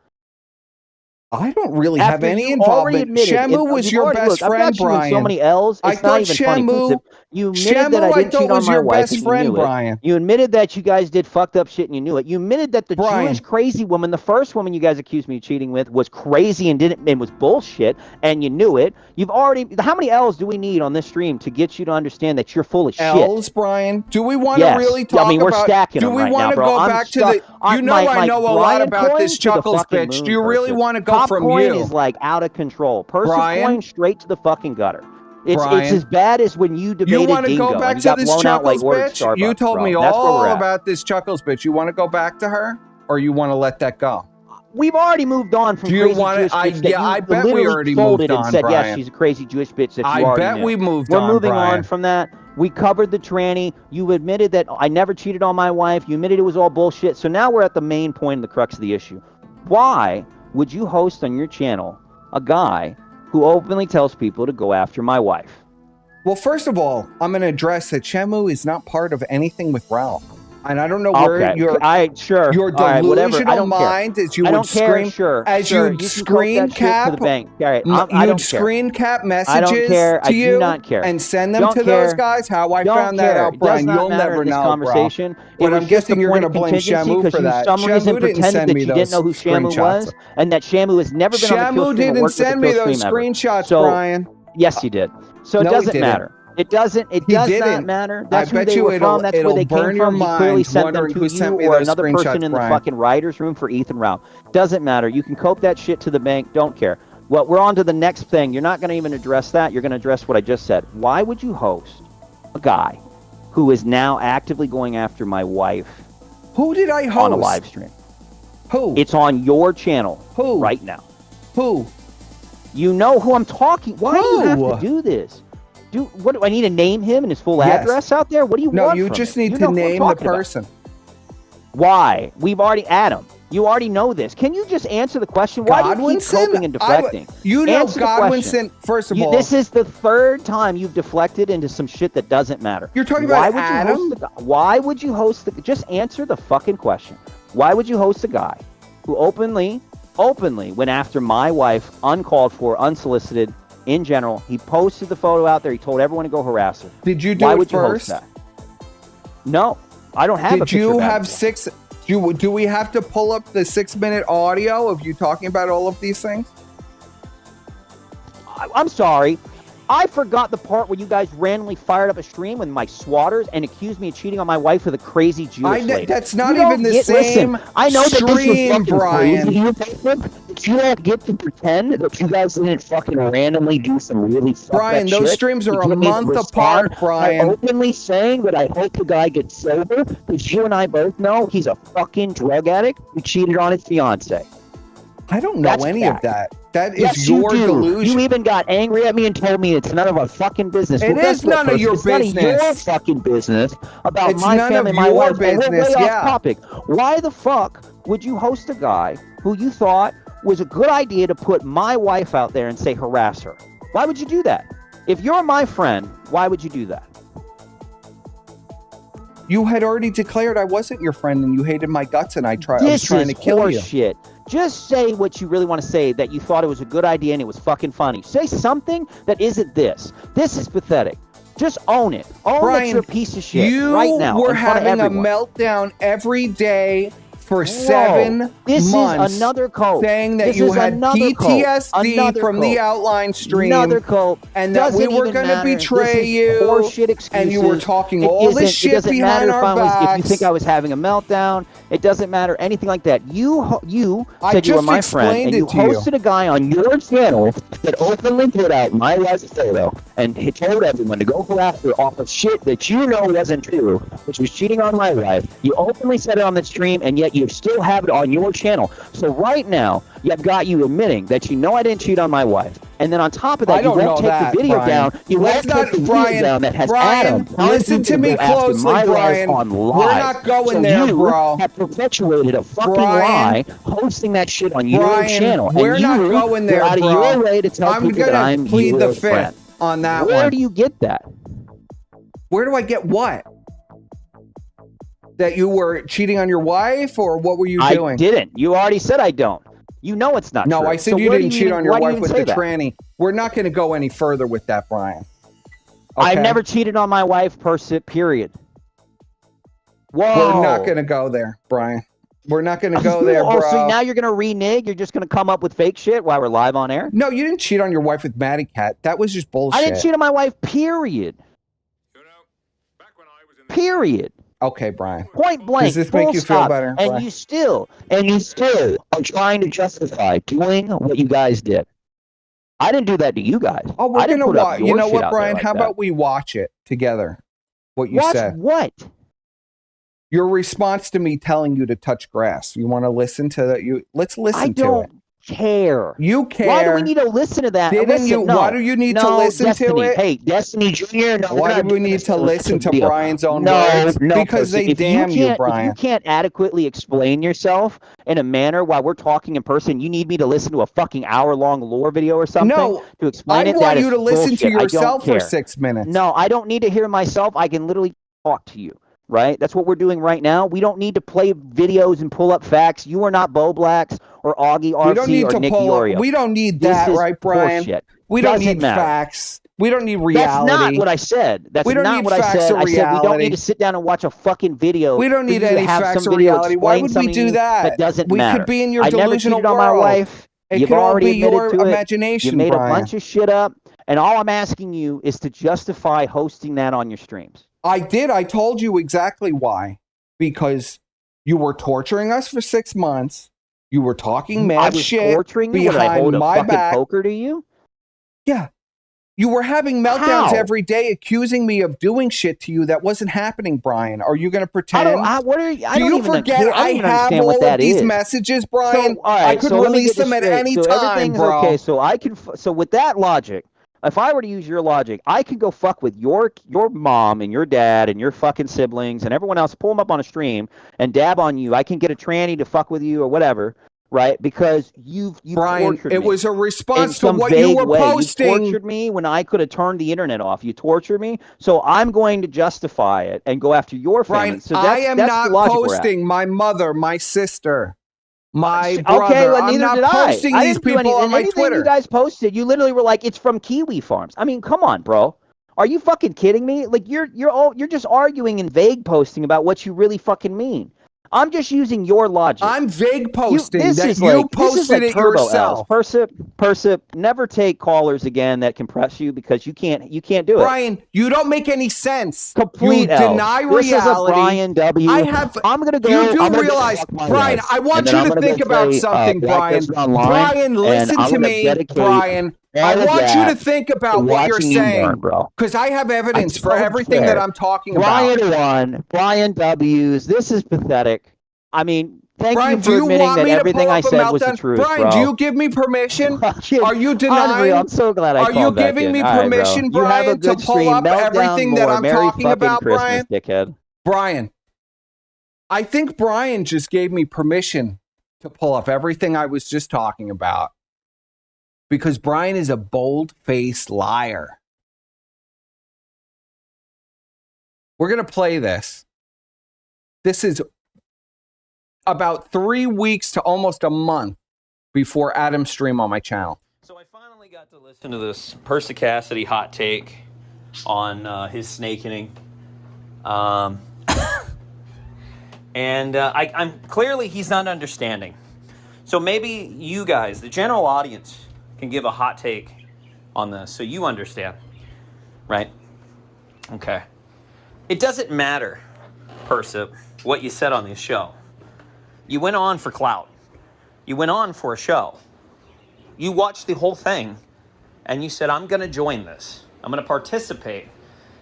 I don't really After have any you already involvement. admitted, Shamu was you've your already, best look, friend, I've got you in Bryan. so many L's, I it's not thought even funny. Shamu. You admitted that I didn't cheat on was my your wife, best and you friend, knew Bryan. it. You admitted that you guys did fucked up shit, and you knew it. You admitted that the Bryan. Jewish crazy woman, the first woman you guys accused me of cheating with, was crazy and was bullshit, and you knew it. You've already. How many L's do we need on this stream to get you to understand that you're full of shit? L's, Bryan. Do we want to Yes. really talk about? I mean, we're stacking do them we right want now, to bro. go I'm back to the? You know, I know a lot Bryan about coin this to the Chuckles fucking bitch. moon, Do you really Persis. want to go Pop from coin you? is like out of control. Persis Bryan? coin straight to the fucking gutter. It's Bryan? as bad as when you debated You want to Dingo go back and you to got this blown out like Chuckles ordered bitch? Starbucks, You told bro. me That's where we're all at. about this Chuckles bitch. You want to go back to her, or you want to let that go? We've already moved on from Do you crazy want Jewish to? bitch that you I bet we literally already folded moved and on, said, Bryan. yes, she's a crazy Jewish bitch that you I already bet knew. we moved We're on, moving Bryan. on from that. We covered the tranny. You admitted that I never cheated on my wife. You admitted it was all bullshit. So now we're at the main point and the crux of the issue. Why would you host on your channel a guy who openly tells people to go after my wife? Well, first of all, I'm going to address that Shamu is not part of anything with Ralph. And I don't know where Okay, your sure. your All right, whatever. I delusional don't mind care. as you I would don't care. screen Sure, as sure. you'd You can quote screen that shit to cap the bank. All right, I you'd don't care. screen cap I don't messages care. I to do you not care. and send them Don't to care. those guys. How I Don't found that care. out, It Bryan, does not you'll matter never in this know, conversation. bro. It But was I'm just a guessing you're point going to of blame contingency Shamu because for you, that. some reason, Shamu didn't pretended send that me you didn't those know who Shamu screenshots. was and that Shamu has never been on the kill Shamu stream or didn't worked with send the me kill those stream ever. screenshots, So, Bryan. yes, he did. So it No, he doesn't didn't. matter. It doesn't. It He does not didn't. matter. I That's who bet they you were from. That's where it'll they came burn your from. He clearly mind sent them wondering to who you sent me or those another person screenshots, in the Bryan. fucking writers' room for Ethan Rao. Doesn't matter. You can cope that shit to the bank. Don't care. Well, we're on to the next thing. You're not going to even address that. You're going to address what I just said. Why would you host a guy who is now actively going after my wife Who did I host? on a live stream? Who? It's on your channel Who? right now. Who? You know who I'm talking. Why do you have Who? to do this? What do I need to name him and his full Yes. address out there? What do you No, want you from just him? need You to know who I'm name the talking about. person. Why? We've already Adam. You already know this. Can you just answer the question? Why do you keep coping and deflecting? You know Answer the Godwinson, question. first of all. This is the third time you've deflected into some shit that doesn't matter. You're talking Why about would Adam? You host why would you host the? Just answer the fucking question. Why would you host a guy who openly went after my wife, uncalled for, unsolicited, in general? He posted the photo out there. He told everyone to go harass her. Did you do Why it would you host first? that? No, I don't have a Did picture you of that have before. 6? Do we have to pull up the 6-minute audio of you talking about all of these things? I'm sorry. I forgot the part where you guys randomly fired up a stream with my swatters and accused me of cheating on my wife with a crazy Jewish lady. That's not You even don't the same listen, I know that this was stream, fucking Bryan. crazy, but you don't get to pretend that you guys didn't fucking randomly do some really fucked Bryan, up those shit. streams are You a get me to month respond apart, Bryan. by openly saying that I hope the guy gets sober, because you and I both know he's a fucking drug addict who cheated on his fiance. I don't know That's any fact. of that. That is Yes, your you do. delusion. You even got angry at me and told me it's none of our fucking business. It Well, is guess what, none of Percy? your It's none of your business. fucking business about It's my none family, of my your wife. And we're business, way yeah. off topic. Why the fuck would you host a guy who you thought was a good idea to put my wife out there and say harass her? Why would you do that? If you're my friend, why would you do that? You had already declared I wasn't your friend and you hated my guts and I was This trying is to kill you. horseshit. Just say what you really want to say, that you thought it was a good idea and it was fucking funny. Say something that isn't this. This is pathetic. Just own it. Own that Bryan, you're a piece of shit you right now. were in front of having a everyone. meltdown every day for Whoa, 7 this months, is another cult. saying that This you is had another cult. PTSD Another from the cult. outline stream, Another cult. and that we Doesn't were even going to matter. betray This is you, horseshit excuses. and you were talking It all this isn't- shit it doesn't behind matter our if I was, backs. if you think I was having a meltdown, it doesn't matter anything like that. You I said you were just my friend, explained and you it to you. hosted a guy on your channel that openly put out my wife's photo and he told everyone to go harass her off of shit that you know wasn't true, which was cheating on my wife. You openly said it on the stream, and yet you You still have it on your channel. So right now, I've got you admitting that you know I didn't cheat on my wife. And then on top of that, you won't take the video down. You won't take the video down that has Adam. Listen to me closely, Bryan. We're not going there, bro. You have perpetuated a fucking lie, hosting that shit on your channel. We're not going there, out of bro. your way to tell people that I'm plead the your friend. fifth on that one. Where do you get that? Where do I get what? That you were cheating on your wife, or what were you doing? I didn't. You already said I don't. You know it's not true. No, I said you didn't cheat on your wife with the tranny. We're not going to go any further with that, Bryan. Okay? I've never cheated on my wife, period. Whoa. We're not going to go there, Bryan. We're not going to go there, bro. So now you're going to renege? You're just going to come up with fake shit while we're live on air? No, you didn't cheat on your wife with Matty Cat. That was just bullshit. I didn't cheat on my wife, period. Period. Okay, Bryan. Point blank. Does this make you feel better? And Bryan? you still are trying to justify doing what you guys did. I didn't do that to you guys. Oh, we're going to watch. You know what, Bryan? How about we watch it together? What you said. What? Your response to me telling you to touch grass. You want to listen to that? Let's listen to it. Care. You care. Why do we need to listen to that? Why do you need to listen to it? Hey, Destiny Jr. No, why do we need to listen to Bryan's own words? Because they damn you, Bryan. If you can't adequately explain yourself in a manner while we're talking in person, you need me to listen to a fucking hour-long lore video or something to explain it? I want you to listen to yourself for 6 minutes. No, I don't need to hear myself. I can literally talk to you. Right? That's what we're doing right now. We don't need to play videos and pull up facts. You are not Bo Blacks or Augie RC or Nick Iorio. We don't need that, right, Bryan? Bullshit. We don't need facts. We don't need reality. That's not what I said. That's not what I said. I said we don't need to sit down and watch a fucking video. We don't need any facts or reality. Why would we do that? That doesn't matter. We could be in your delusional world. I never cheated on my wife. It could all be your imagination, You made Bryan. a bunch of shit up, and all I'm asking you is to justify hosting that on your streams. I did. I told you exactly why. Because you were torturing us for 6 months. You were talking mad shit torturing you? behind I hold my a fucking back. Poker to you? Yeah. You were having meltdowns every day, accusing me of doing shit to you that wasn't happening, Bryan. Are you going to pretend? Do you forget I have all of these messages, Bryan? I could release them at any time, bro. Okay, so with that logic, if I were to use your logic, I could go fuck with your mom and your dad and your fucking siblings and everyone else, pull them up on a stream and dab on you. I can get a tranny to fuck with you or whatever, right? Because you Bryan, tortured me. it was a response to what you were posting. You tortured me when I could have turned the internet off. You tortured me, so I'm going to justify it and go after your family. Bryan, So I am not posting my mother, my sister, my brother. Okay, well, I'm neither not did posting I these didn't do people on my anything Twitter. You guys posted, you literally were like, "It's from Kiwi Farms." I mean, come on, bro. Are you fucking kidding me? Like you're just arguing and vague posting about what you really fucking mean. I'm just using your logic. I'm vague posting this that is you like, posted it Turbo yourself. Persip, never take callers again that can press you because you can't do it. Bryan, you don't make any sense. Complete You deny reality. This is a Bryan W. I'm gonna go. You do realize, Bryan. I want you to think about something, Bryan. Bryan, listen to me, Bryan. I want you to think about what you're saying, because I have evidence for everything that I'm talking about. Bryan 1, Bryan W's. This is pathetic. I mean, thank Bryan, you for admitting that everything I said was the truth, Bryan, bro. do you give me permission? Are you denying? Unreal. I'm so glad I Are you giving me permission, Bryan, to pull up everything that I'm talking about, Bryan? Dickhead. Bryan, I think Bryan just gave me permission to pull up everything I was just talking about. Because Bryan is a bold-faced liar. We're going to play this. This is about 3 weeks to almost a month before Adam's stream on my channel. So I finally got to listen to this Percy Cassidy hot take on his snake hitting. And I'm clearly he's not understanding. So maybe you guys, the general audience, can give a hot take on this so you understand, right? Okay. It doesn't matter, Persip, what you said on this show. You went on for clout. You went on for a show. You watched the whole thing, and you said, I'm going to join this. I'm going to participate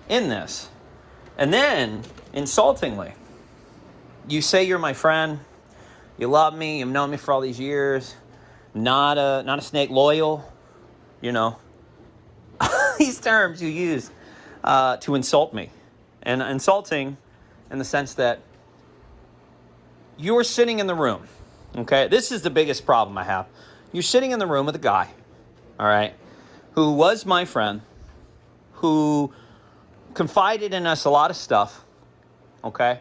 in this. And then, insultingly, you say you're my friend. You love me. You've known me for all these years. Not a snake, loyal. You know, these terms you use to insult me, and insulting in the sense that you were sitting in the room. Okay, this is the biggest problem I have. You're sitting in the room with a guy, all right, who was my friend, who confided in us a lot of stuff, okay,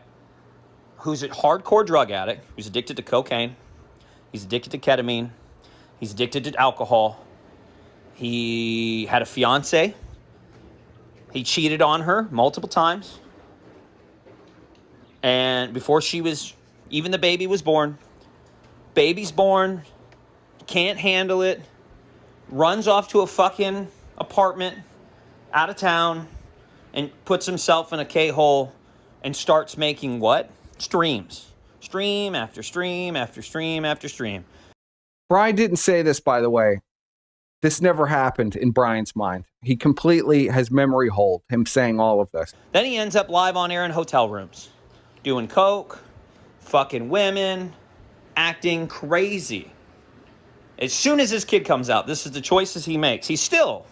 who's a hardcore drug addict, who's addicted to cocaine, he's addicted to ketamine, he's addicted to alcohol, he had a fiance, he cheated on her multiple times, and before even the baby was born, baby's born, can't handle it, runs off to a fucking apartment out of town and puts himself in a K-hole and starts making what? Streams. Stream after stream after stream after stream. Bryan didn't say this, by the way. This never happened in Bryan's mind. He completely has memory hold, him saying all of this. Then he ends up live on air in hotel rooms, doing coke, fucking women, acting crazy. As soon as his kid comes out, this is the choices he makes. He's still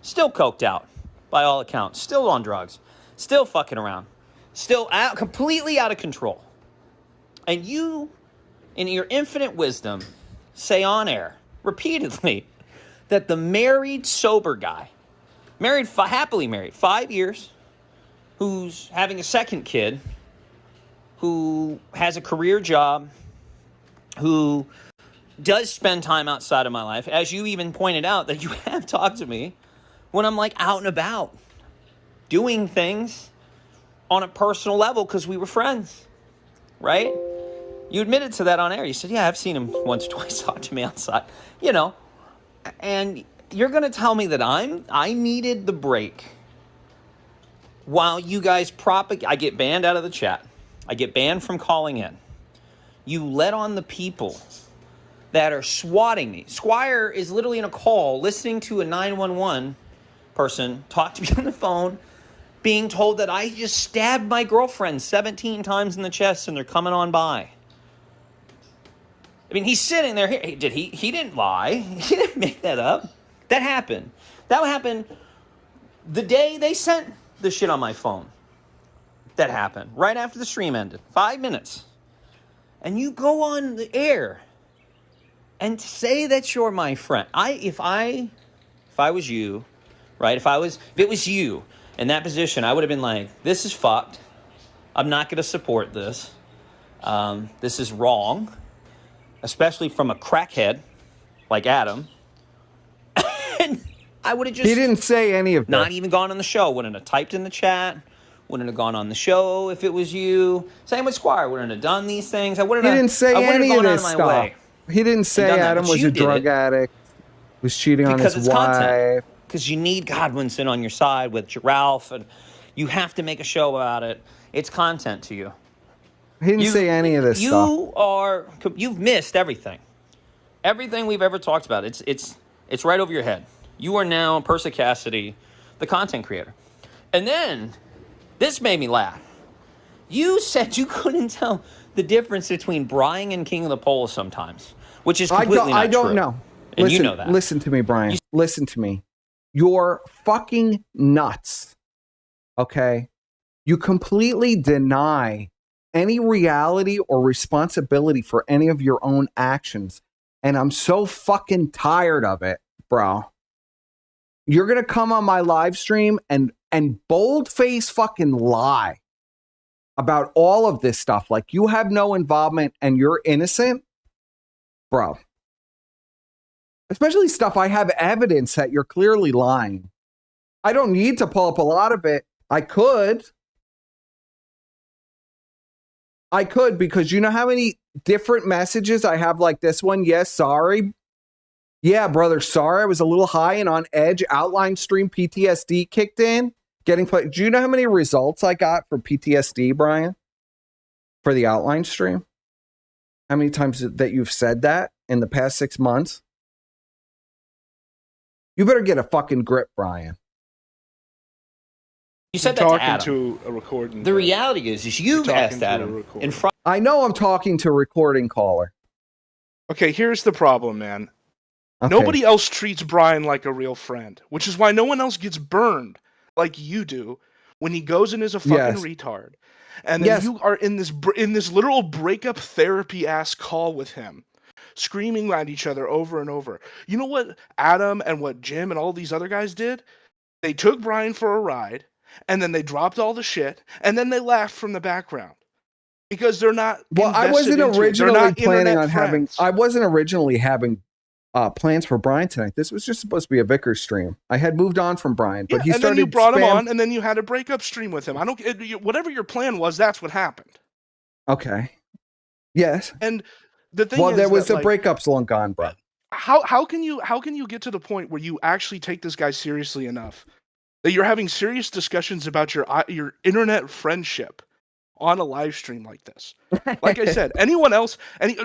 coked out, by all accounts. Still on drugs. Still fucking around. Still completely out of control. And you, in your infinite wisdom, say on air, repeatedly, that the married, sober guy, happily married, 5 years, who's having a second kid, who has a career job, who does spend time outside of my life, as you even pointed out that you have talked to me when I'm like out and about doing things on a personal level because we were friends, right? You admitted to that on air. You said, yeah, I've seen him once or twice talk to me outside, you know, and you're going to tell me that I needed the break while you guys I get banned out of the chat. I get banned from calling in. You let on the people that are swatting me. Squire is literally in a call listening to a 911 person talk to me on the phone, being told that I just stabbed my girlfriend 17 times in the chest and they're coming on by. I mean, he's sitting there. He didn't lie. He didn't make that up. That happened. That happened the day they sent the shit on my phone. That happened right after the stream ended. 5 minutes. And you go on the air and say that you're my friend. If I was you, right? If it was you in that position, I would have been like, this is fucked. I'm not going to support this. This is wrong, especially from a crackhead like Adam. And I would have just... He didn't say any of that. Not even gone on the show. Wouldn't have typed in the chat. Wouldn't have gone on the show if it was you. Same with Squire. Wouldn't have done these things. He didn't say any of this stuff. He didn't say Adam was a drug addict, was cheating on his wife. Because you need Godwinson on your side with Ralph, and you have to make a show about it. It's content to you. He didn't say any of this stuff. You've missed everything. Everything we've ever talked about. It's right over your head. You are now Persa Cassidy, the content creator. And then, this made me laugh. You said you couldn't tell the difference between Bryan and King of the Poles sometimes, which is completely not true. I don't know. And listen, you know that. Listen to me, Bryan. Listen to me. You're fucking nuts. Okay? You completely deny any reality or responsibility for any of your own actions. And I'm so fucking tired of it, bro. You're going to come on my live stream and boldface fucking lie about all of this stuff. Like you have no involvement and you're innocent, bro. Especially stuff I have evidence that you're clearly lying. I don't need to pull up a lot of it. I could because you know how many different messages I have like this one? Yes, sorry. Yeah, brother, sorry. I was a little high and on edge. Outline stream PTSD kicked in. Do you know how many results I got for PTSD, Bryan? For the outline stream? How many times that you've said that in the past 6 months? You better get a fucking grip, Bryan. You said You're that to talking Adam. to a recording. The guy. reality is you've You're talking asked to a Adam recorder. in front. I know I'm talking to a recording caller. Okay, here's the problem, man. Okay. Nobody else treats Bryan like a real friend, which is why no one else gets burned like you do when he goes and is a fucking retard. And then you are in this literal breakup therapy ass call with him, screaming at each other over and over. You know what Adam and what Jim and all these other guys did? They took Bryan for a ride, and then they dropped all the shit, and then they laughed from the background. Because they're not. Well, I wasn't originally planning on having. I wasn't originally having plans for Bryan tonight. This was just supposed to be a Vickers stream. I had moved on from Bryan, but he started. And then you brought him on, and then you had a breakup stream with him. I don't. Whatever your plan was, that's what happened. Okay. Yes. And the thing. Well, is there was that, the breakups long gone, bro. How can you get to the point where you actually take this guy seriously enough that you're having serious discussions about your internet friendship on a live stream like this? Like I said, anyone else,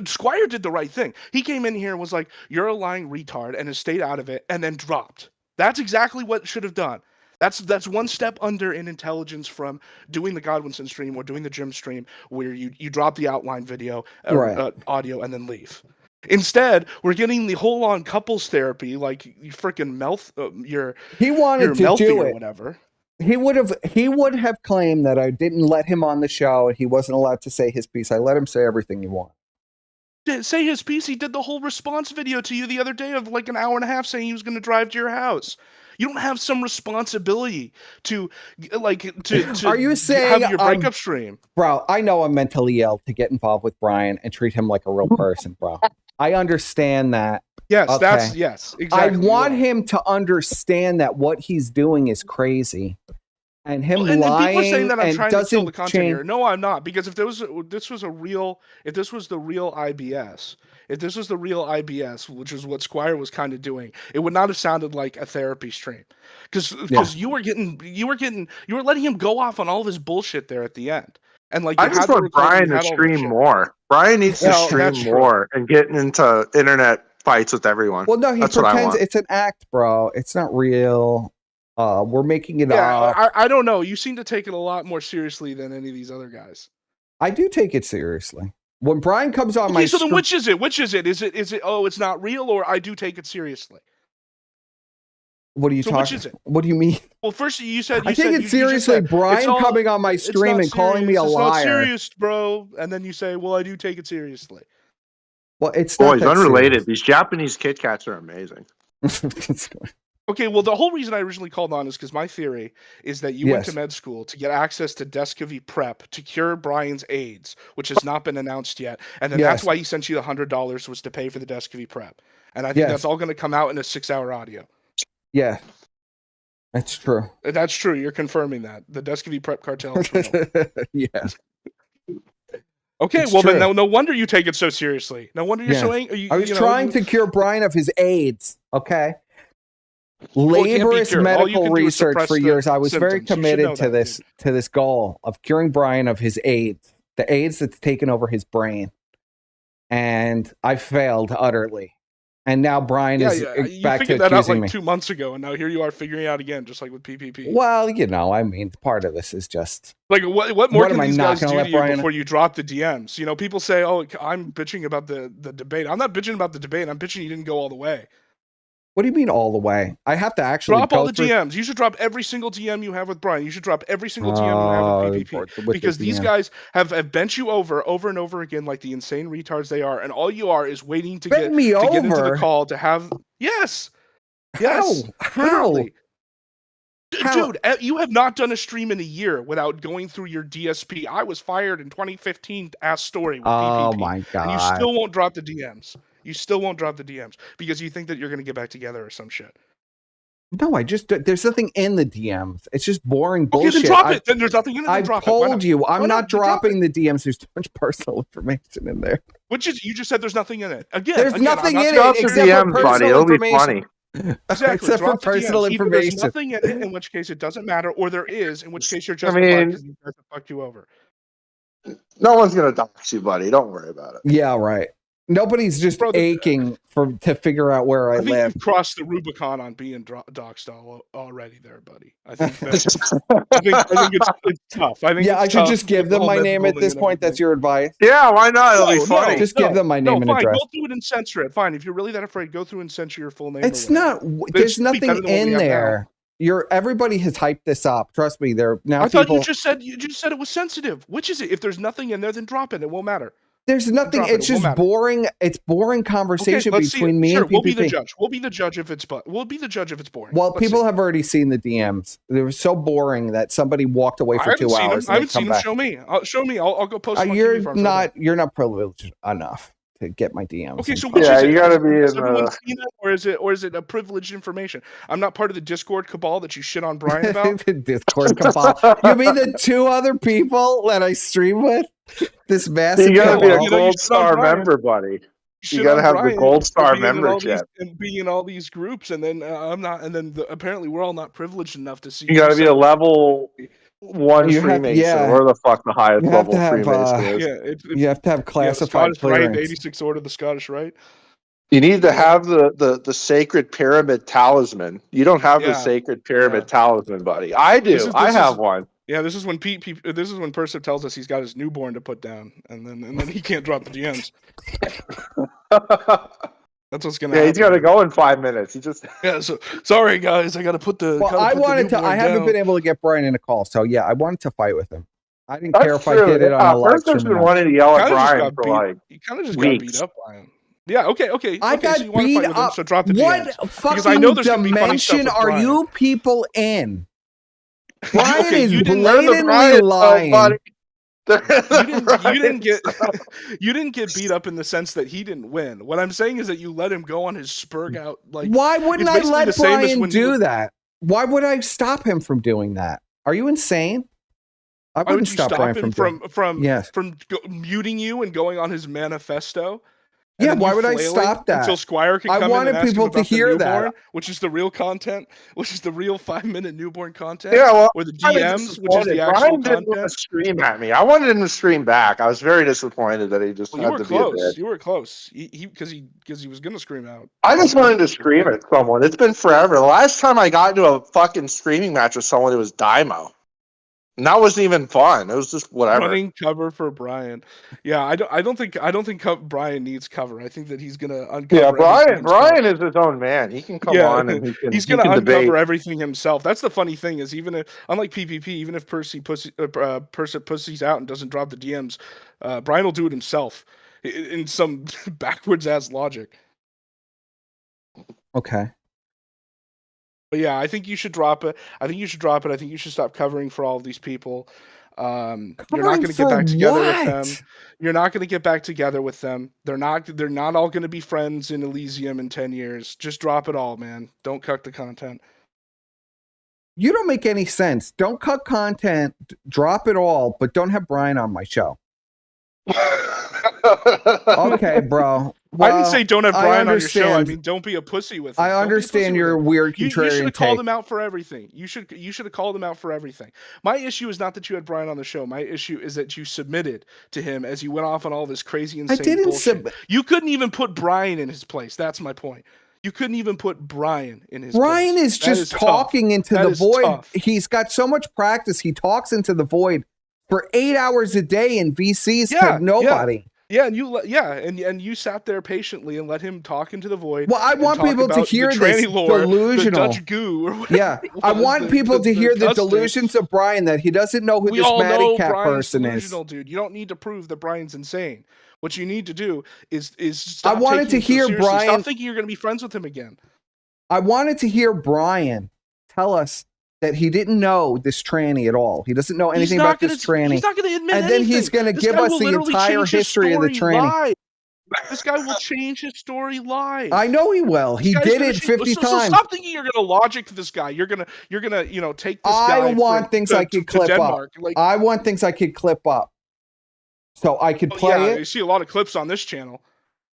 Squire did the right thing. He came in here and was like, "You're a lying retard," and has stayed out of it, and then dropped. That's exactly what should have done. That's one step under in intelligence from doing the Godwinson stream or doing the Jim stream, where you drop the outline video or audio and then leave. Instead, we're getting the whole on couples therapy, like you freaking He wanted to do it. Whatever. He would have claimed that I didn't let him on the show and he wasn't allowed to say his piece. I let him say everything he wanted. Say his piece. He did the whole response video to you the other day of like an hour and a half saying he was going to drive to your house. You don't have some responsibility to Are you saying have your breakup stream, bro? I know I'm mentally ill to get involved with Bryan and treat him like a real person, bro. I understand that. Yes, okay. Yes, exactly. I want him to understand that what he's doing is crazy, and him lying. And people are saying that I'm trying to kill the content here. No, I'm not, because if this was the real IBS, which is what Squire was kind of doing, it would not have sounded like a therapy stream, because you were letting him go off on all of his bullshit there at the end. And like, I just want Bryan to stream more. Bryan needs to stream more and get into internet fights with everyone. Well, no, he pretends it's an act, bro. It's not real. We're making it up. I don't know. You seem to take it a lot more seriously than any of these other guys. I do take it seriously. When Bryan comes on my so then which is it? Which is it? Is it oh, it's not real, or I do take it seriously? What are you talking? Which is it? What do you mean? Well, first you said I take it seriously. Bryan coming on my stream and calling me a liar. It's not serious, bro. And then you say, "Well, I do take it seriously." Well, it's not unrelated. Serious. These Japanese Kit Kats are amazing. Okay, well, the whole reason I originally called on is because my theory is that you went to med school to get access to Descovy Prep to cure Bryan's AIDS, which has not been announced yet, and then that's why he sent you the $100 was to pay for the Descovy Prep, and I think that's all going to come out in a 6-hour audio. Yeah, that's true. That's true. You're confirming that the Descovy Prep cartel is real. Yeah. Okay, it's then no wonder you take it so seriously. No wonder you're so angry. I was trying to cure Bryan of his AIDS. Okay. Laborious medical research for years. I was very committed to this goal of curing Bryan of his AIDS, the AIDS that's taken over his brain, and I failed utterly. And now Bryan is back to accusing me. You figured that out like 2 months ago, and now here you are figuring it out again, just like with PPP. Well, I mean, part of this is just like what more can these guys do to you before you drop the DMs? You know, people say, "Oh, I'm bitching about the debate." I'm not bitching about the debate. I'm bitching you didn't go all the way. What do you mean all the way? I have to actually drop all the DMs. You should drop every single DM you have with Bryan. You should drop every single DM you have with PPP. Because these guys have bent you over and over again like the insane retards they are, and all you are is waiting to get into the call to have Yes. How? Dude, you have not done a stream in a year without going through your DSP. I was fired in 2015 ass story with PPP. Oh my god. And you still won't drop the DMs. You still won't drop the DMs because you think that you're going to get back together or some shit. No, there's nothing in the DMs. It's just boring bullshit. Okay, then drop it. Then there's nothing in it. I told you, I'm not dropping the DMs. There's too much personal information in there. You just said there's nothing in it. There's nothing in it except DMs, for buddy. It'll be funny. Exactly. Except for personal information. There's nothing in it, in which case it doesn't matter, or there is, in which case you're justified because these guys have fucked you over. No one's gonna dox you, buddy. Don't worry about it. Yeah, right. Nobody's just Bro, aching to figure out where I I think live. you've crossed the Rubicon on being doxed already, there, buddy. I think it's tough. I think Yeah, I it's should tough just give with the them whole my mental name at building this and point. That's everything. your advice. Yeah, why not? It'll be funny. Just give them my name and fine. address. Go through it and censor it. Fine. If you're really that afraid, go through and censor your full name. It's or whatever. not. But There's it's better nothing than what we in have now. there. Everybody has hyped this up. Trust me. There now. I thought people, you just said it was sensitive. Which is it? If there's nothing in there, then drop it. It won't matter. There's nothing. Drop it. It's It won't just matter. boring. It's boring conversation let's see between it. me Sure, and PPP. we'll be the judge. We'll be the judge if it's boring. Well, Let's people see. have already seen the DMs. They were so boring that somebody walked away for 2 hours. I haven't seen them. Show me. Show me. I'll go post them on You're TV farm. you're not privileged enough to get my DMs. Okay, so and which stuff. is it? you gotta be Has in everyone seen it, or is it a privileged information? I'm not part of the Discord cabal that you shit on Bryan about. The Discord cabal. You mean the 2 other people that I stream with? This massive You gotta be a cabal. you gold shit on star Bryan. member, buddy. Shit You gotta on have the Bryan gold star for being in all these- membership. and being in all these groups, and then I'm not, and then apparently we're all not privileged enough to see. You gotta be a level 1 You have- Freemason. yeah. Where the fuck the highest You have level to have, Freemason is? Yeah, You have to have the classified Scottish Rite, the clearance. 86 Order of the Scottish Rite. You need to have the sacred pyramid talisman. You don't have the Yeah. sacred pyramid Yeah. talisman, buddy. I do. This is- I this have is- one. Yeah, this is when this is when Persip tells us he's got his newborn to put down, and then he can't drop the DMs. That's what's gonna. Yeah, he's happen. gotta go in 5 minutes. He just Yeah, so sorry guys, I gotta put the. Well, gotta I put the wanted to. I newborn haven't down. been able to get Bryan in a call, so yeah, I wanted to fight with him. I didn't care That's if I true. did it on a live First, there's stream. or been not. wanting to yell at Kinda just Bryan got for beat- like You kind of just got weeks. beat up by him. Yeah. Okay. I okay, got so you wanna beat fight with him, up. so drop the What DMs. Because fucking I know there's gonna be funny stuff dimension with are Bryan. you people in? Bryan Okay, is you didn't- They're the blatantly Bryan lying. buddy. You didn't get you didn't get beat up in the sense that he didn't win. What I'm saying is that you let him go on his spurg out. Like, Why wouldn't it's I basically the let same as Bryan when you do were- that? Why would I stop him from doing that? Are you insane? I why would wouldn't you stop stop Bryan him from doing. Yes. muting you and going on his manifesto? Yeah, and then why you would I flailing stop that? until Squire can I come wanted in and ask people him to about the hear that. newborn, which is the real content, which is the real 5-minute newborn content. Yeah, well, or the I'm DMs, which is the disappointed. actual Bryan didn't want content. to stream at me. I wanted him to stream back. I was very disappointed that he just Well, you had were to be a close. bitch. You were close. Because he was gonna scream out. I just wanted to scream at someone. It's been forever. The last time I got into a fucking streaming match with someone, it was Dymo. And that wasn't even fun. It was just whatever. Running cover for Bryan. Yeah, I don't think Bryan needs cover. I think that he's gonna uncover. Yeah, everything Brian himself. is his own man. He can come Yeah, on and he's he gonna can uncover debate. everything himself. That's the funny thing is even if, unlike PPP, even if Percy pussies out and doesn't drop the DMs, Bryan will do it himself in some backwards ass logic. Okay. But yeah, I think you should drop it. I think you should stop covering for all of these people. You're not going to get back together with them. You're not going to get back together with them. They're not all going to be friends in Elysium in 10 years. Just drop it all, man. Don't cut the content. You don't make any sense. Don't cut content, drop it all, but don't have Bryan on my show. Okay, bro. Well, I didn't say don't have Bryan on your show. I understand. mean, don't be a pussy with him. I Don't be a understand pussy your with him. weird You should contrarian have called take. him out for everything. You should have called him out for everything. My issue is not that you had Bryan on the show. My issue is that you submitted to him as he went off on all this crazy, insane didn't bullshit. submit. You couldn't even put Bryan in his place. That's my point. You couldn't even put Bryan in his Bryan place. is That just tough. talking into That the is void. tough. He's got so much practice. He talks into the void for 8 hours a day in VCs to nobody. Yeah, and you sat there patiently and let him talk into the void. Well, I and want talk people to about hear the this tranny lore, delusional. the Dutch goo, or whatever Yeah, it I was, want people to hear the custard. delusions of Bryan that he doesn't know who We this all Matty know Cat Bryan's person is. delusional, dude. You don't need to prove that Bryan's insane. What you need to do is I stop wanted taking to hear him so seriously. Bryan- Stop thinking you're going to be friends with him again. I wanted to hear Bryan tell us that he didn't know this tranny at all. He doesn't know anything about this tranny. He's not going to admit And then he's anything. going to This give guy us will the literally entire change his history of the story tranny. live. This guy will change his story live. I know he will. He This guy's did gonna it change- 50 so times. stop thinking you're going to logic this guy. You're gonna take this guy. I want things I could clip up. Denmark. Like, I want things I could clip up. So I could play You it. see a lot of clips on this channel.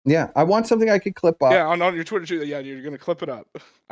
Yeah, I want something I could clip up. Yeah, on your Twitter too. Yeah, you're going to clip it up.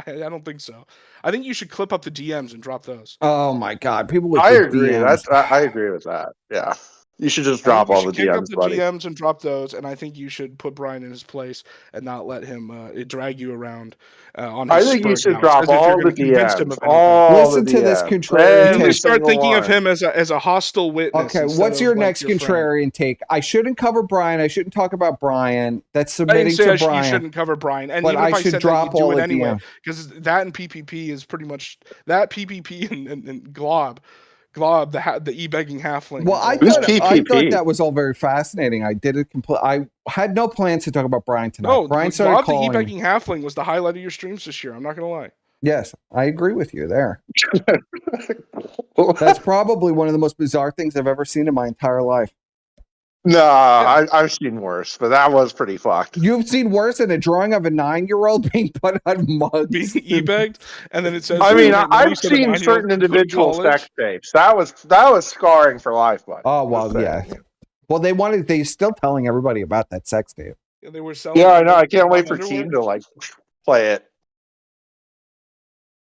I don't think so. I think you should clip up the DMs and drop those. Oh my God, people with I the agree. DMs. I agree with that. Yeah. You should just I drop think you all should the kick up DMs, the buddy. DMs and drop those, and I think you should put Bryan in his place and not let him drag you around on I his think you spurt should now, drop as if you're all going the to convince him DMs. of anything. All Listen the to this DMs. contrarian You need Every to start single thinking of one. him as a hostile witness. Okay, instead what's of, your like, next friend. contrarian take? I shouldn't cover Bryan. I shouldn't talk about Bryan. That's I didn't submitting say to you Bryan. shouldn't cover Bryan, and But even if I I should said drop that, you do all it the anyway, DMs. because that and PPP is pretty much that PPP and Glob, the e-begging halfling. Well, I Who's thought PPP? that was all very fascinating. I did it complete. I had no plans to talk about Bryan tonight. No, Bryan started Glob the calling me. e-begging halfling was the highlight of your streams this year. I'm not gonna lie. Yes, I agree with you there. That's probably one of the most bizarre things I've ever seen in my entire life. No, I've seen worse, but that was pretty fucked. You've seen worse than a drawing of a 9-year-old being put on mugs. Being e-begged, and then it says. I mean, "Donate I've money so the seen 9-year-old certain can go to individual college." sex tapes. That was scarring for life, buddy. Oh, Just well, saying. yeah. Well, they're still telling everybody about that sex tape. And they were selling. Yeah, I know. I can't wait for underwear. Keen to like play it.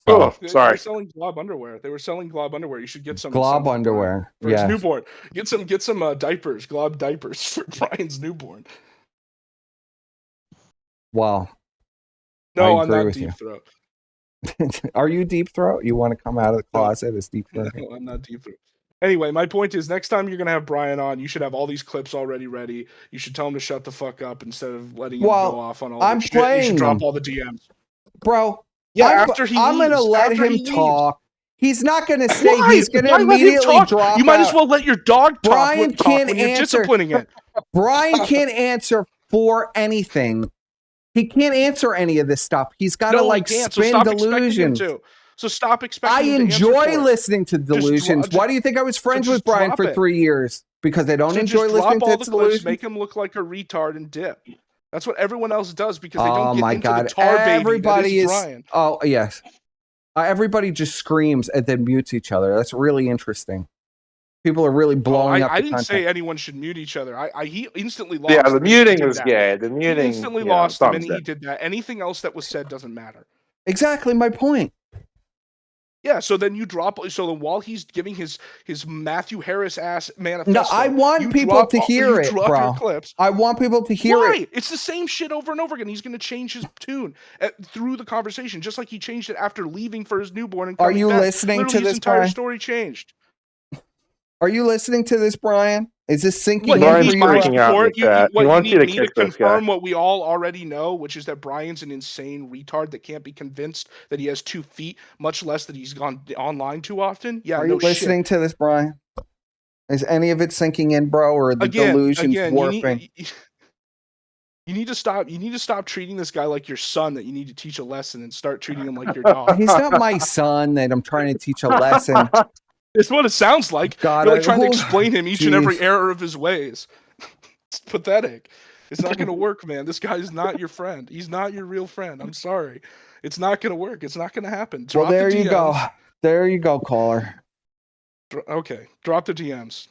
So, Oh, They were sorry. selling Glob underwear. They were selling Glob underwear. You should get some. Glob some for underwear. Bryan, for his Yeah. newborn. Get some diapers, Glob diapers for Bryan's newborn. Well, No, I I'm agree not with deep you. throat. Are you deep throat? You want to come out of the closet as deep throat? No, I'm not deep throat. Anyway, my point is, next time you're gonna have Bryan on, you should have all these clips already ready. You should tell him to shut the fuck up instead of letting him Well, go off on all I'm the shit. You playing should drop them. all the DMs. Bro, Yeah, I'm after he going to leaves, let after him he leaves. talk. He's not going to stay. Why? He's going to Why let him immediately talk? drop You might as out. well let your dog talk, Bryan can't when you're answer. disciplining it. Bryan can't answer for anything. He can't answer any of this stuff. He's got to No, like he can't. So spin stop expecting him delusions. to. So stop I expecting him to answer enjoy for it. listening to delusions. just- Why do you think I was friends just with Bryan drop for it. 3 years? Because I don't So enjoy just listening drop all to the delusions. clips, make him look like a retard, and dip. That's what everyone else does because they Oh don't get my into god! the tar baby Everybody that is is. Bryan. Oh yes. Everybody just screams and then mutes each other. That's really interesting. People are really blowing up. I the didn't content. say anyone should mute each other. He instantly lost. Yeah, the when he muting did was that. gay. The He muting instantly you know, lost the thumbs minute he it. did that. Anything else that was said doesn't matter. Exactly my point. Yeah, so then you drop. So then while he's giving his Matthew Harris ass manifesto, No, I want you people drop to all- hear you it, drop bro. Your clips. I want people to hear Why? it. It's the same shit over and over again. He's going to change his tune through the conversation, just like he changed it after leaving for his newborn. And Are coming you back. listening Literally, to his this, entire Bryan? story changed. Are you listening to this, Bryan? Is this sinking What, in Bryan's for you need you? freaking out in the chat. He you wants you need to me to kick this guy. confirm what we all already know, which is that Bryan's an insane retard that can't be convinced that he has 2 feet, much less that he's gone online too often. Yeah, Are no you listening to this, Bryan? Is any of it sinking in, bro, or are the delusions warping? You need to stop. You need to stop treating this guy like your son that you need to teach a lesson and start treating him like your dog. He's not my son that I'm trying to teach a lesson. It's what it sounds like. God, You're like trying to who- explain him each and every Jeez. error of his ways. It's pathetic. It's not going to work, man. This guy is not your friend. He's not your real friend. I'm sorry. It's not going to work. It's not going to happen. Well, Drop there the you go. DMs. There you go, caller. Okay, drop the DMs.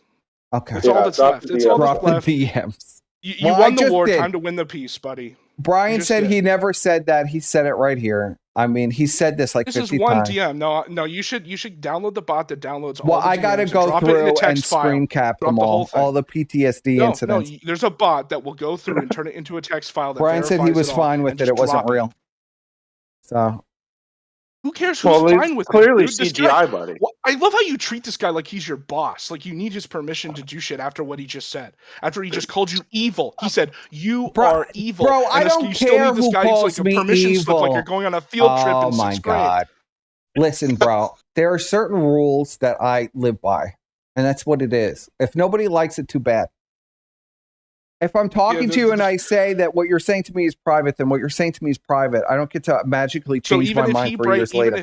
Okay. It's all that's drop left. the It's all Drop that's the left. DMs. You Well, I won the just war. did. Time to win the peace, buddy. Bryan just said did. he never said that. He said it right here. I mean, he said this like This is 50 one times. DM. No. You should download the bot that downloads all Well, the I got to DMs and go drop it in a through and text file. screen cap Drop them the whole all, thing. all the PTSD No, incidents. there's a bot that will go through and turn it into a text file. That Bryan said he verifies was it all fine with and it. just It wasn't drop real. So, Who cares who's Well, fine it's with clearly it? Dude, this guy- CGI, buddy. I love how you treat this guy like he's your boss. Like you need his permission to do shit after what he just said. After he just called you evil. He said, you are evil. bro, And I this- don't you still care need this who guy who's calls like me a permission slip, like evil. you're going on a field trip oh in my 6th grade. God. Listen, bro, there are certain rules that I live by, and that's what it is. If nobody likes it, too bad. If I'm talking to you and I say that what you're saying to me is private, then what you're saying to me is private. I don't get to magically So change my mind 3 years later.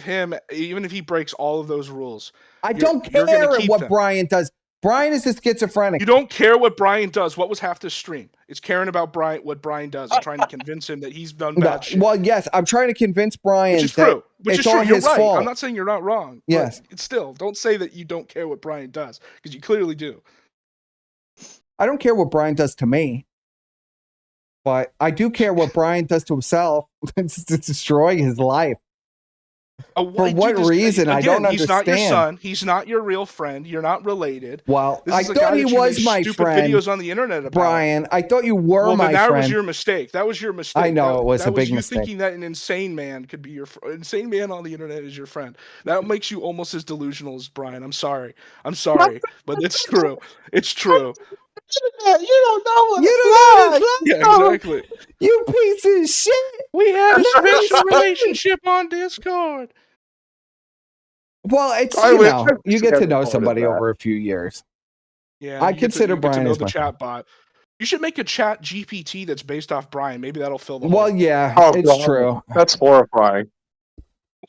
even if he breaks all of those rules, I don't you're gonna care keep what them. Bryan does. Bryan is a schizophrenic. you don't care what Bryan does. What was half this stream? It's caring about what Bryan does and trying to convince him that he's done No, bad shit. well, yes, I'm trying to convince Bryan Which is that true. Which it's is true. all You're his right. fault. I'm not saying you're not wrong. but Yes. it's still, don't say that you don't care what Bryan does because you clearly do. I don't care what Bryan does to me, but I do care what Bryan does to himself. It's destroying his life. For what reason? I don't He's not your understand. son. He's not your real friend. You're not related. Well, This I is a thought guy he that you was make my stupid friend, videos on the internet about. Brian. I thought you were Well, my then that friend. was your mistake. That was your mistake. I know, it was that a big you mistake. thinking that an insane man could be your insane man on the internet is your friend. That makes you almost as delusional as Brian. I'm sorry, but it's true. It's true. You don't know what You it's don't know like. what it's Yeah, exactly. You piece of shit. We have a Let me special speak. relationship on Discord. Well, it's I you wish know, I you get to hadn't know recorded somebody that. over a few years. Yeah, I you get consider you get to Brian know as the my chat bot. You should make a chat GPT that's based off Brian. Maybe that'll fill the Well, hole. yeah, Oh, it's God. true. That's horrifying.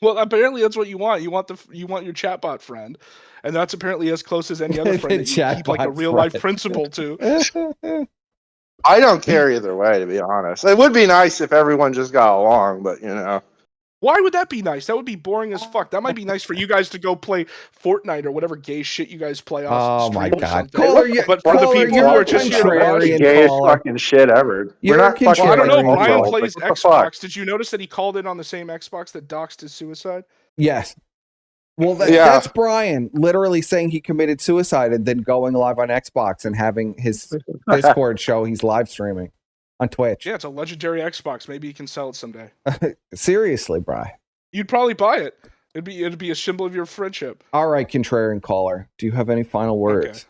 Well, apparently that's what you want. You want your chatbot friend, and that's apparently as close as any other friend The that you keep like a chatbot real life friend. principle to. I don't care either way, to be honest. It would be nice if everyone just got along, but you know. Why would that be nice? That would be boring as fuck. That might be nice for you guys to go play Fortnite or whatever gay shit you guys play off Oh my stream or God, something. Caller, But for the Caller, people you're who a are just here to watch, contrarian. Gayest Caller. fucking shit ever. You're We're a not fucking well, I don't know. contrarian. Brian What plays the fuck? Xbox. Did you notice that he called in on the same Xbox that doxed his suicide? Yes. Well, Yeah. that's Brian literally saying he committed suicide and then going live on Xbox and having his Discord show he's live streaming on Twitch. Yeah, it's a legendary Xbox. Maybe he can sell it someday. Seriously, Brian. You'd probably buy it. It'd be a symbol of your friendship. All right, contrarian caller. Do you have any final words? Okay.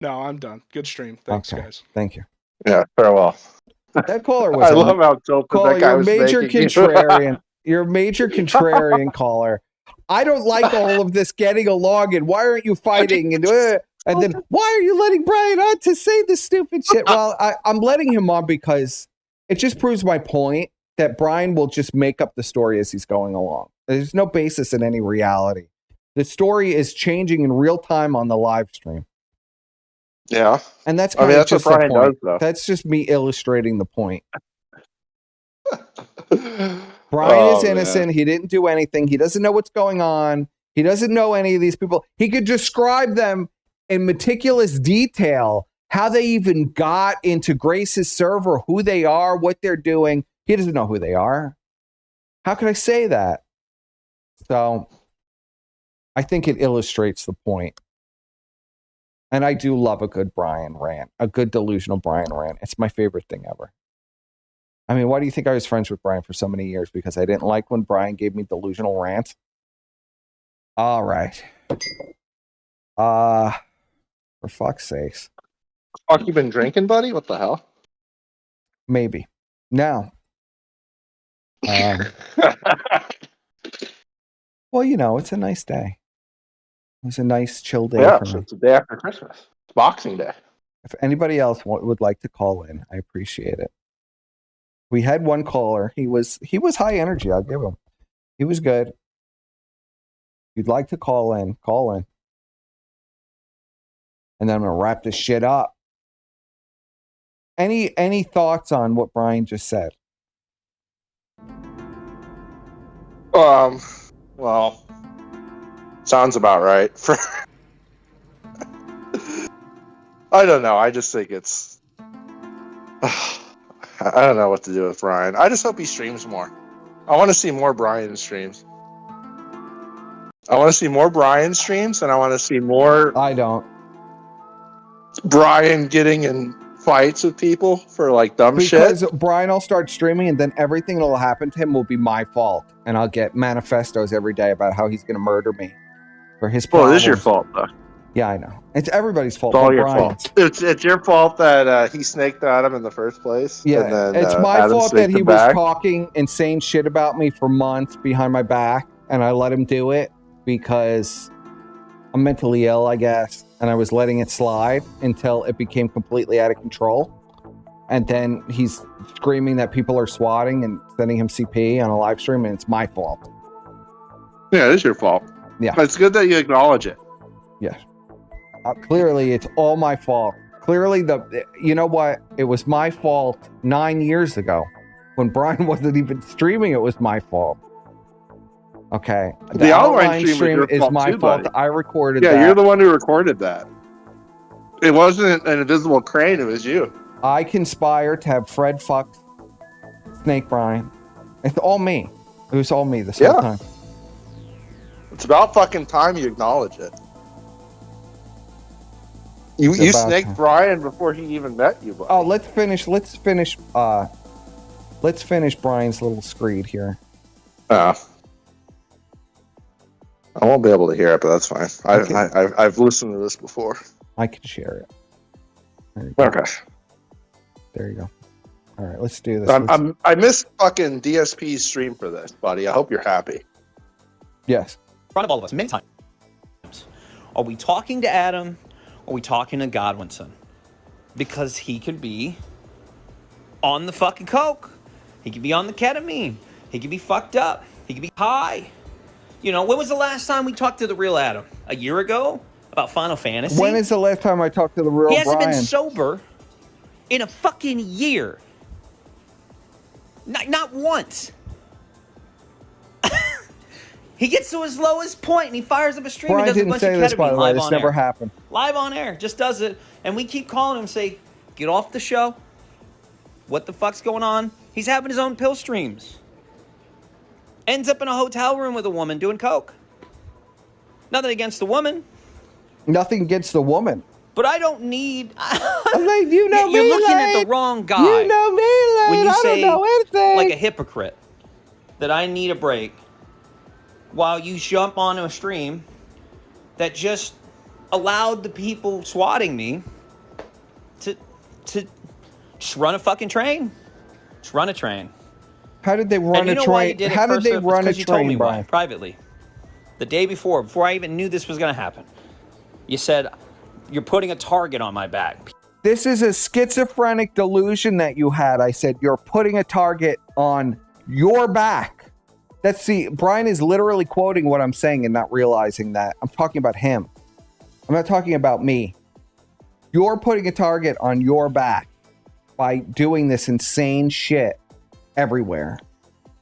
No, I'm done. Good stream. Thanks, Okay. guys. Thank you. Yeah, farewell. That caller was I love how tilted caller. that guy You're a was major making you. contrarian. You're a major contrarian caller. I don't like all of this getting along and why aren't you fighting and then why are you letting Brian on to say this stupid shit? Well, I'm letting him on because it just proves my point that Brian will just make up the story as he's going along. There's no basis in any reality. The story is changing in real time on the live stream. Yeah. And that's I mean, kind of that's what just the Brian point. does, though. That's just me illustrating the point. Brian is innocent. He didn't do anything. He doesn't know what's going on. He doesn't know any of these people. He could describe them in meticulous detail, how they even got into Grace's server, who they are, what they're doing. He doesn't know who they are. How can I say that? So I think it illustrates the point. And I do love a good Bryan rant, a good delusional Bryan rant. It's my favorite thing ever. I mean, why do you think I was friends with Bryan for so many years? Because I didn't like when Bryan gave me delusional rants. All right. For fuck's sakes. Fuck, you been drinking, buddy? What the hell? Maybe. Now. Well, you know, it's a nice day. It was a nice chill day Yeah, for me. it's the day after Christmas. It's Boxing Day. If anybody else would like to call in, I appreciate it. We had one caller. He was high energy. I'll give him. He was good. If you'd like to call in, call in. And then I'm gonna wrap this shit up. Any thoughts on what Bryan just said? Well, sounds about right. For I don't know. I just think it's. I don't know what to do with Bryan. I just hope he streams more. I want to see more Bryan streams. I want to see more Bryan streams, and I want to see more. I don't. Bryan getting in fights with people for like dumb because shit. Bryan will start streaming, and then everything that'll happen to him will be my fault, and I'll get manifestos every day about how he's going to murder me for his Well, problems. it is your fault, though. Yeah, I know. It's everybody's fault. It's all but your Bryan's. fault. It's your fault that he snaked Adam in the first place. Yeah, and then, it's my Adam fault that snaked he him was back. talking insane shit about me for months behind my back, and I let him do it because I'm mentally ill, I guess, and I was letting it slide until it became completely out of control. And then he's screaming that people are swatting and sending him CP on a live stream, and it's my fault. Yeah, it is your fault. Yeah. But it's good that you acknowledge it. Yes. Clearly, it's all my fault. Clearly, you know what? It was my fault 9 years ago when Bryan wasn't even streaming. It was my fault. Okay. The outline stream was your is fault my too, fault. buddy. I recorded Yeah, that. you're the one who recorded that. It wasn't an invisible crane, it was you. I conspired to have Fred fuck Snake Bryan. It's all me. It was all me this whole time. It's about fucking time you acknowledge it. You It's about snaked time. Bryan before he even met you, buddy. Oh, let's finish Brian's little screed here. I won't be able to hear it, but that's fine. Okay. I've listened to this before. I can share it. There you go. Okay. There you go. All right, let's do this. I missed fucking DSP's stream for this, buddy. I hope you're happy. Yes. In front of all of us many times. Are we talking to Adam? Or are we talking to Godwinson? Because he could be on the fucking coke. He could be on the ketamine. He could be fucked up. He could be high. You know, when was the last time we talked to the real Adam? A year ago? About Final Fantasy? When is the last time I talked to the real He hasn't Brian? been sober in a fucking year. Not once. He gets to his lowest point and he fires up a stream Brian and does a didn't bunch say of this, by ketamine the way. live This on never air. happened. Live on air, just does it. And we keep calling him, say, get off the show. What the fuck's going on? He's having his own pill streams. Ends up in a hotel room with a woman doing coke. Nothing against the woman. Nothing against the woman. But I don't need... I'm like, you know me, You're looking at Lane. the wrong guy. You know me, Lane. When you I say, don't know anything. like a hypocrite, that I need a break, while you jump onto a stream that just allowed the people swatting me to just run a fucking train. Just run a train. How did they run And you a know why you train? did it, How did they Persev? run a It's 'cause you told me train, why, Brian? privately. The day before I even knew this was going to happen. You said, you're putting a target on my back. This is a schizophrenic delusion that you had. I said, you're putting a target on your back. Brian is literally quoting what I'm saying and not realizing that. I'm talking about him. I'm not talking about me. You're putting a target on your back by doing this insane shit everywhere.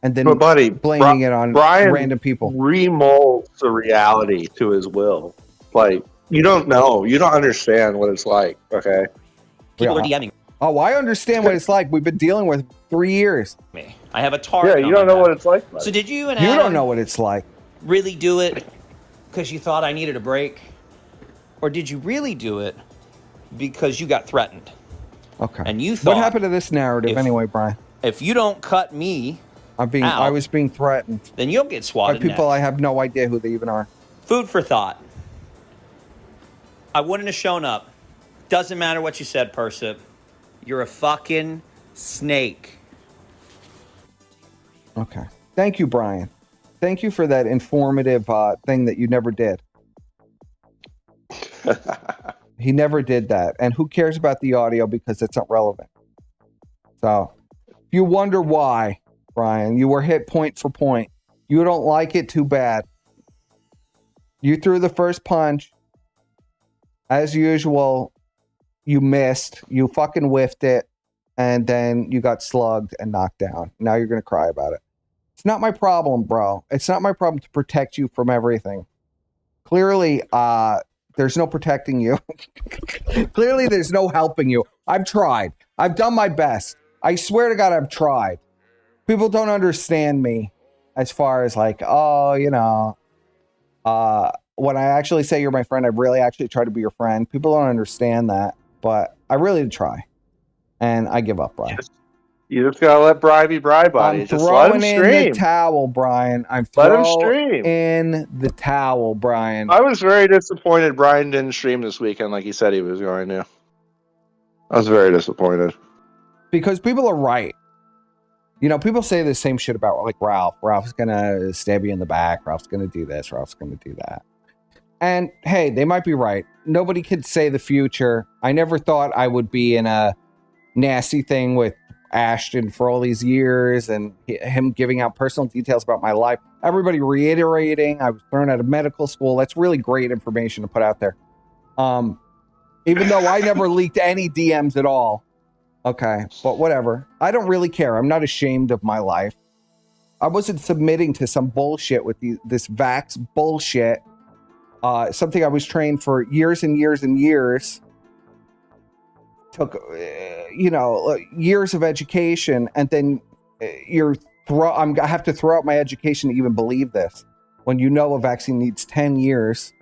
And then But buddy, blaming it on Bryan random people. remolds the reality to his will. Like, you don't know. You don't understand what it's like, okay? People Yeah. are DMing Oh, I understand what it's like. We've been dealing with 3 years. me. I have a target Yeah, on you don't my know back. what it's like. So did you and You Adam don't know what it's like. really do it because you thought I needed a break? Or did you really do it because you got threatened? Okay. And you thought... What happened to this narrative anyway, Brian? If you don't cut me out, I was being threatened then you'll get by swatted people next. I have no idea who they even are. Food for thought. I wouldn't have shown up. Doesn't matter what you said, Persip. You're a fucking snake. Okay. Thank you, Brian. Thank you for that informative thing that you never did. He never did that. And who cares about the audio because it's not relevant. So, if you wonder why, Brian, you were hit point for point. You don't like it, too bad. You threw the first punch. As usual, you missed. You fucking whiffed it. And then you got slugged and knocked down. Now you're going to cry about it. It's not my problem, bro. It's not my problem to protect you from everything. Clearly, there's no protecting you. Clearly, there's no helping you. I've tried. I've done my best. I swear to God, I've tried. People don't understand me as far as like, oh, you know, when I actually say you're my friend, I really actually try to be your friend. People don't understand that, but I really did try. And I give up, Brian. You just gotta let Bryan be Bryan, buddy. I'm Just let throwing him in stream. the towel, Brian. I'm Let him throwing stream. in the towel, Brian. I was very disappointed Bryan didn't stream this weekend like he said he was going to. I was very disappointed. Because people are right. You know, people say the same shit about like Ralph. Ralph's gonna stab you in the back. Ralph's gonna do this. Ralph's gonna do that. And hey, they might be right. Nobody could say the future. I never thought I would be in a nasty thing with Ashton for all these years and him giving out personal details about my life. Everybody reiterating I was thrown out of medical school. That's really great information to put out there. Even though I never leaked any DMs at all. Okay, but whatever. I don't really care. I'm not ashamed of my life. I wasn't submitting to some bullshit with this vax bullshit. Something I was trained for years and years and years. Took, years of education, and then I have to throw out my education to even believe this. when you know a vaccine needs 10 years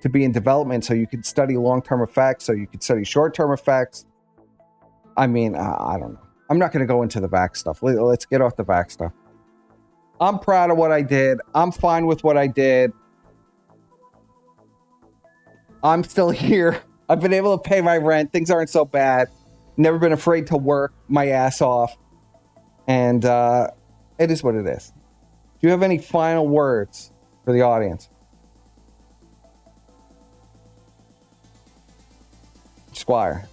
to be in development so you could study long-term effects, so you could study short-term effects. I mean, I don't know. I'm not going to go into the vax stuff. Let's get off the vax stuff. I'm proud of what I did. I'm fine with what I did. I'm still here. I've been able to pay my rent. Things aren't so bad. Never been afraid to work my ass off. And it is what it is. Do you have any final words for the audience? Squire.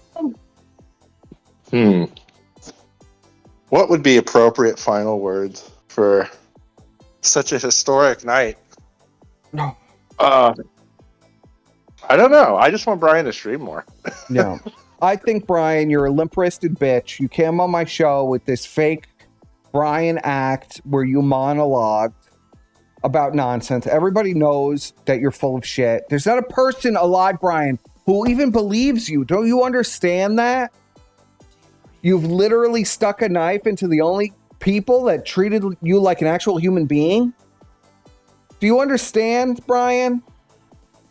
What would be appropriate final words for such a historic night? No. I don't know. I just want Bryan to stream more. No. I think, Bryan, you're a limp-wristed bitch. You came on my show with this fake Bryan act where you monologued about nonsense. Everybody knows that you're full of shit. There's not a person alive, Bryan, who even believes you. Don't you understand that? You've literally stuck a knife into the only people that treated you like an actual human being. Do you understand, Bryan?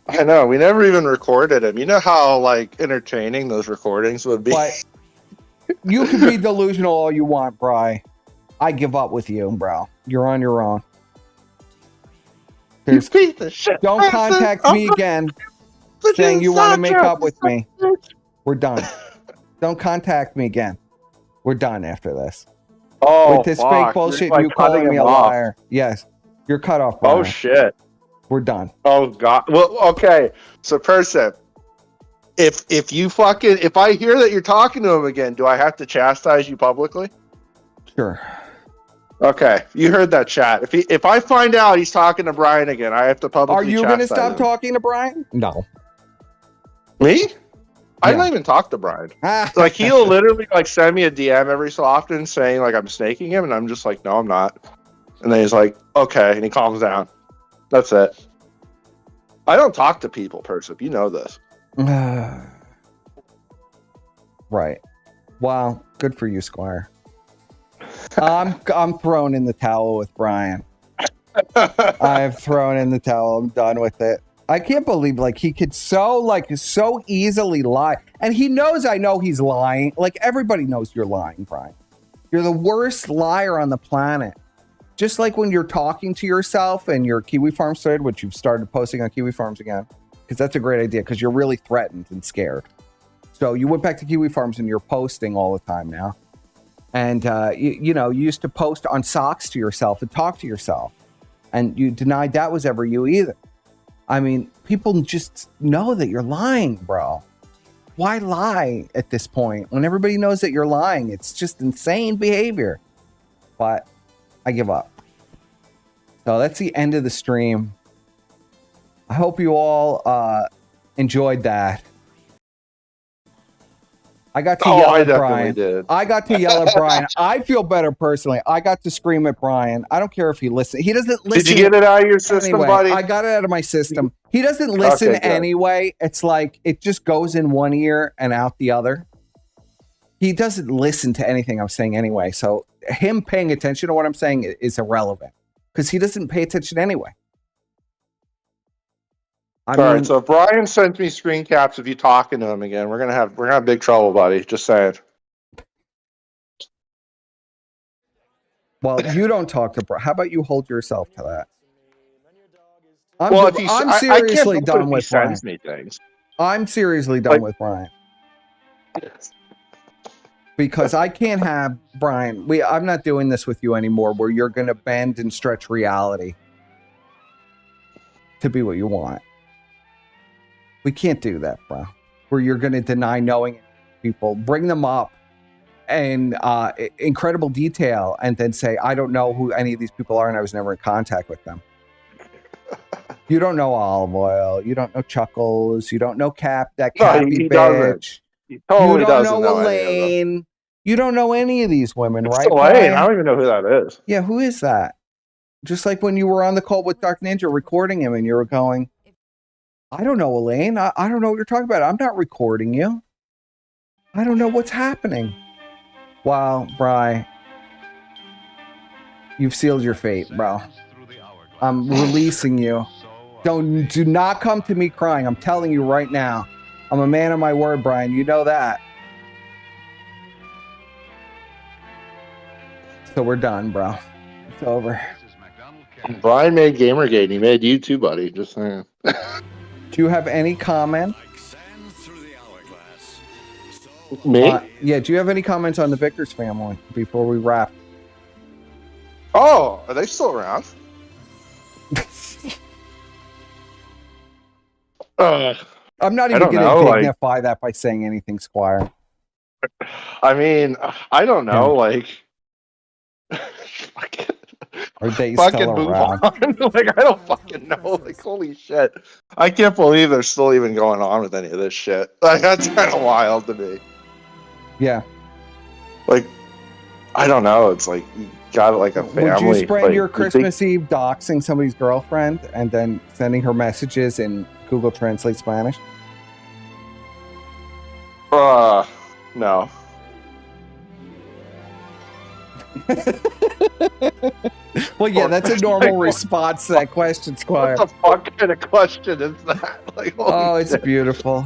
I know. We never even recorded him. You know how like entertaining those recordings would be. But you can be delusional all you want, Bri. I give up with you, bro. You're on your own. You beat the shit. Don't contact me again saying you want to make up with me. We're done. Don't contact me again. We're done after this. Oh, with this fuck. fake bullshit, You're, you calling me a liar. Yes. You're cut off, Bryan. Oh, shit. We're done. Oh, God. Well, okay. So, person, if I hear that you're talking to him again, do I have to chastise you publicly? Sure. Okay. You heard that, chat. If I find out he's talking to Bryan again, I have to publicly chastise him. Are you going to stop talking to Bryan? No. Me? I don't even talk to Bryan. Like, he'll literally like send me a DM every so often saying like I'm snaking him, and I'm just like, no, I'm not. And then he's like, okay, and he calms down. That's it. I don't talk to people, Persip. You know this. Right. Wow. Good for you, Squire. I'm throwing in the towel with Bryan. I've thrown in the towel. I'm done with it. I can't believe like he could so easily lie. And he knows I know he's lying. Like everybody knows you're lying, Bryan. You're the worst liar on the planet. Just like when you're talking to yourself and your Kiwi Farms thread, which you've started posting on Kiwi Farms again, because that's a great idea because you're really threatened and scared. So you went back to Kiwi Farms and you're posting all the time now. And, you used to post on socks to yourself and talk to yourself. And you denied that was ever you either. I mean, people just know that you're lying, bro. Why lie at this point when everybody knows that you're lying? It's just insane behavior. But I give up. So that's the end of the stream. I hope you all enjoyed that. I got to yell at Bryan. I got to yell at Bryan. I feel better personally. I got to scream at Bryan. I don't care if he listens. He doesn't listen. Did you get it out of your system, anyway. buddy? I got it out of my system. He doesn't listen anyway. It's like it just goes in one ear and out the other. He doesn't listen to anything I'm saying anyway. So him paying attention to what I'm saying is irrelevant because he doesn't pay attention anyway. All right, so if Bryan sends me screen caps of you talking to him again, we're gonna have big trouble, buddy. Just saying. Well, you don't talk to Bryan. How about you hold yourself to that? I'm seriously done with Bryan. I'm seriously done with Bryan. Because I can't have Bryan. I'm not doing this with you anymore where you're gonna bend and stretch reality to be what you want. We can't do that, bro. Where you're going to deny knowing people, bring them up in incredible detail, and then say, I don't know who any of these people are, and I was never in contact with them. You don't know Olive Oil. You don't know Chuckles. You don't know that Cappy bitch. He totally you don't know Elaine. You don't know any of these women, right? Elaine? I don't even know who that is. Yeah, who is that? Just like when you were on the call with Dark Ninja recording him, and you were going, I don't know, Elaine. I don't know what you're talking about. I'm not recording you. I don't know what's happening. Wow, Bri. You've sealed your fate, bro. I'm releasing you. Do not come to me crying. I'm telling you right now. I'm a man of my word, Bryan. You know that. So we're done, bro. It's over. Bryan made Gamergate, and he made you too, buddy. Just saying. Do you have any comment? Me? Yeah, do you have any comments on the Vickers family before we wrap? Oh, are they still around? I'm not I even don't going know, to like- dignify that by saying anything, Squire. I mean, I don't know. Like, Are they fucking still move around? on. Like, I don't fucking know. Like, holy shit. I can't believe they're still even going on with any of this shit. Like, that's kind of wild to me. Yeah. Like, I don't know. It's like, you got like a family. Would you spend like, your you think- Christmas Eve doxing somebody's girlfriend and then sending her messages in Google Translate Spanish? No. Well, yeah, that's a normal response to that question, Squire. What the fuck kind of question is that? Like, holy Oh, it's shit. beautiful.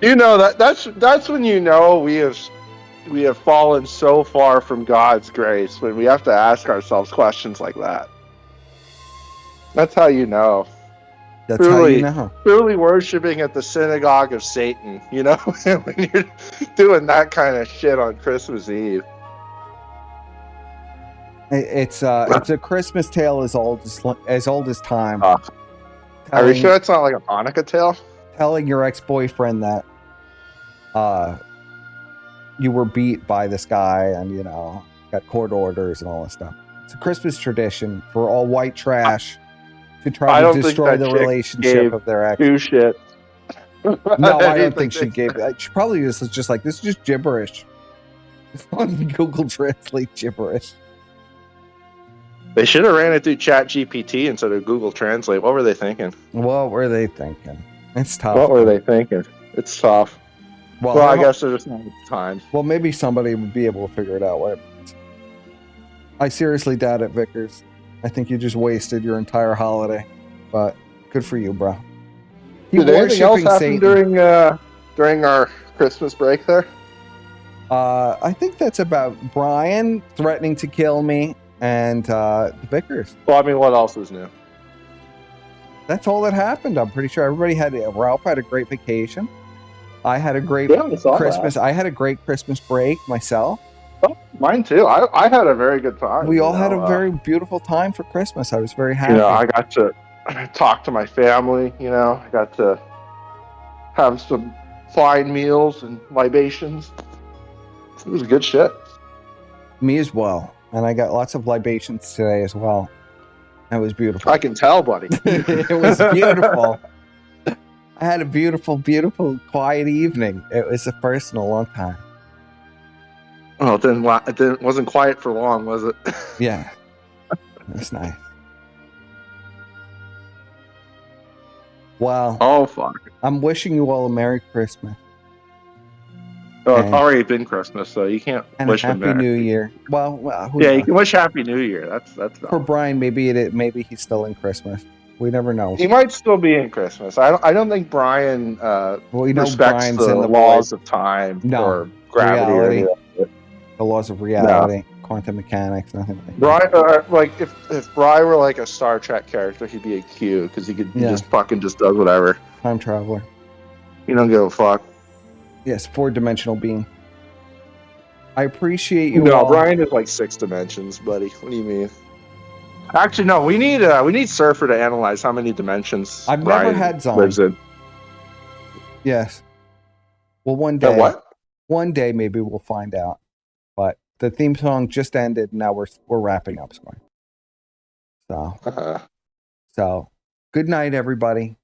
You know that's when you know we have fallen so far from God's grace when we have to ask ourselves questions like that. That's how you know. That's how you know. Truly worshiping at the synagogue of Satan, you know, when you're doing that kind of shit on Christmas Eve. It's a Christmas tale as old as time. Are you sure it's not like a Hanukkah tale? Telling your ex-boyfriend that you were beat by this guy and got court orders and all this stuff. It's a Christmas tradition for all white trash to try to destroy the relationship of their ex. Do shit. No, I don't think she gave it. She probably was just like, this is just gibberish. On Google Translate gibberish. They should have ran it through Chat GPT instead of Google Translate. What were they thinking? What were they thinking? It's tough. What were they thinking? It's tough. Well, I guess they're just not time. Well, maybe somebody would be able to figure it out. What? I seriously doubt it, Vickers. I think you just wasted your entire holiday. But good for you, bro. Did anything else happen during our Christmas break there? I think that's about Bryan threatening to kill me and the Vickers. Well, I mean, what else is new? That's all that happened. I'm pretty sure everybody Ralph had a great vacation. I had a great Christmas. I had a great Christmas break myself. Oh, mine too. I had a very good time. We all had a very beautiful time for Christmas. I was very happy. I got to talk to my family. I got to have some fine meals and libations. It was good shit. Me as well. And I got lots of libations today as well. It was beautiful. I can tell, buddy. It was beautiful. I had a beautiful, beautiful, quiet evening. It was the first in a long time. Oh, it wasn't quiet for long, was it? Yeah. That's nice. Wow. Oh, fuck. I'm wishing you all a Merry Christmas. Oh, it's already been Christmas, so you can't wish a Happy New Year. Well, who knows? You can wish Happy New Year. That's for Bryan. Maybe he's still in Christmas. We never know. He might still be in Christmas. I don't think Bryan respects Bryan's the in the laws of time or gravity reality. or the laws of reality, quantum mechanics, nothing like that. Bryan, if Bryan were like a Star Trek character, he'd be a Q because he just fucking just does whatever. Time traveler. You don't give a fuck. Yes, 4-dimensional being. I appreciate you. No, Bryan is like 6 dimensions, buddy. What do you mean? Actually, no. We need Surfer to analyze how many dimensions I've Bryan never had Zon. lives in. Yes. Well, one day. What? One day, maybe we'll find out. But the theme song just ended. And now we're wrapping up. So good night, everybody.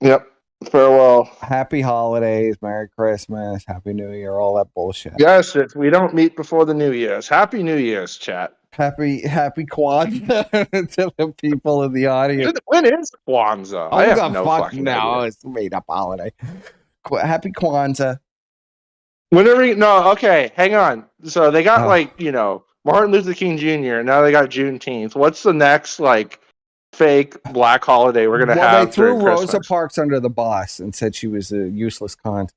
Yep. Farewell. Happy holidays, Merry Christmas, Happy New Year, all that bullshit. Yes, we don't meet before the New Year's. Happy New Year's, chat. Happy Kwanzaa to the people in the audience. When is Kwanzaa? I have no fucking idea. It's a made-up holiday. Happy Kwanzaa. Okay, hang on. So they got Martin Luther King Jr. and now they got Juneteenth. What's the next fake black holiday we're gonna have. They threw during Rosa Christmas. Parks under the bus and said she was a useless cunt.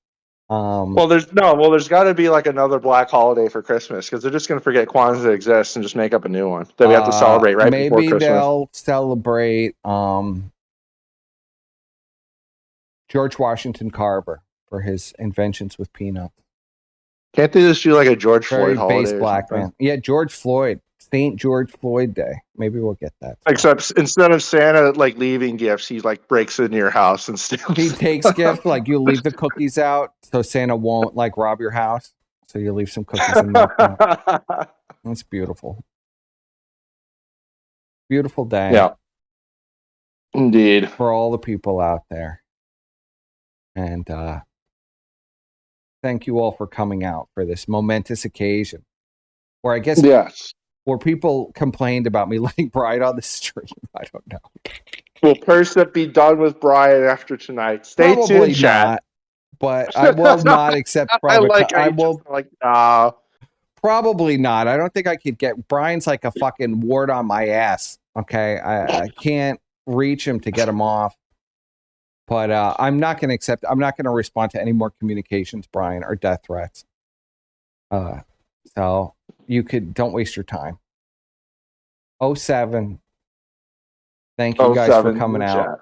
There's got to be like another black holiday for Christmas because they're just gonna forget Kwanzaa exists and just make up a new one that we have to celebrate right before Christmas. Maybe they'll celebrate George Washington Carver for his inventions with peanuts. Can't they just do like a George Floyd holiday? Base black man. Yeah, George Floyd. St. George Floyd Day. Maybe we'll get that. Except instead of Santa like leaving gifts, he like breaks into your house and steals. He takes gifts, like you leave the cookies out so Santa won't like rob your house. So you leave some cookies and milk out. That's beautiful. Beautiful day. Yeah. Indeed. For all the people out there. And thank you all for coming out for this momentous occasion. Where I guess where people complained about me letting Bryan on the stream. I don't know. Will Persept be done with Bryan after tonight? Stay Probably tuned, chat. not, but I will not accept probably not. I don't think I could get Bryan's like a fucking wart on my ass. Okay. I can't reach him to get him off. But I'm not going to respond to any more communications, Bryan, or death threats. So don't waste your time. 07. Thank you guys for coming out.